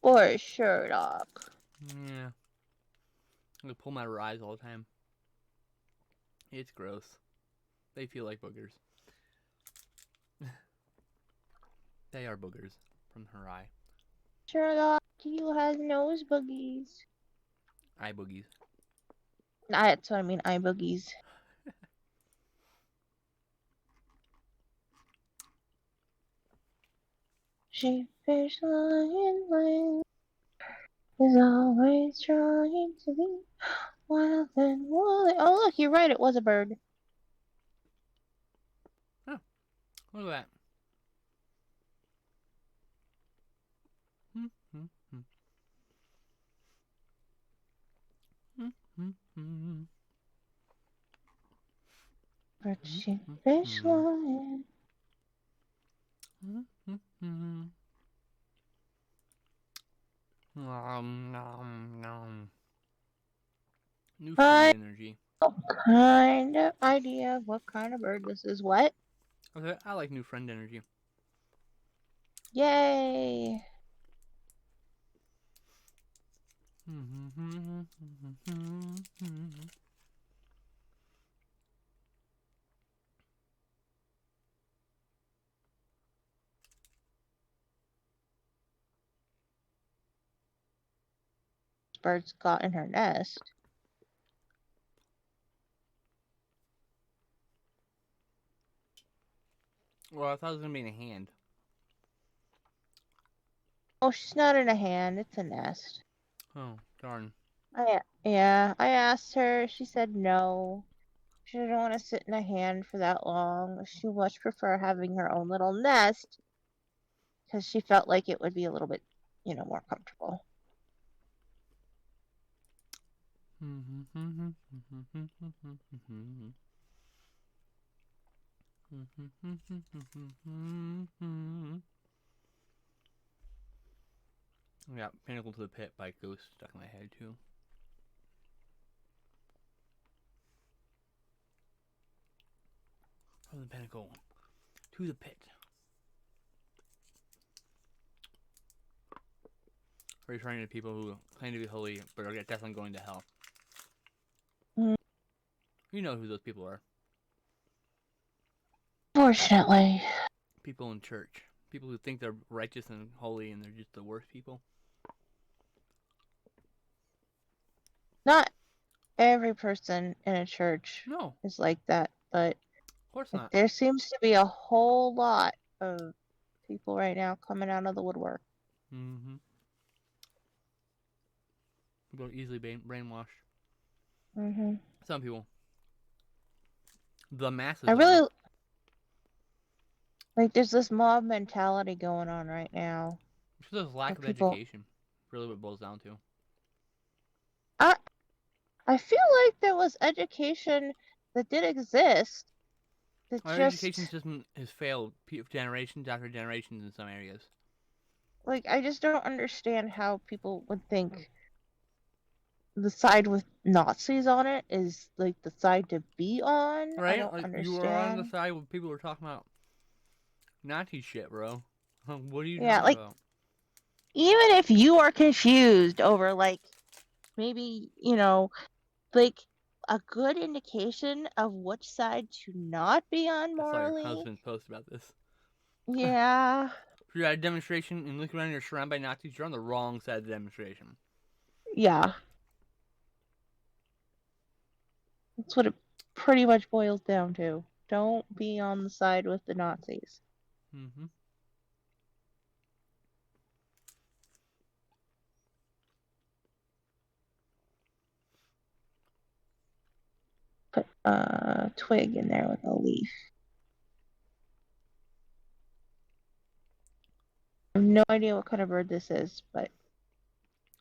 For sure, Doc. Yeah. I can pull them out of her eyes all the time. It's gross. They feel like boogers. They are boogers from her eye. Sherlock, you has nose boogies. Eye boogies. That's what I mean, eye boogies. Sheepish lion is always trying to be wild and woolly. Oh, look, you're right, it was a bird. Look at that. But sheepish lion. New I friend energy. kind of idea of what kind of bird this is. What? Okay, I like new friend energy. Yay! Bird's got in her nest. Well, I thought it was gonna be in a hand. Oh, she's not in a hand. It's a nest. Oh, darn. Yeah, I asked her. She said no. She didn't want to sit in a hand for that long. She much prefer having her own little nest because she felt like it would be a little bit, more comfortable. I got Pinnacle to the Pit by Ghost stuck in my head too. From the Pinnacle to the Pit. Referring to people who claim to be holy but are definitely going to hell. Mm. You know who those people are. Fortunately. People in church. People who think they're righteous and holy and they're just the worst people. Not every person in a church No, is like that, but of course not. there seems to be a whole lot of people right now coming out of the woodwork. Mm-hmm. People are easily brainwashed. Mm-hmm. Some people. The masses. I really like. There's this mob mentality going on right now. It's just lack of people... education. Really, what it boils down to. I feel like there was education that did exist. That Our education system has failed generations after generations in some areas. Like, I just don't understand how people would think the side with Nazis on it is like the side to be on. Right? I don't like understand. You were on the side when people were talking about Nazi shit, bro. What are you Yeah, talking about? even if you are confused over like maybe, like a good indication of which side to not be on I saw your morally. husband's post about this. Yeah. If you're at a demonstration and look around and you're surrounded by Nazis, you're on the wrong side of the demonstration. Yeah. That's what it pretty much boils down to. Don't be on the side with the Nazis. Mm-hmm. Put a twig in there with a leaf. I have no idea what kind of bird this is, but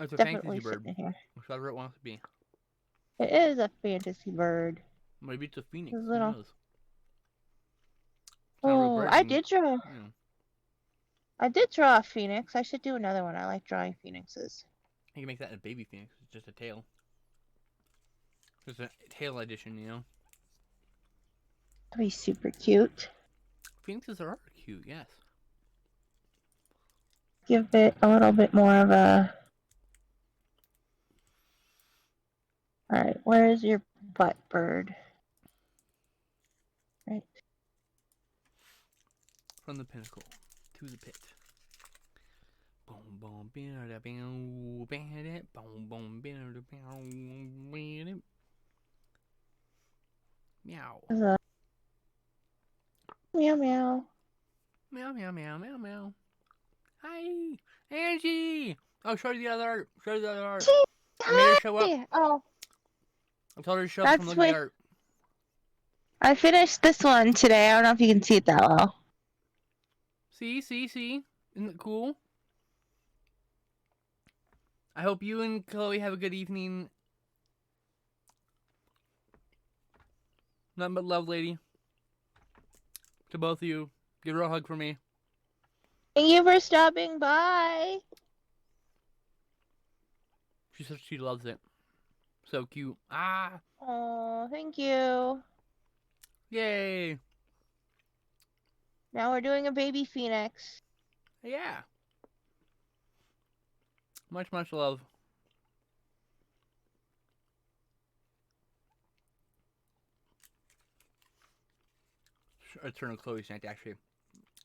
It's a definitely fantasy bird. sitting here. Whichever it wants to be. It is a fantasy bird. Maybe it's a phoenix. It's Who little. knows? It's not a real Oh, bird. I You did draw. know, I did draw a phoenix. I should do another one. I like drawing phoenixes. you can make that a baby phoenix. It's just a tail. It's a tail edition, you know? That'd be super cute. Phoenixes are cute, yes. Give it a little bit more of a. Alright, where is your butt bird? Right. From the pinnacle to the pit. Boom, boom, bam, bam, bam, boom, boom, bam, bam, meow. Meow meow. Meow, meow, meow, meow, meow. Hi, Angie. Oh, show her the other art. Show her the other art. I made her show up. Oh, I told her to show up from that's looking at what art. I finished this one today. I don't know if you can see it that well. See? Isn't it cool? I hope you and Chloe have a good evening. Nothing but love, lady. To both of you. Give her a hug for me. Thank you for stopping by. She says she loves it. So cute. Ah! Oh, thank you. Yay! Now we're doing a baby phoenix. Yeah. Much, much love. Eternal Chloe can't actually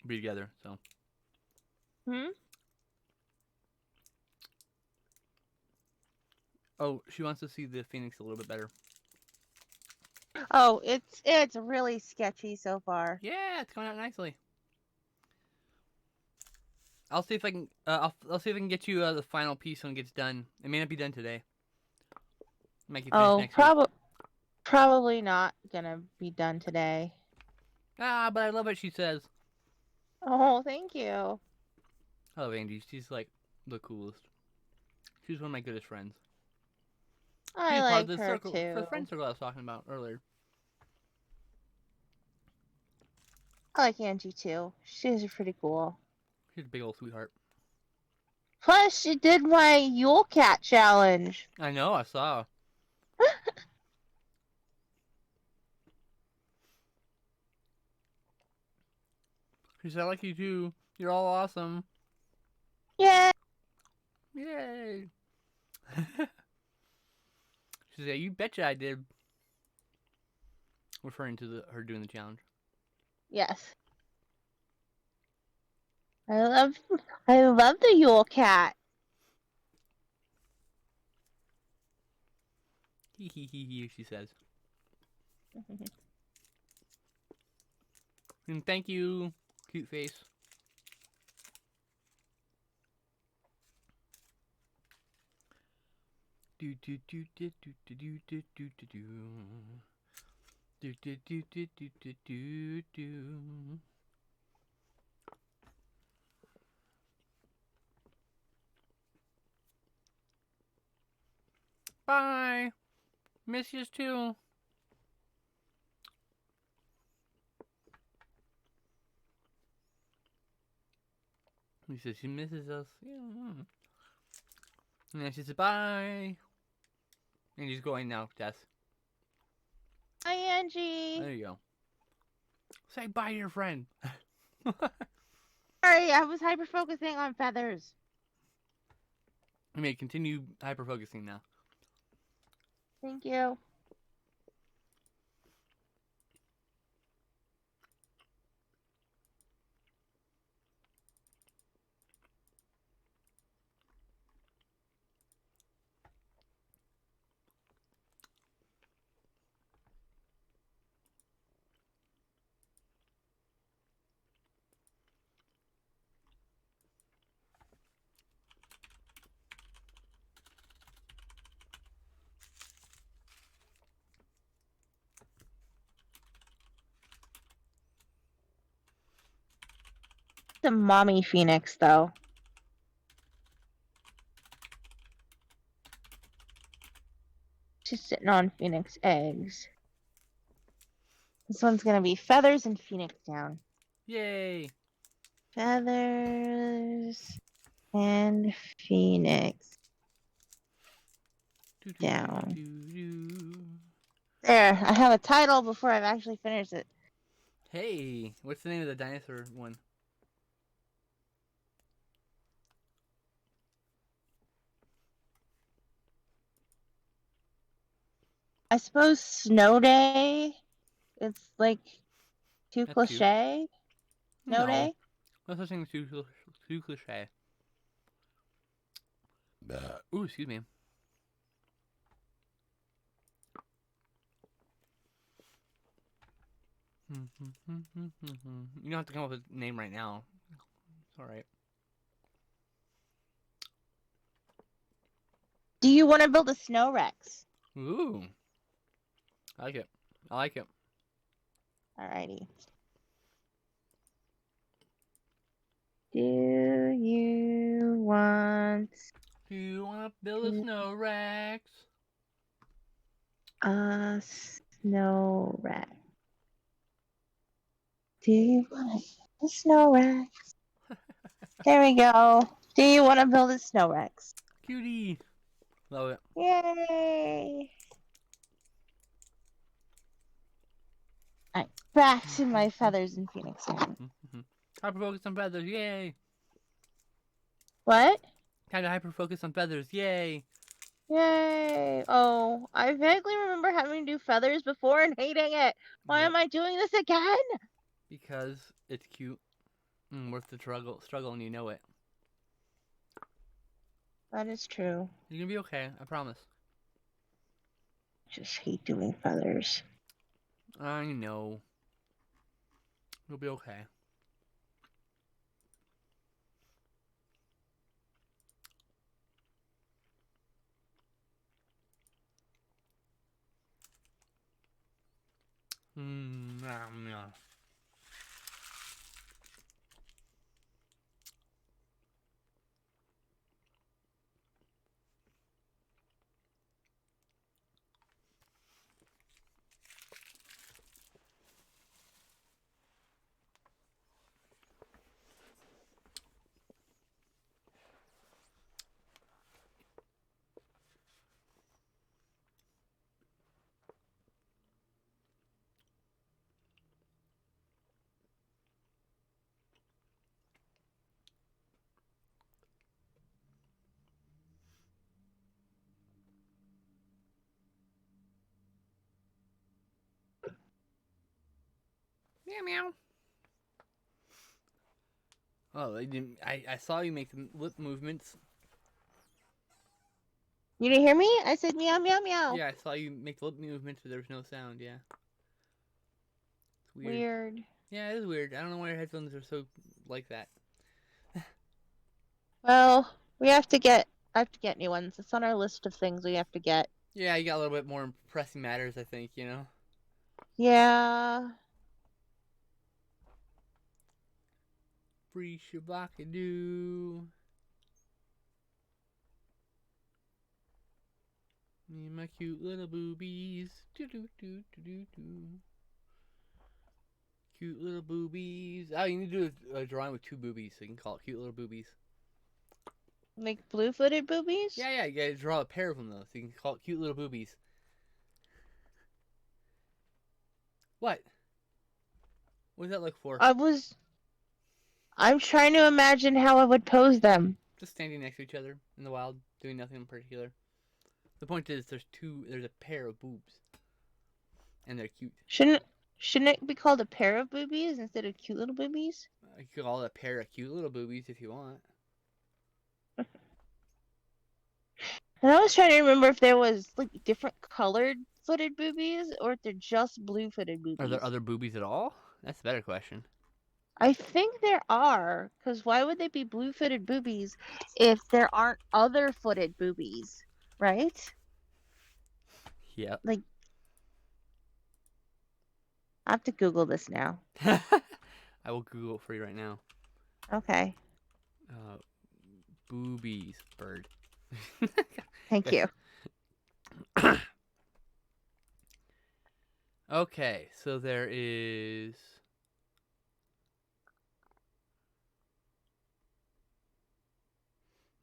be together, so. Hmm? Oh, she wants to see the phoenix a little bit better. Oh, it's really sketchy so far. Yeah, it's coming out nicely. I'll see if I can. I'll see if I can get you the final piece when it gets done. It may not be done today. Make it finish next week. Probably not gonna be done today. Ah, but I love what she says. Oh, thank you. I love Angie. She's like the coolest. She's one of my goodest friends. I She's part like of the her circle, too. the friend circle I was talking about earlier. I like Angie too. She's pretty cool. She's a big old sweetheart. Plus, she did my Yule Cat challenge. I know. I saw. She said, "I like you too. You're all awesome." Yeah. Yay! She said, "You betcha I did." Referring to her doing the challenge. Yes. I love the Yule Cat. Hee hee hee hee, she says. And thank you, cute face. Do do do do do do do do do do do do do do do do do do. Bye. Miss you too. He says she misses us. Yeah. And then she says bye. And he's going now, Jess. Hi, Angie. There you go. Say bye to your friend. Sorry, I was hyper focusing on feathers. I may continue hyper focusing now. Thank you. The mommy phoenix, though. She's sitting on phoenix eggs. This one's gonna be feathers and phoenix down. Yay! Feathers and phoenix down. There, I have a title before I've actually finished it. Hey, what's the name of the dinosaur one? I suppose Snow Day. It's like too That's cute. cliche. Snow No. Day. No such thing as too cliche. Ooh, excuse me. You don't have to come up with a name right now. It's alright. Do you want to build a snow Rex? Ooh. I like it. I like it. Alrighty. Do you want Do you want to build a snow Rex? a snow Rex? Do you want a snow Rex? There we go. Do you want to build a snow Rex? Cutie. Love it. Yay! Alright, back to my feathers and phoenix. Hyper focus on feathers, yay! What? Kind of hyper focus on feathers, yay! Yay! Oh, I vaguely remember having to do feathers before and hating it. Why Yep. am I doing this again? Because it's cute and worth the struggle, and you know it. That is true. You're gonna be okay, I promise. Just hate doing feathers. I know. You'll be okay. Yeah. Meow meow. Oh, they didn't. I saw you make the lip movements. You didn't hear me? I said meow meow meow. Yeah, I saw you make the lip movements, but there was no sound. Yeah. It's weird. Weird. Yeah, it is weird. I don't know why your headphones are so like that. Well, I have to get new ones. It's on our list of things we have to get. Yeah, you got a little bit more pressing matters, I think, you know? Yeah. Free shabakadoo. Me and my cute little boobies. Do do do do do do. Cute little boobies. Oh, you need to do a drawing with two boobies, so you can call it cute little boobies. Like blue-footed boobies? Yeah, you gotta draw a pair of them, though, so you can call it cute little boobies. What? What does that look for? I'm trying to imagine how I would pose them. Just standing next to each other in the wild. doing nothing in particular. The point is, there's a pair of boobs, and they're cute. Shouldn't it be called a pair of boobies instead of cute little boobies? You could call it a pair of cute little boobies if you want. And I was trying to remember if there was like different colored footed boobies or if they're just blue footed boobies. Are there other boobies at all? That's a better question. I think there are, because why would they be blue footed boobies if there aren't other footed boobies, right? Yep. Like, I have to Google this now. I will Google it for you right now. Okay. Boobies, bird. Thank you. Okay, so there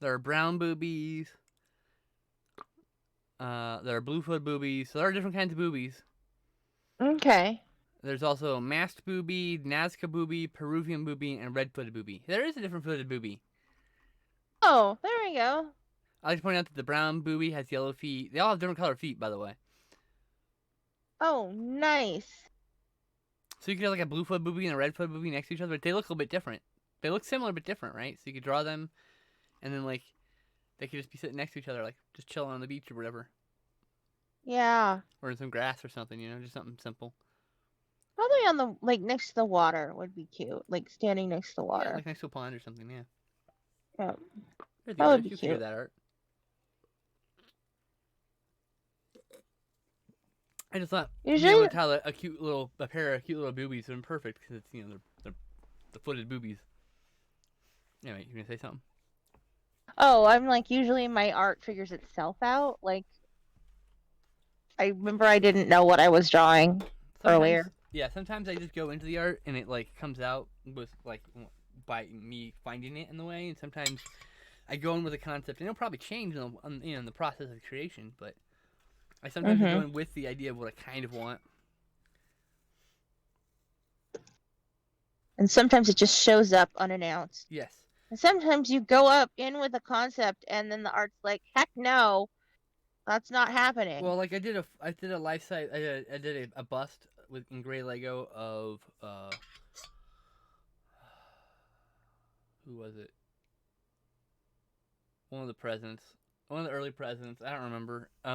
are brown boobies. There are bluefoot boobies. So there are different kinds of boobies. Okay. There's also masked booby, Nazca booby, Peruvian booby, and red-footed booby. There is a different footed booby. Oh, there we go. I like to point out that the brown booby has yellow feet. They all have different colored feet, by the way. Oh, nice. So you could have like a bluefoot booby and a redfoot booby next to each other, but they look a little bit different. They look similar but different, right? So you could draw them, and then like they could just be sitting next to each other, like just chilling on the beach or whatever, Yeah. or in some grass or something, just something simple. Probably on the, like, next to the water would be cute. Like, standing next to the Yeah, water. like next to a pond or something. Yeah. Yeah. There's the That would artist. be You could do cute. that art. I just thought being able Usually, to tell a pair of cute little boobies would be perfect because it's they're the footed boobies. Anyway, you gonna say something? oh, I'm like, usually my art figures itself out. Like, I remember I didn't know what I was drawing earlier. Yeah, sometimes I just go into the art and it like comes out with like by me finding it in the way, and sometimes I go in with a concept and it'll probably change in the process of creation, but I sometimes go in with the idea of what I kind of want. And sometimes it just shows up unannounced. Yes. And sometimes you go up in with a concept and then the art's like, heck no, that's not happening. Well, like I did a life size. I did a bust in gray Lego of who was it? One of the presidents, one of the early presidents. I don't remember. I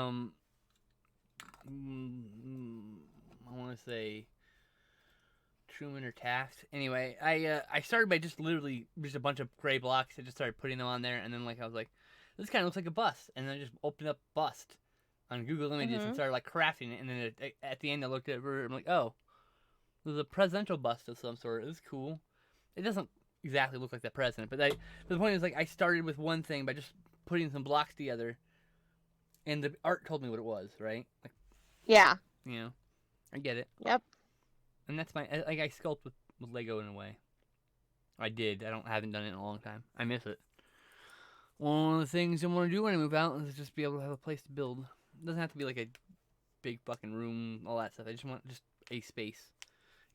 want to say Truman or Taft. Anyway, I started by just literally just a bunch of gray blocks. I just started putting them on there, and then like I was like, this kind of looks like a bust, and then I just opened up bust on Google Images and started like crafting it, and then at the end I looked at it, I'm like, oh, there's a presidential bust of some sort. It's cool. It doesn't exactly look like the president, but the point is like I started with one thing by just putting some blocks together, and the art told me what it was, right? Like, yeah. I get it. Yep. And that's I sculpt with Lego in a way. I did. I haven't done it in a long time. I miss it. One of the things I want to do when I move out is just be able to have a place to build. It doesn't have to be like a big fucking room, all that stuff. I just want just a space,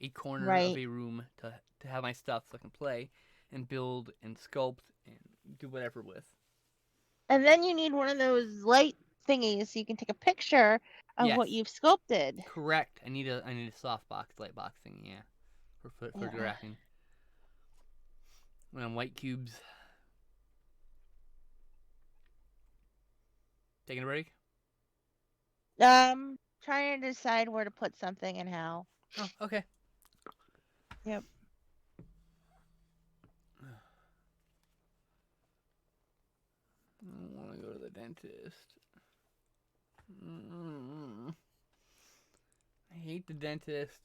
a corner of a room to have my stuff so I can play and build and sculpt and do whatever with. And then you need one of those light thingies so you can take a picture of what you've sculpted. Correct. I need a softbox, light box thing, yeah, for photographing. When I'm white cubes. Taking a break? Trying to decide where to put something and how. Oh, okay. Yep. I want to go to the dentist. I hate the dentist.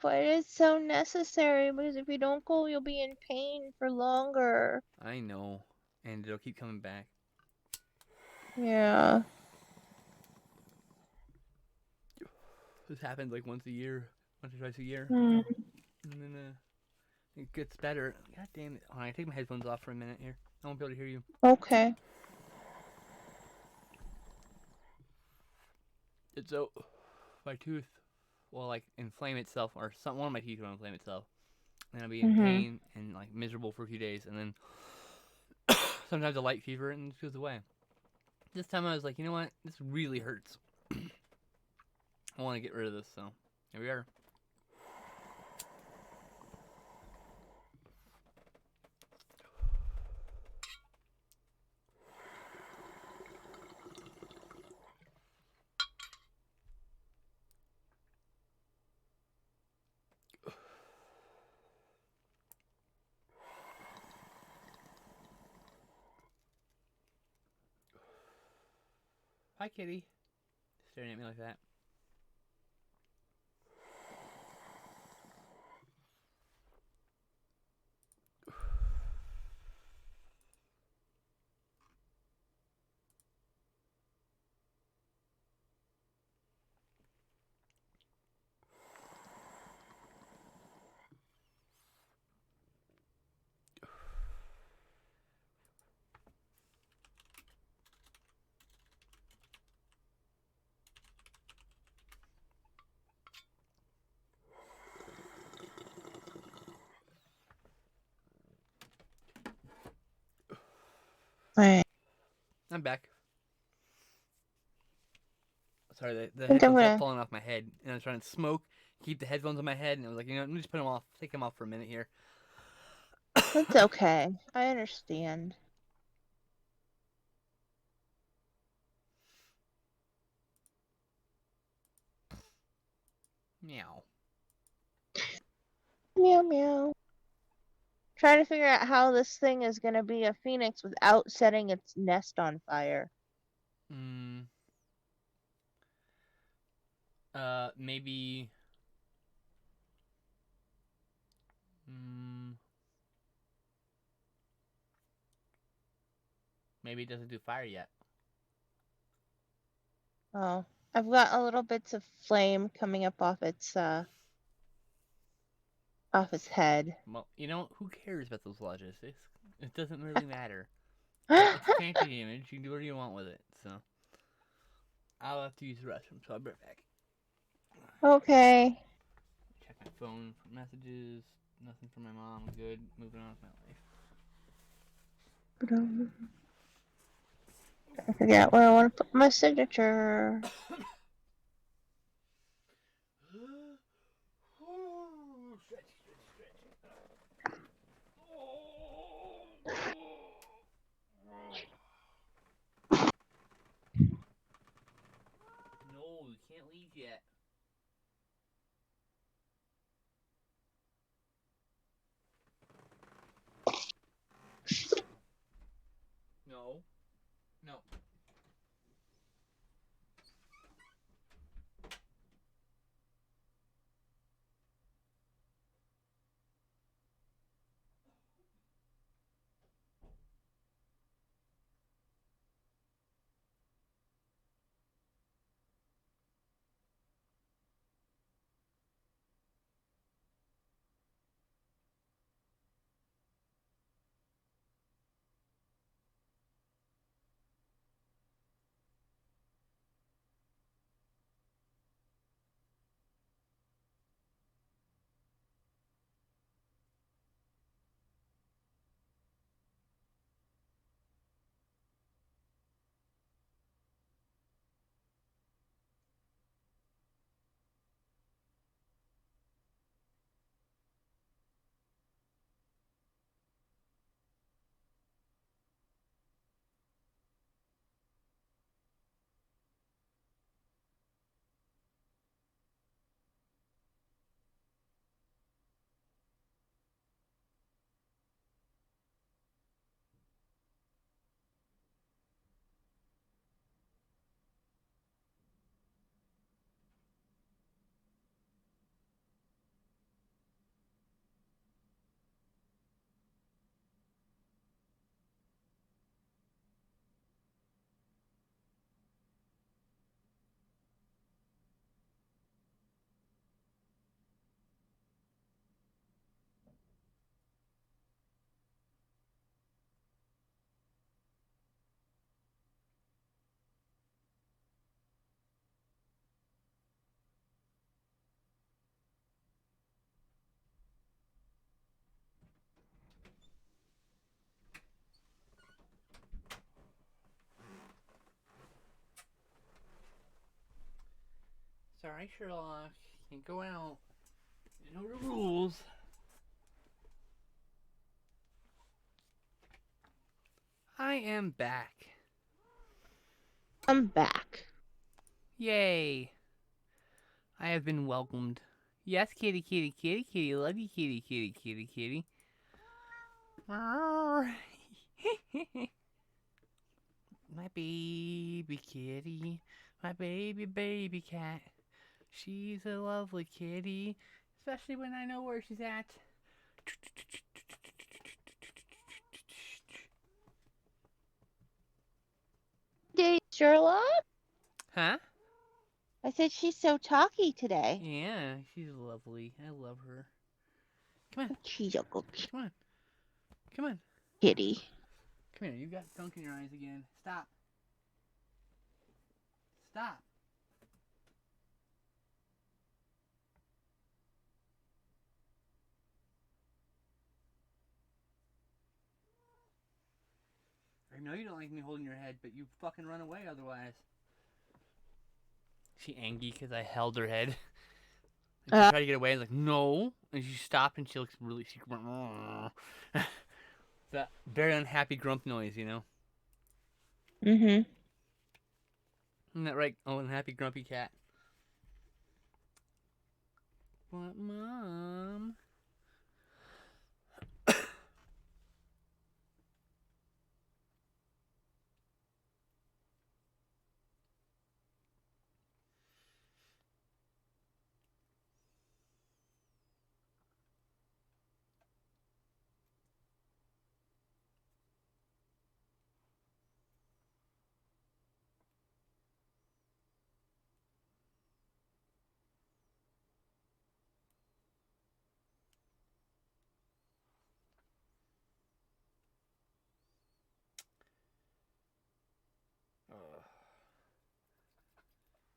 But it's so necessary because if you don't go, you'll be in pain for longer. I know. And it'll keep coming back. Yeah. This happens like once or twice a year. Hmm. And then it gets better. God damn it. Hold on, I take my headphones off for a minute here. I won't be able to hear you. Okay. It's so my tooth will like inflame itself, or one of my teeth will inflame itself. and I'll be in pain and like miserable for a few days, and then sometimes a light fever and it just goes away. This time I was like, you know what? This really hurts. I want to get rid of this, so here we are. Hi, kitty. Staring at me like that. Alright. I'm back. Sorry, the think I'm headphones kept gonna- falling off my head, and I was trying to smoke, keep the headphones on my head, and I was like, you know, let me just put them off, take them off for a minute here. It's okay. I understand. Meow. Meow meow. Trying to figure out how this thing is gonna be a phoenix without setting its nest on fire. Maybe. Maybe it doesn't do fire yet. Oh, I've got a little bits of flame coming up off its head. Well, you know, who cares about those logistics? It doesn't really matter. It's a fantasy image. You can do whatever you want with it. So, I'll have to use the restroom, so I'll be right back. Okay. Check my phone for messages. Nothing from my mom. Good. Moving on with my life. I forget where I want to put my signature. No, you can't leave yet. No. No. Sorry, Sherlock. Can't go out. You know the rules. I am back. I'm back. Yay. I have been welcomed. Yes, kitty, kitty, kitty, kitty. Love you, kitty, kitty, kitty, kitty. My baby kitty. My baby, baby cat. She's a lovely kitty. Especially when I know where she's at. Day, Sherlock? Huh? I said she's so talky today. Yeah, she's lovely. I love her. Come on. She's a good Come on. Come on. kitty. Come here. You've got gunk in your eyes again. Stop. Stop. I know you don't like me holding your head, but you fucking run away otherwise. She angry because I held her head. And she tried to get away. I was like, no. And she stopped and she looks really... that very unhappy grump noise, you know? Mm-hmm. Isn't that right? Oh, unhappy grumpy cat. But, Mom...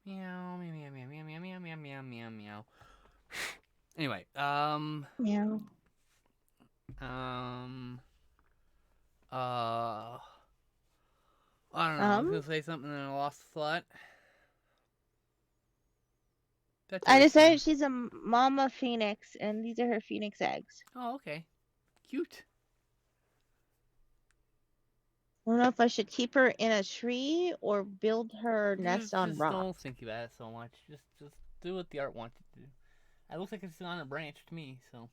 Meow, meow, meow, meow, meow, meow, meow, meow, meow, meow, meow. Anyway, Meow. I don't know. I was gonna say something and I lost the thought. That's I always decided fun. she's a mama phoenix, and these are her phoenix eggs. Oh, okay. Cute. I don't know if I should keep her in a tree or build her nest on Just rock. don't think about it so much. Just do what the art wants you to do. It looks like it's on a branch to me, so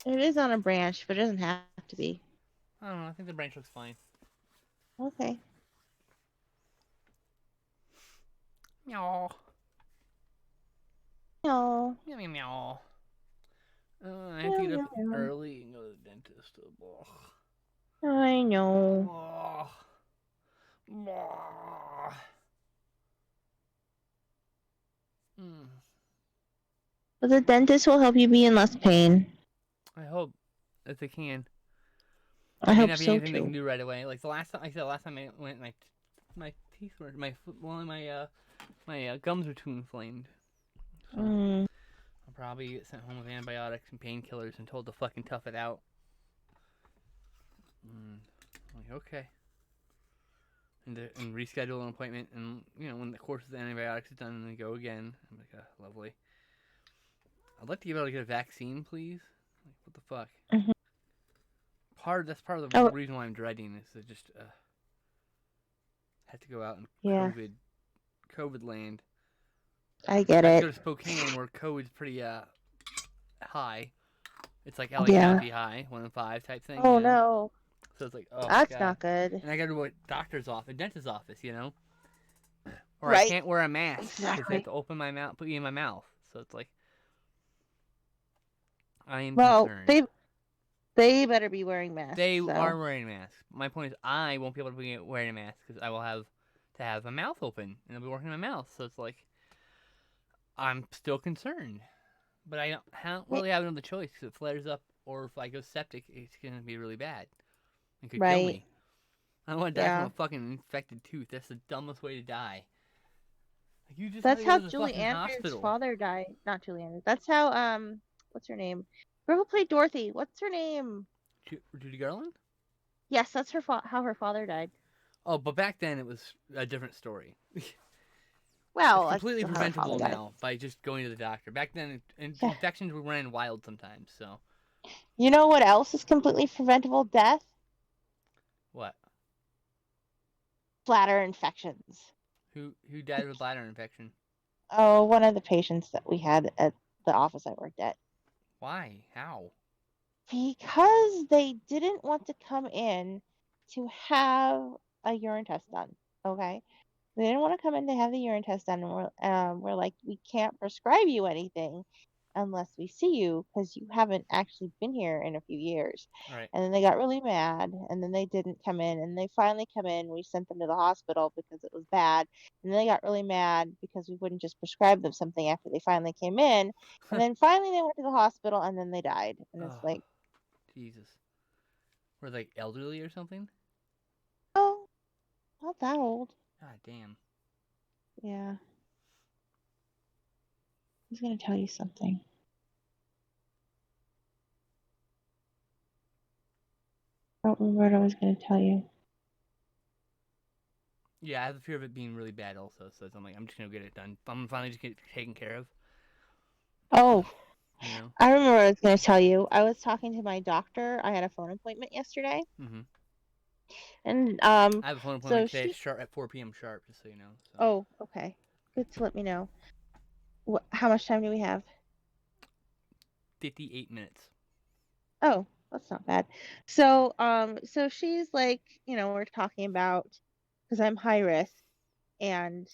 It is on a branch, but it doesn't have to be. I don't know. I think the branch looks fine. Okay. Meow. No. Meow, meow, meow. I have to get up early and go to the dentist. Oh, I know. oh. Oh. Mm. But the dentist will help you be in less pain. I hope if they can. I May hope not be so anything they can too. do right away. Like the last time, I went, my teeth were my gums were too inflamed. So I'll probably get sent home with antibiotics and painkillers and told to fucking tough it out. I'm like, okay. And reschedule an appointment, and when the course of the antibiotics is done, and then go again. I'm like, lovely. I'd like to be able to get a vaccine, please. Like, what the fuck? Mhm. That's part of the reason why I'm dreading is to just have to go out in Yeah. COVID land. I get I have it. to go to Spokane where COVID's pretty high. It's like LA Yeah. County high, 1 in 5 type thing. Oh you know? no. So it's like, oh That's god. not good. And I go to a doctor's office, a dentist's office, or Right. I can't wear a mask because they Exactly. have to open my mouth, put me in my mouth. So it's like, I am Well, concerned. they better be wearing masks. They so. are wearing masks. My point is, I won't be able to be wearing a mask because I will have to have my mouth open and I'll be working my mouth. So it's like, I'm still concerned, but I don't really have another choice because it flares up, or if I go septic, it's gonna be really bad. It could kill me. I don't want to die from a fucking infected tooth. That's the dumbest way to die. Like, you just That's had to go how to the Julie fucking Andrews' hospital. father died. Not Julie Andrews. That's how what's her name? Girl who played Dorothy. What's her name? Judy Garland? Yes, that's how her father died. Oh, but back then it was a different story. It's Well, that's completely still how her preventable father got it. now by just going to the doctor. Back then, Yeah. infections were running wild sometimes. So You know what else is completely preventable? Death. what? Bladder infections. Who died of a bladder infection? Oh, one of the patients that we had at the office I worked at. Why? How? Because they didn't want to come in to have a urine test done. Okay. They didn't want to come in to have the urine test done, and we're like, we can't prescribe you anything unless we see you because you haven't actually been here in a few years. All right. And then they got really mad, and then they didn't come in, and they finally come in. We sent them to the hospital because it was bad, and then they got really mad because we wouldn't just prescribe them something after they finally came in, and then finally they went to the hospital, and then they died. And it's Oh, like, Jesus. Were they like elderly or something? oh, not that old. God damn. Yeah. I was gonna tell you something. I don't remember what I was gonna tell you. Yeah, I have a fear of it being really bad also. So I'm like, I'm just gonna get it done. I'm gonna finally just get it taken care of. Oh, You know. I remember what I was gonna tell you. I was talking to my doctor. I had a phone appointment yesterday, Mm-hmm. and I have a phone so appointment today she. at 4 p.m. sharp, just so you know. So Oh, okay. Good to let me know. How much time do we have? 58 minutes. Oh, that's not bad. So she's like, we're talking about because I'm high risk and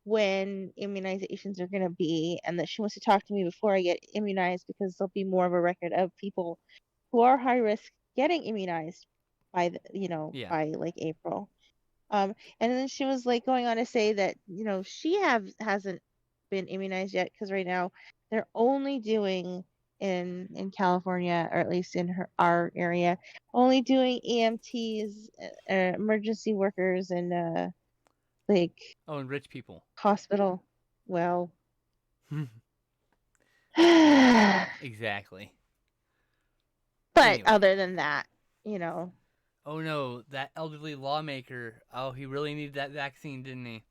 when immunizations are gonna be, and that she wants to talk to me before I get immunized because there'll be more of a record of people who are high risk getting immunized by Yeah. by like April. And then she was like going on to say that she hasn't been immunized yet because right now they're only doing in California, or at least in our area, only doing EMTs, emergency workers, and like Oh, and rich people. hospital. Well, Exactly. but Anyway. other than that, Oh no, that elderly lawmaker. Oh, he really needed that vaccine, didn't he?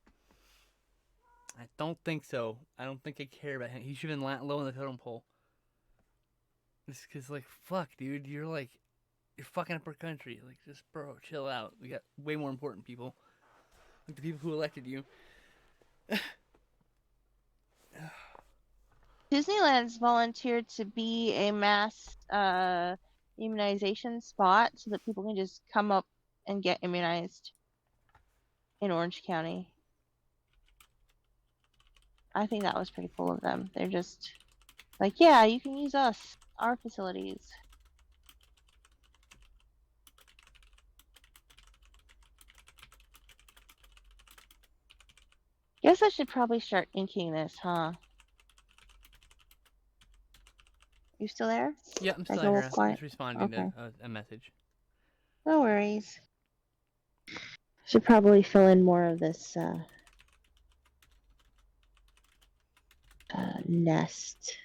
I don't think so. I don't think I care about him. He should have been low on the totem pole. It's because, like, fuck, dude. You're fucking up our country. Like, just, bro, chill out. We got way more important people. Like the people who elected you. Disneyland's volunteered to be a mass immunization spot so that people can just come up and get immunized in Orange County. I think that was pretty cool of them. They're just like, yeah, you can use our facilities. Guess I should probably start inking this, huh? You still there? Yeah, I'm I still go here. quiet. Just responding Okay. to a message. No worries. Should probably fill in more of this nest.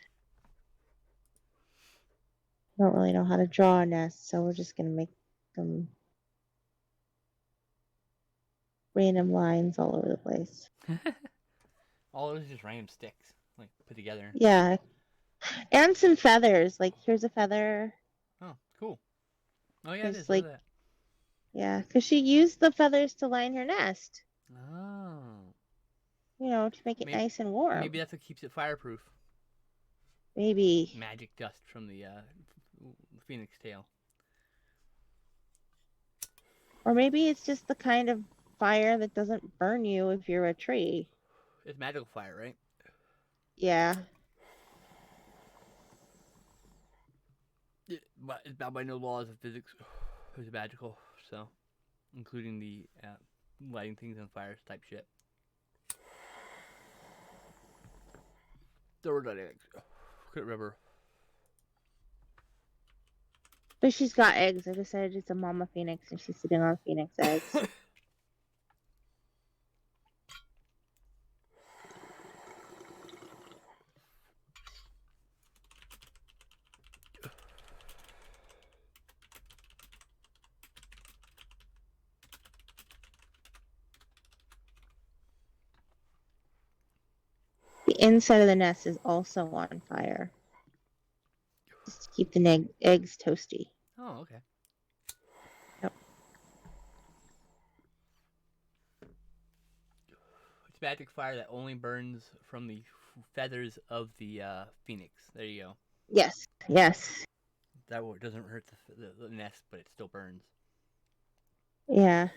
I don't really know how to draw a nest, so we're just gonna make some random lines all over the place. All it is just random sticks, like, put together. Yeah, and some feathers. Like here's a feather. Oh, cool. Oh, yeah, it There's is. Look like, at that. yeah, because she used the feathers to line her nest. Oh. To make it nice and warm. Maybe that's what keeps it fireproof. Maybe. Magic dust from the phoenix tail. Or maybe it's just the kind of fire that doesn't burn you if you're a tree. It's magical fire, right? Yeah. But it's bound by no laws of physics. It's magical, so including the lighting things on fire type shit. Thermodynamics. Couldn't remember. But she's got eggs. I decided it's a mama phoenix and she's sitting on phoenix eggs. The inside of the nest is also on fire, just to keep the eggs toasty. Oh, okay. Yep. It's magic fire that only burns from the feathers of the phoenix. There you go. Yes. Yes. That doesn't hurt the nest, but it still burns. Yeah.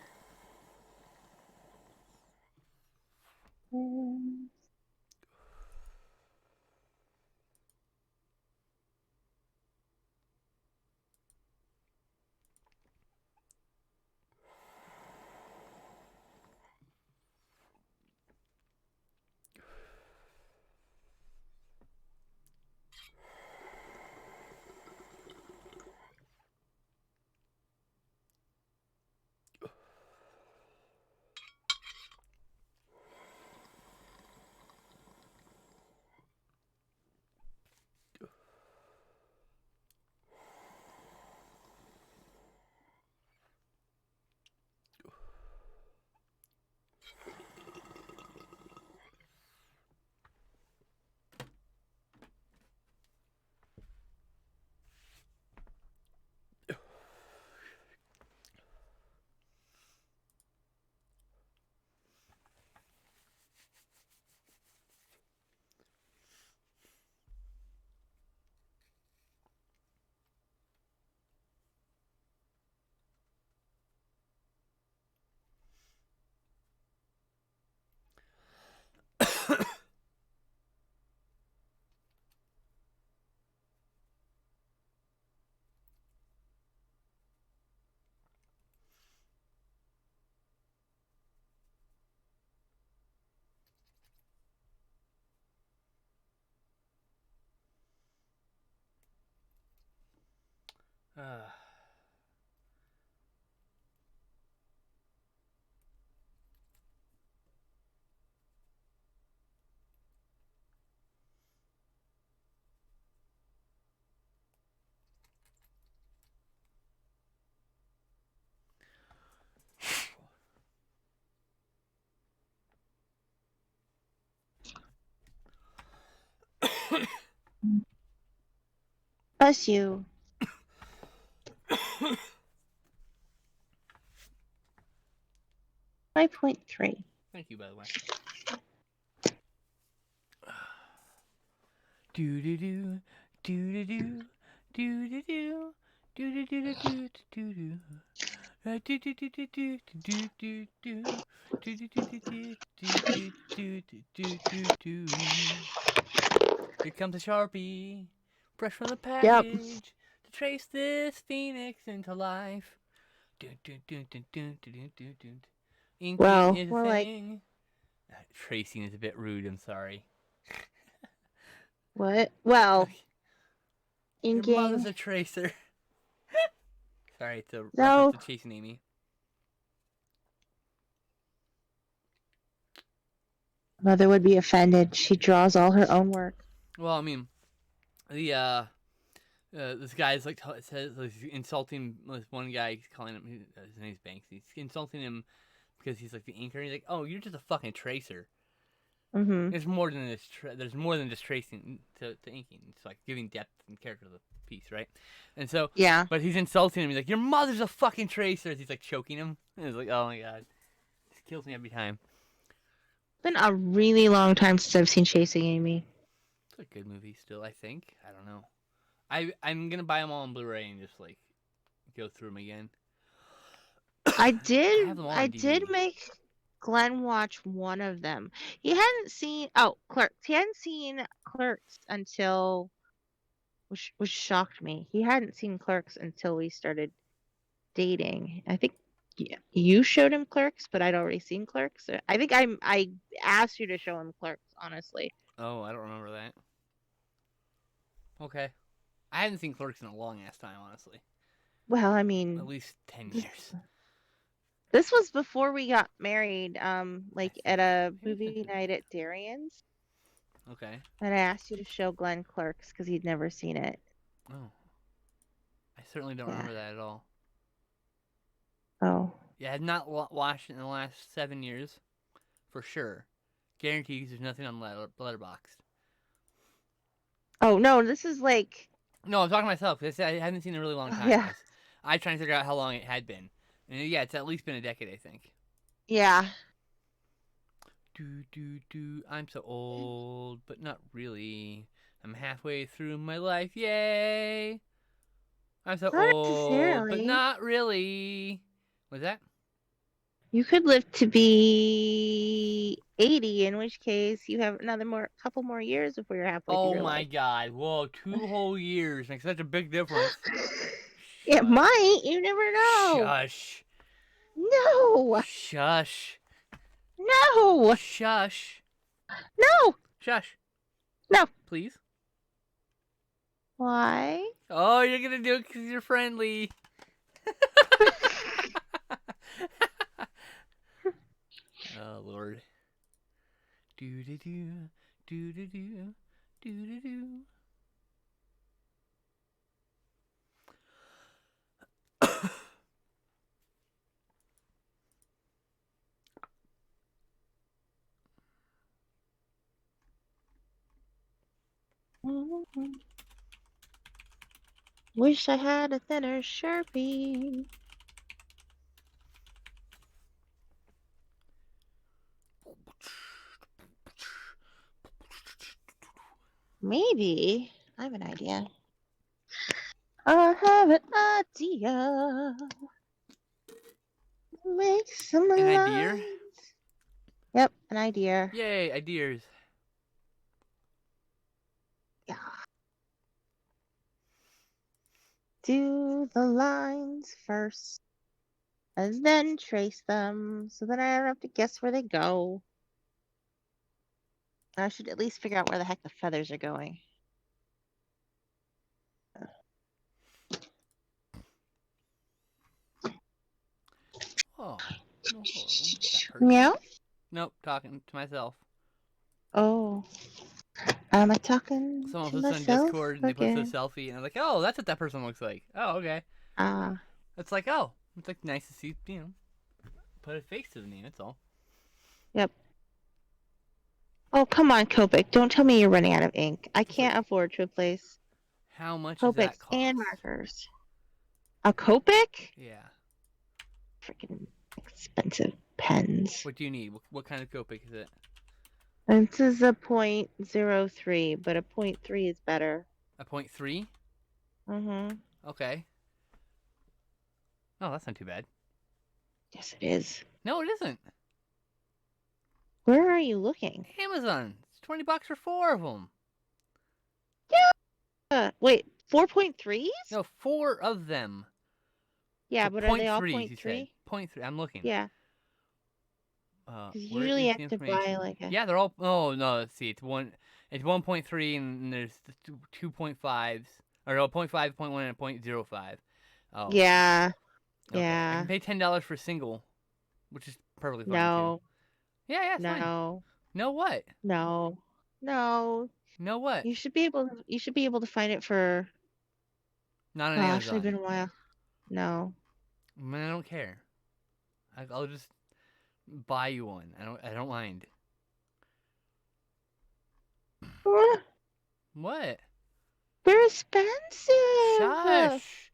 Uh, Bless you. 5.3. Thank you, by the way. Do do do do do do do do do do do do do do do. Here comes a Sharpie, fresh from the Yep. package, to trace this phoenix into life. Inking Well, is a more like thing. Tracing is a bit rude, I'm sorry. what? Well, Your mother's inking. a tracer. Sorry, it's a reference No. to Chasing Amy. Mother would be offended. She draws all her own work. Well, I mean, the this guy's like says he's insulting this one guy. He's calling him. His name's Banks. He's insulting him because he's like the inker. He's like, "Oh, you're just a fucking tracer." Mm-hmm. There's more than this. There's more than just tracing to inking. It's like giving depth and character to the piece, right? And so, Yeah. but he's insulting him. He's like, "Your mother's a fucking tracer." He's like choking him. And he's like, "Oh my god, this kills me every time." It's been a really long time since I've seen Chasing Amy. It's a good movie still. I think. I don't know. I'm gonna buy them all on Blu-ray and just like go through them again. I I did. have them all I on did DVD. make Glenn watch one of them. He hadn't seen. Clerks. He hadn't seen Clerks until, which shocked me. He hadn't seen Clerks until we started dating. I think you showed him Clerks, but I'd already seen Clerks. I think I asked you to show him Clerks. Honestly. Oh, I don't remember that. Okay. I haven't seen Clerks in a long ass time, honestly. Well, I At mean, least 10 this, years. this was before we got married. I Like at think. a Maybe it's movie been- night at Darian's. Okay. And I asked you to show Glenn Clerks because he'd never seen it. Oh. I certainly don't Yeah. remember that at all. Oh. Yeah, I had not watched it in the last 7 years. For sure. Guaranteed, 'cause there's nothing on Letterboxd. Oh no, this is like. No, I'm talking to myself. I haven't seen it in a really long Oh, time. yeah. I trying to figure out how long it had been. And yeah, it's at least been a decade, I think. Yeah. I'm so old, but not really. I'm halfway through my life. Yay! I'm so Not old, but necessarily. not really. What's that? You could live to be 80, in which case you have couple more years before you're halfway through Oh your my life. god. Whoa, 2 whole years makes such a big difference. It Shush. might. You never know. Shush. No. Shush. No. Shush. No. Shush. No. Please. Why? Oh, you're gonna do it because you're friendly. Oh, Lord. Do-do-do. Do-do-do. Do-do-do. Wish I had a thinner Sharpie. Maybe. I have an idea. I have an idea. Make some An lines. idea? Yep, an idea. Yay, ideas. Yeah. Do the lines first, and then trace them, so that I don't have to guess where they go. I should at least figure out where the heck the feathers are going. Oh, no, that person. Meow? Nope, talking to myself. Oh. Am I talking Someone to puts on myself Discord and they again? post a selfie, and I'm like, oh, that's what that person looks like. Oh, okay. Ah. It's like, oh, it's like nice to see, put a face to the name. That's all. Yep. Oh, come on, Copic. Don't tell me you're running out of ink. I can't afford to replace How much does that Copics cost? and markers. A Copic? Yeah. Freaking expensive pens. What do you need? What kind of Copic is it? This is a .03, but a .3 is better. A 0.3? Mm-hmm. Okay. Oh, that's not too bad. Yes, it is. No, it isn't. Where are you looking? Amazon. It's $20 for 4 of them. Yeah. Wait, 4.3s? No, 4 of them. Yeah, For but are they all 0.3s, you said. 0.3? 0.3. I'm looking. Yeah. Where Usually is you the have to information? buy like a. Yeah, they're all. Oh no, let's see. It's 1.3, and there's the 2.5s, or no, 0.5, 0.1, and 0.05. Oh. Yeah. Okay. Yeah. I can pay $10 for a single, which is perfectly fine No. too. Yeah, it's fine. No. No what? No. No. No what? You should be able to find it for. Not on Oh, actually, Amazon. been a while. No. Man, I don't care. I'll just buy you one. I don't mind. What? They're expensive. Shush.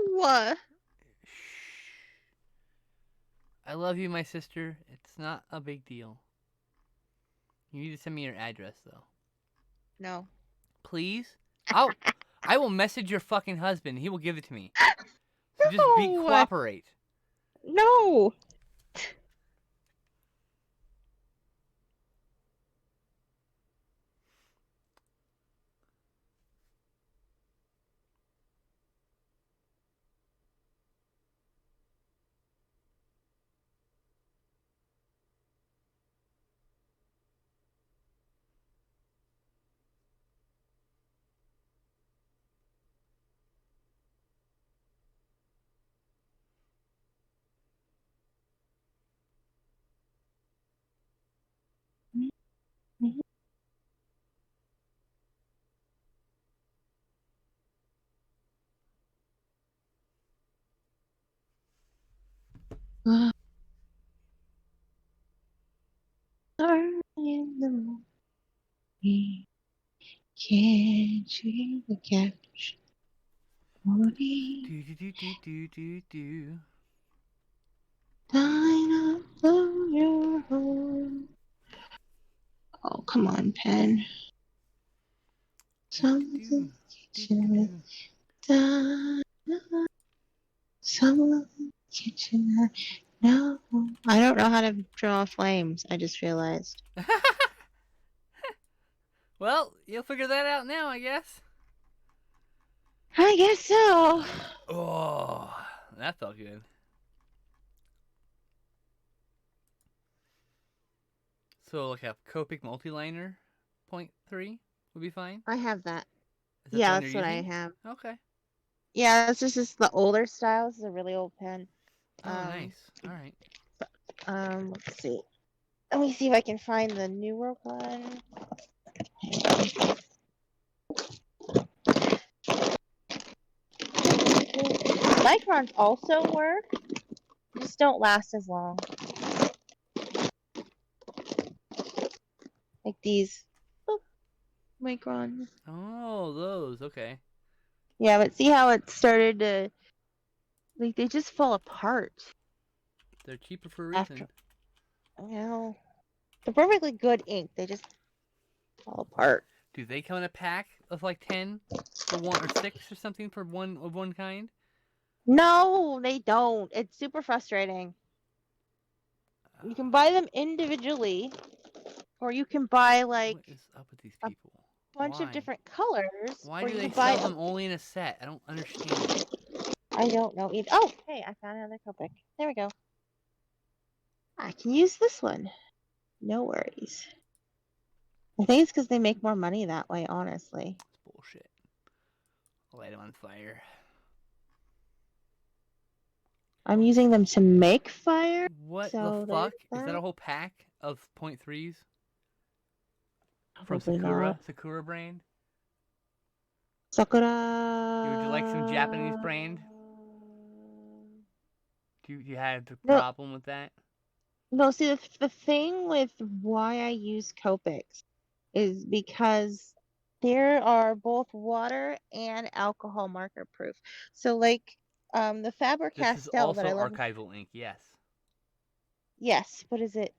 What? Shh. I love you, my sister. It's not a big deal. You need to send me your address, though. No. Please? I will message your fucking husband. He will give it to me. So just No. cooperate. No. Can't you catch morning? Do. Dine up through your home. Oh, come on, pen. Someone's kitchen. Dine up. Someone's kitchen. No, I don't know how to draw flames. I just realized. Well, you'll figure that out now, I guess. I guess so. Oh, that felt good. So, like a Copic multiliner 0.3 would be fine. I have that. Is that the Yeah, one that's you're what I using? have. Okay. Yeah, this is just the older style. This is a really old pen. Oh, nice. All right. Let's see. Let me see if I can find the newer one. Microns also work, just don't last as long. Like these. Boop, microns. Oh, those. Okay. Yeah, but see how it started to, like, they just fall apart They're cheaper for a reason. after. Well, they're perfectly good ink. They just fall apart. Do they come in a pack of like 10 for one, or 6 or something for one of one kind? No, they don't. It's super frustrating. You can buy them individually, or you can buy like What is up with these a people? bunch of Why? different colors. Why or do you they can buy sell them only in a set? I don't understand. I don't know either. Oh, hey, I found another Copic. There we go. I can use this one. No worries. I think it's because they make more money that way, honestly. It's bullshit. Light 'em on fire. I'm using them to make fire. What So the fuck? there's Is that a that. whole pack of 0.3s from Probably not. Sakura brand? Sakura. Would you like some Japanese brand? Do you have a No, problem with that? no. See, the thing with why I use Copics is because there are both water and alcohol marker proof. So, like, the This is Faber-Castell that I also love. archival ink, yes. Yes, but is it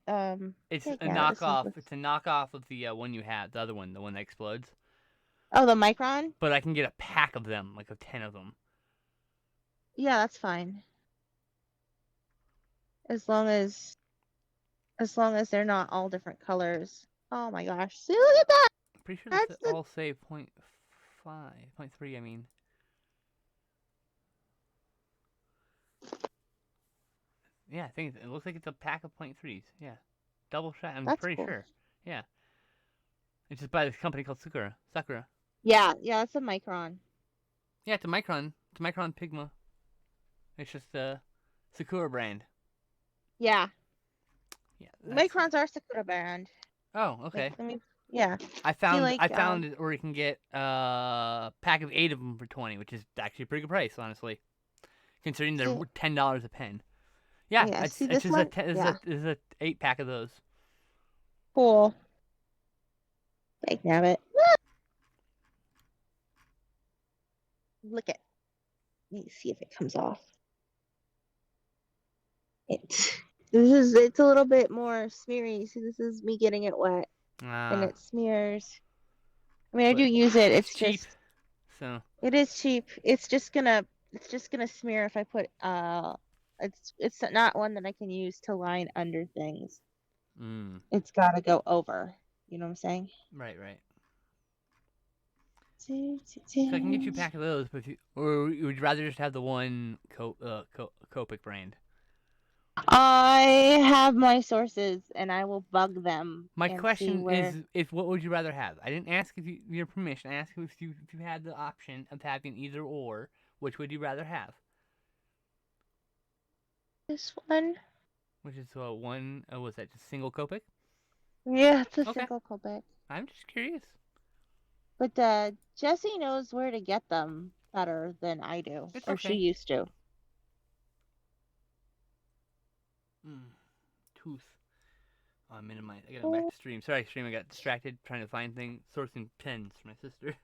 It's heck a no, this one's knockoff. with It's a knockoff of the one you have, the other one, the one that explodes. oh, the Micron? But I can get a pack of them, like of 10 of them. Yeah, that's fine. As long as they're not all different colors. Oh my gosh. See, look at that. I'm pretty sure That's they the all say 0.5, 0.3, I mean. Yeah, I think it looks like it's a pack of 0.3s. Yeah. Double shot, I'm that's pretty cool. sure. Yeah. It's just by this company called Sakura. Yeah, that's a Micron. Yeah, it's a Micron. It's a Micron Pigma. It's just a Sakura brand. Yeah. Yeah. Microns are Sakura brand. Oh, okay. Like, let me yeah. I found like, it where you can get a pack of 8 of them for 20, which is actually a pretty good price, honestly, considering they're see, $10 a pen. Yeah, yeah, it's see this just one? it's a 8 pack of those. Cool. Like nab it. Look at. Let me see if it comes off. It's a little bit more smeary. See, this is me getting it wet, and it smears. I mean, I do use it. It's It's cheap, just so it is cheap. It's just gonna smear if I put it's not one that I can use to line under things. It's gotta go over. You know what I'm saying? right. So I can get you a pack of those, but or would you rather just have the one Copic brand? I have my sources, and I will bug them. My and see question where... is, if what would you rather have? I didn't ask if your permission. I asked if you had the option of having either or. Which would you rather have? This one? Which is one? Was that just single Copic? Yeah, it's a Okay. single Copic. I'm just curious. But Jessie knows where to get them better than I do, It's or okay. she used to. Tooth. I'm in my. I gotta go back to stream. Sorry, stream. I got distracted trying to find things, sourcing pens for my sister.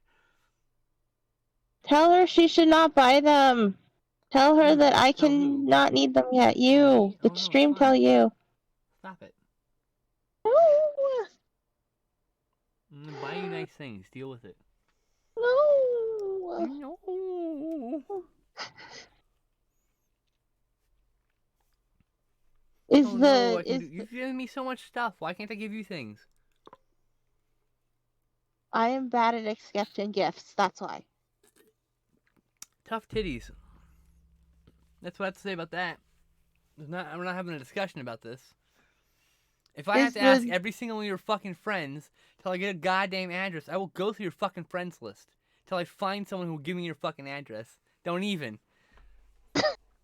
Tell her she should not buy them. Tell her Who? that I Tell who? can not need them yet. You. Me? The Oh no, it's stream tell fine. you. Stop it. No. I'm gonna buy you nice things. Deal with it. No. No. Is Oh no, the I can do. You've given me so much stuff. Why can't I give you things? I am bad at accepting gifts. That's why. Tough titties. That's what I have to say about that. We're not having a discussion about this. If I have to ask every single one of your fucking friends till I get a goddamn address, I will go through your fucking friends list till I find someone who will give me your fucking address. Don't even.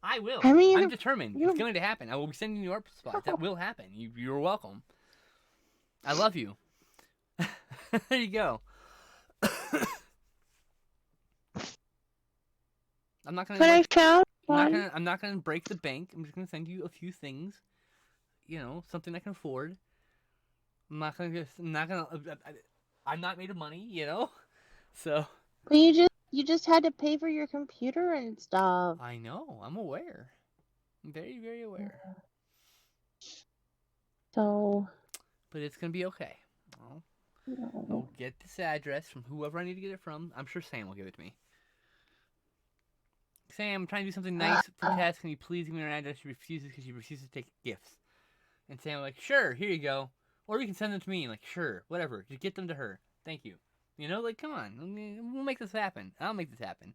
I will. I mean, I'm determined. It's going to happen. I will be sending you your spots. That will happen. You're welcome. I love you. There you go. I'm not gonna. But I found one. I'm not gonna break the bank. I'm just gonna send you a few things. You know, something I can afford. I'm not gonna. I'm not made of money. You know, so. But you just had to pay for your computer and stuff. I know. I'm aware. I'm very, very aware. So. But it's gonna be okay. I'll get this address from whoever I need to get it from. I'm sure Sam will give it to me. Sam, I'm trying to do something nice for Tess. Can you please give me her address? She refuses because she refuses to take gifts. And Sam like, sure, here you go. Or you can send them to me. I'm like, sure, whatever. Just get them to her. Thank you. You know, like, come on. We'll make this happen. I'll make this happen.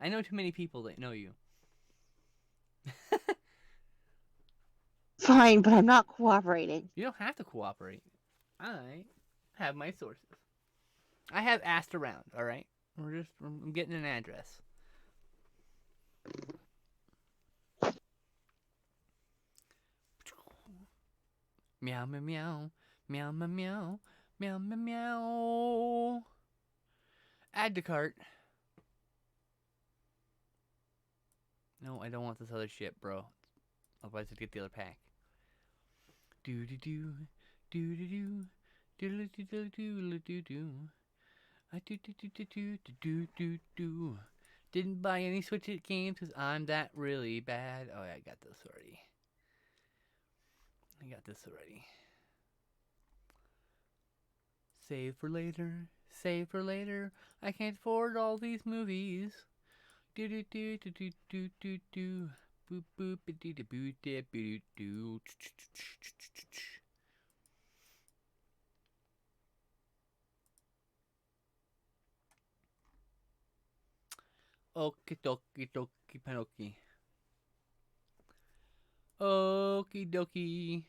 I know too many people that know you. Fine, but I'm not cooperating. You don't have to cooperate. I have my sources. I have asked around, alright? I'm getting an address. Meow, meow, meow. Meow, meow, meow. Meow, meow, meow. Add to cart. No, I don't want this other shit, bro. Otherwise, I'd get the other pack. Do do do. Do do do. Do do do do do do. I do do do do do do do do. Didn't buy any Switch It games because I'm that really bad. Oh, yeah, I got this already. Save for later. Save for later. I can't afford all these movies. Do do do do do do do do. Boop boop do do boo do boo do. Okie dokie dokie panoki. Okie dokie.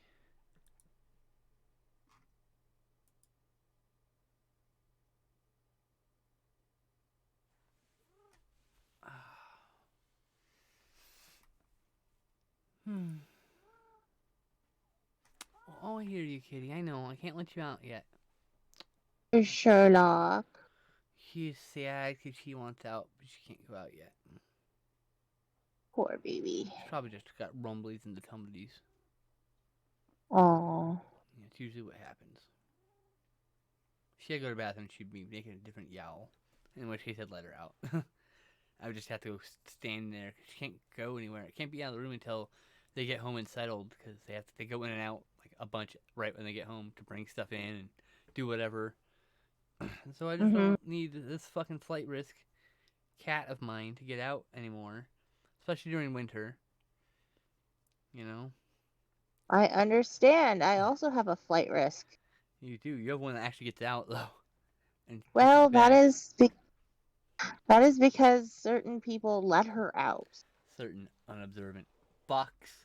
Oh, I hear you, kitty. I know. I can't let you out yet. Sherlock. She's sad because she wants out, but she can't go out yet. Poor baby. She's probably just got rumblies and the tumblies. Aww. Yeah, it's usually what happens. She had to go to the bathroom, she'd be making a different yowl. In which case, I'd let her out. I would just have to go stand there. She can't go anywhere. It can't be out of the room until they get home and settled, because they go in and out like a bunch right when they get home to bring stuff in and do whatever. So I just don't need this fucking flight risk cat of mine to get out anymore, especially during winter. You know. I understand. I also have a flight risk. You do. You have one that actually gets out though. And Well, that is because certain people let her out. Certain unobservant fucks.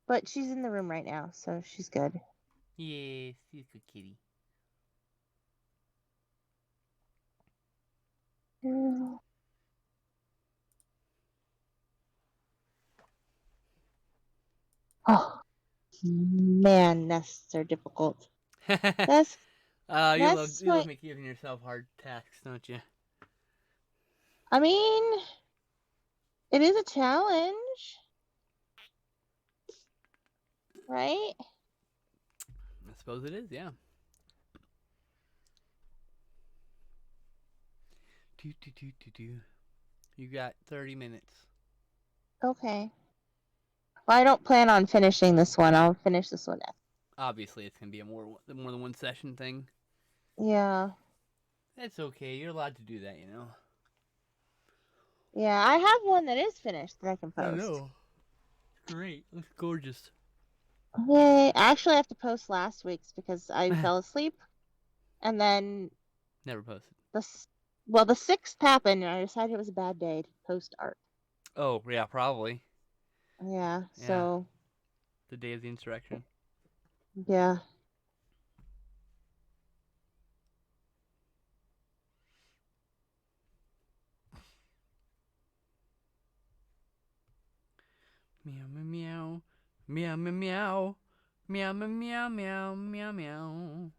But she's in the room right now, so she's good. Yes, she's a good kitty. Oh, man, nests are difficult. That's you love my... giving yourself hard tasks, don't you? I mean, it is a challenge. right? I suppose it is, yeah. Do. You got 30 minutes. Okay. Well, I don't plan on finishing this one. I'll finish this one next. Obviously, it's gonna be a more than one session thing. Yeah. That's okay. You're allowed to do that, you know. Yeah, I have one that is finished that I can I post. know. Great. Looks gorgeous. Yay. Actually, I have to post last week's because I fell asleep. And then Never posted. the 6th happened, and I decided it was a bad day to post art. Oh, yeah, probably. Yeah, Yeah. so. The day of the insurrection. Yeah. Meow, meow, meow, meow, meow, meow, meow, meow, meow, meow.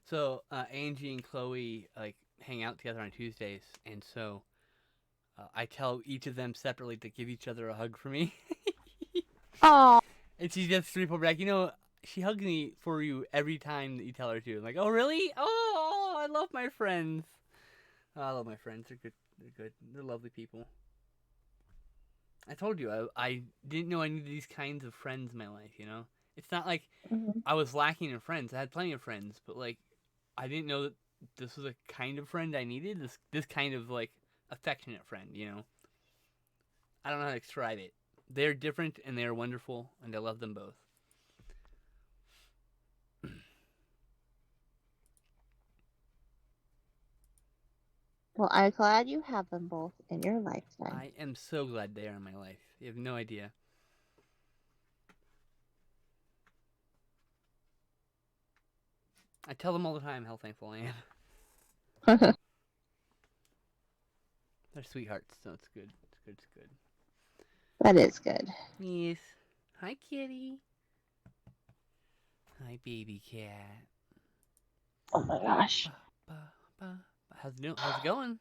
So Angie and Chloe like hang out together on Tuesdays, and so I tell each of them separately to give each other a hug for me. Oh. And she just report back, you know, she hugs me for you every time that you tell her to. I'm like, oh really? Oh, I love my friends. Oh, I love my friends. They're good. They're good. They're lovely people. I told you I didn't know I needed these kinds of friends in my life. You know, it's not like Mhm. I was lacking in friends. I had plenty of friends, but like I didn't know that this was a kind of friend I needed. This kind of like affectionate friend. You know, I don't know how to describe it. They're different and they're wonderful, and I love them both. Well, I'm glad you have them both in your lifetime. I am so glad they are in my life. You have no idea. I tell them all the time how thankful I am. They're sweethearts, so it's good. It's good. It's good. That is good. Yes. Hi, kitty. Hi, baby cat. Oh my gosh. Ba, ba. How's it going?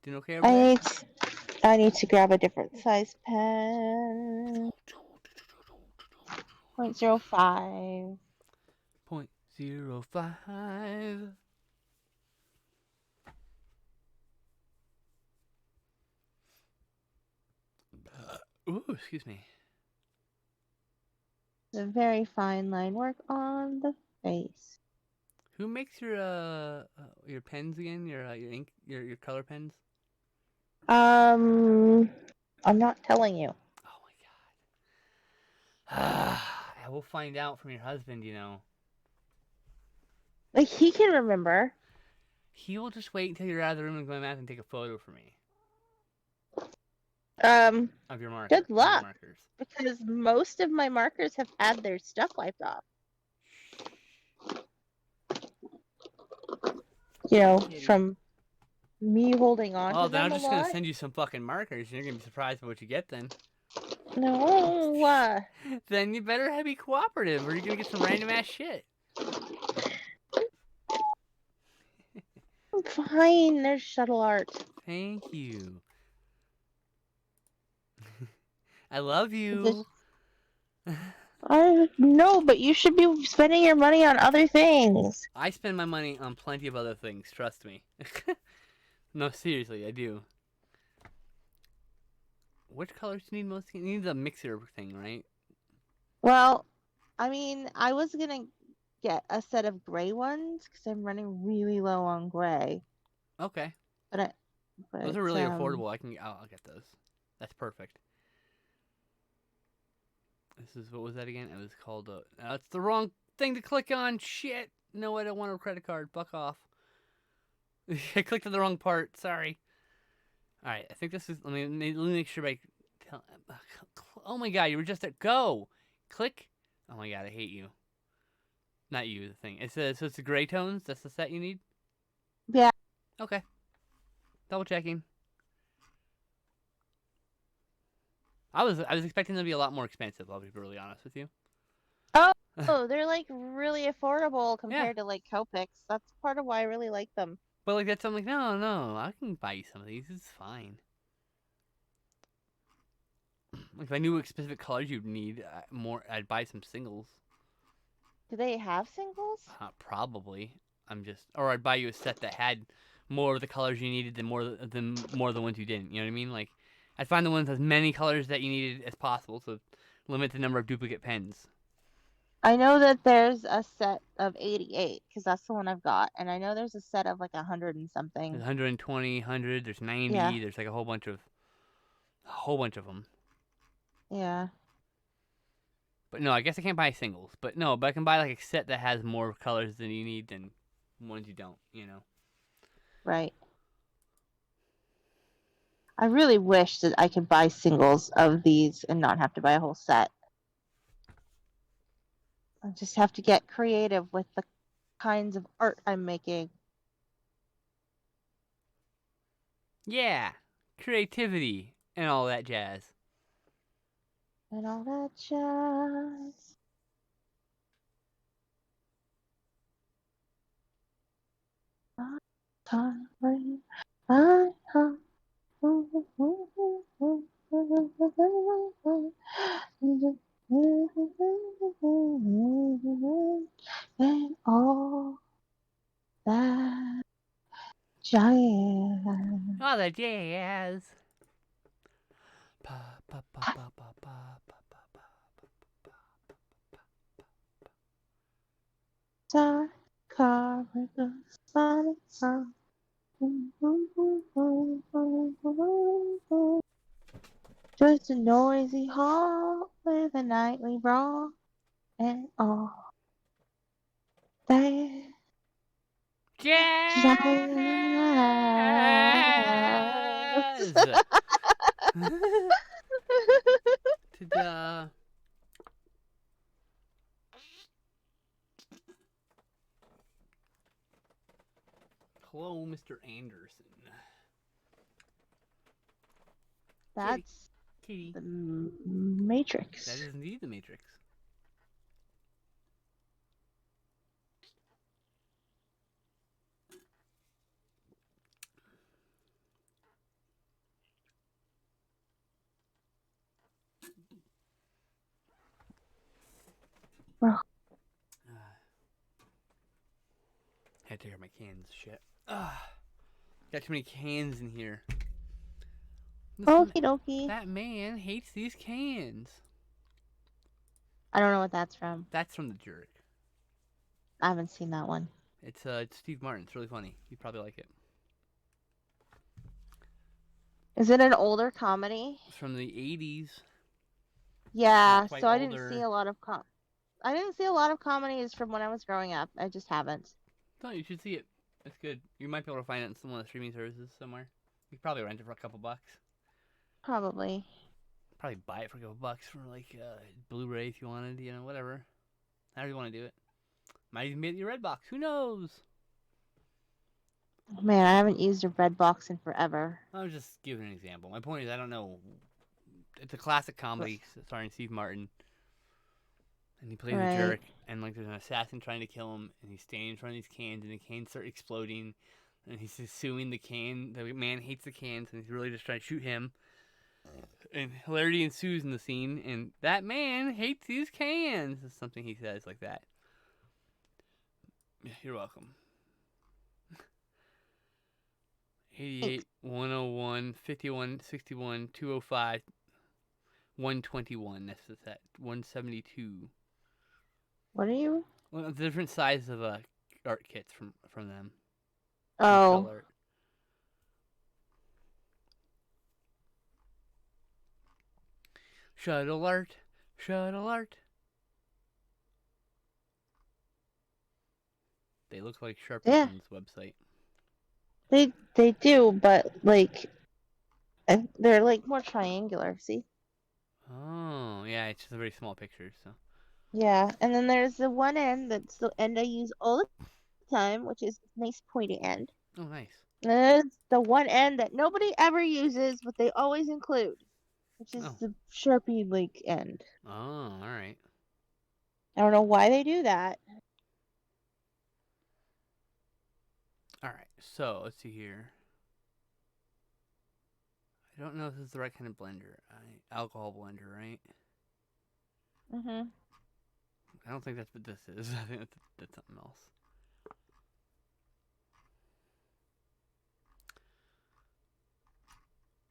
Doing okay over I there? need to grab a different size pen. 0.05. 0.05. Ooh, excuse me. The very fine line work on the face. Who makes your pens again? Your ink, your color pens? I'm not telling you. Oh my god. I will find out from your husband, you know. Like, he can remember. He will just wait until you're out of the room and go back and take a photo for me. Of your marker. Good luck. Markers. Because most of my markers have had their stuff wiped off. You know, Kitty. from me holding on Oh, to then them I'm just a gonna lot. send you some fucking markers. You're gonna be surprised by what you get then. No. Then you better be cooperative, or you're gonna get some random ass shit. I'm fine. There's shuttle art. Thank you. I love you. I know, but you should be spending your money on other things. I spend my money on plenty of other things. Trust me. No, seriously, I do. Which colors do you need most? You need the mixer thing, right? Well, I mean, I was gonna get a set of gray ones because I'm running really low on gray. Okay. But Those are really affordable. I'll get those. That's perfect. This is, what was that again? It was called, that's the wrong thing to click on. Shit. No, I don't want a credit card. Fuck off. I clicked on the wrong part. Sorry. All right, I think this is, let me make sure I tell, oh my god, you were just at go. Click. Oh my god, I hate you. Not you, the thing. It's so it's the gray tones. That's the set you need. Yeah. Okay. Double checking. I was expecting them to be a lot more expensive. I'll be really honest with you. Oh, they're like really affordable Yeah. compared to like Copics. That's part of why I really like them. But like that's, I'm like, no, I can buy you some of these. It's fine. Like if I knew what specific colors you'd need more, I'd buy some singles. Do they have singles? Probably. Or I'd buy you a set that had more of the colors you needed than more of the ones you didn't. You know what I mean? Like, I'd find the ones with as many colors that you needed as possible to limit the number of duplicate pens. I know that there's a set of 88 because that's the one I've got, and I know there's a set of like 100 and There's something. 120, 100. There's 90. Yeah. There's like a whole bunch of them. Yeah. But no, I guess I can't buy singles. But I can buy like a set that has more colors than you need than ones you don't. You know. Right. I really wish that I could buy singles of these and not have to buy a whole set. I just have to get creative with the kinds of art I'm making. Yeah, creativity and all that jazz. And all that jazz. And all that jazz. All that jazz. Pa, pa, pa, pa, pa, pa, pa, pa, pa. Just a noisy hall with a nightly brawl and all that Jazz. jazz. Ta-da. Hello, Mr. Anderson. That's Kitty. the Matrix. That is indeed the Matrix. Well. Had to take out my cans. Shit. Got too many cans in here. Okie dokie. That man hates these cans. I don't know what that's from. That's from The Jerk. I haven't seen that one. It's Steve Martin. It's really funny. You'd probably like it. Is it an older comedy? It's from the 80s. Yeah, Not quite so I didn't older. see a lot of I didn't see a lot of comedies from when I was growing up. I just haven't. No, you should see it. It's good. You might be able to find it on one of the streaming services somewhere. You could probably rent it for a couple bucks. Probably. Probably buy it for a couple bucks for like Blu-ray if you wanted, you know, whatever. However you want to do it. Might even be at your Redbox. Who knows? Man, I haven't used a red box in forever. I was just giving an example. My point is, I don't know. It's a classic comedy starring Steve Martin. And he plays a jerk, and like there's an assassin trying to kill him, and he's standing in front of these cans, and the cans start exploding, and he's just suing the can. The man hates the cans, and he's really just trying to shoot him. And hilarity ensues in the scene, and that man hates these cans. Is something he says like that. Yeah, you're welcome. 88, 101, 51, 61, 205, 121. That's the set. 172. What are you? Well, different sizes of art kits from them. Oh. Art. Shuttle art Shuttle art. They look like Yeah. Sharpton's website. They do, but like they're like more triangular. See? Oh, yeah, it's just a very small picture, so. Yeah. And then there's the one end that's the end I use all the time, which is a nice pointy end. Oh, nice. And there's the one end that nobody ever uses, but they always include, which is Oh. the Sharpie like end. Oh, alright. I don't know why they do that. Alright, so let's see here. I don't know if this is the right kind of blender. Alcohol blender, right? Mhm. I don't think that's what this is. I think that's something else.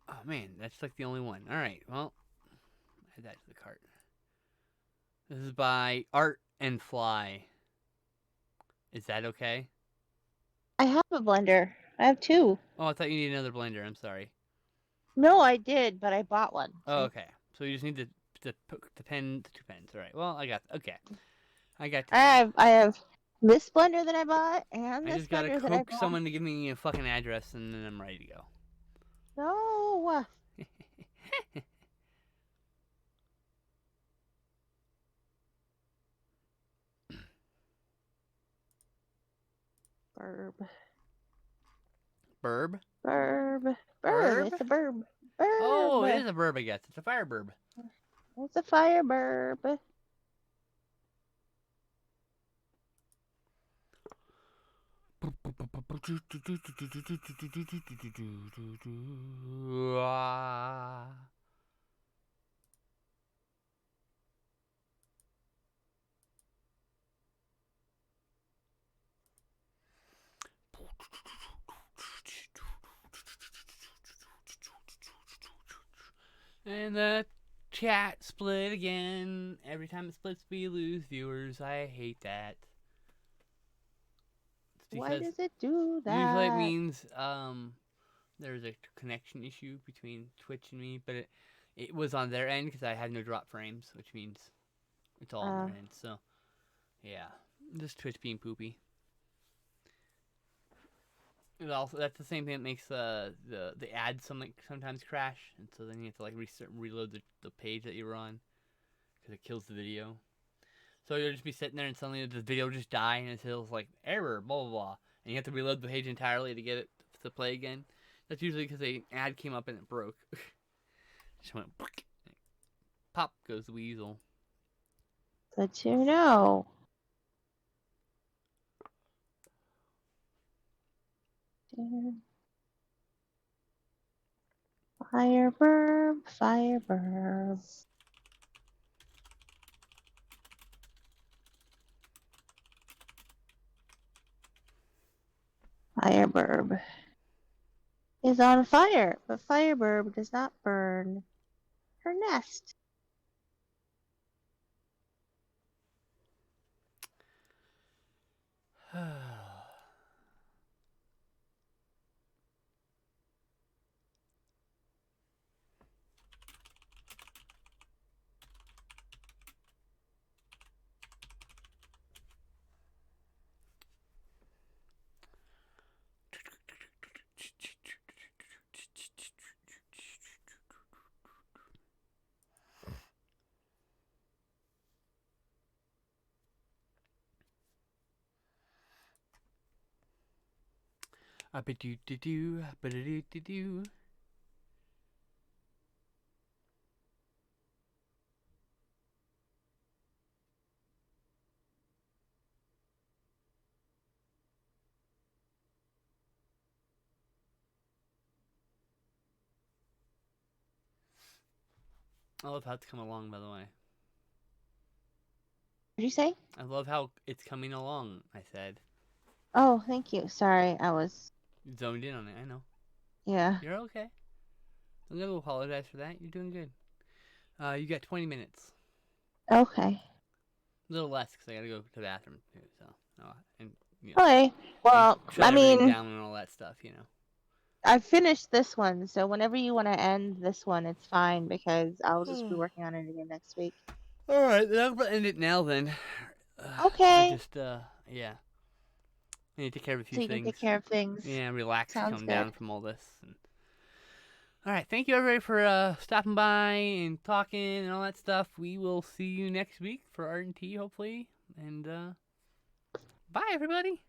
Oh man, that's like the only one. Alright, well, add that to the cart. This is by Art and Fly. Is that okay? I have a blender. I have two. Oh, I thought you needed another blender. I'm sorry. No, I did, but I bought one. Oh, okay. So you just need the pen, the two pens. All right. Well, I got. Okay. I got. I have this blender that I bought and I this just gotta blender that I coax bought. someone to give me a fucking address, and then I'm ready to go. No. Burb. Burb? Burb. Burb? It's a burb. Burb. Oh, it is a burb, I guess. It's a fire burb. It's a fire burb. And the chat split again. Every time it splits, we lose viewers. I hate that. Why does it do that? Usually it means there's a connection issue between Twitch and me, but it was on their end because I had no drop frames, which means it's all on their end. So yeah, just Twitch being poopy. It also, that's the same thing that makes the ads sometimes crash, and so then you have to like reload the page that you were on because it kills the video. So you'll just be sitting there and suddenly the video will just die and it says like error, blah blah blah, and you have to reload the page entirely to get it to play again. That's usually because an ad came up and it broke. Just went pop goes the weasel. Good to know. Fire burb, fire burb. Fireburb is on fire, but Fireburb does not burn her nest. Do. I love how it's coming along, by the way. What did you say? I love how it's coming along, I said. Oh, thank you. Sorry, I was. You zoned in on it, I know. Yeah. You're okay. I'm going to apologize for that. You're doing good. You got 20 minutes. Okay. A little less because I got to go to the bathroom, too, so. And, you know, Okay. Well, shut I everything mean, down and all that stuff, you know. I finished this one, so whenever you want to end this one, it's fine because I'll just be working on it again next week. All right, then I'm gonna end it now. Then. Okay. I just yeah. I need to take care of a few So you can things. take care of things. Yeah, relax, Sounds come good. down from all this. And... All right, thank you everybody for stopping by and talking and all that stuff. We will see you next week for Art and Tea, hopefully. And bye, everybody.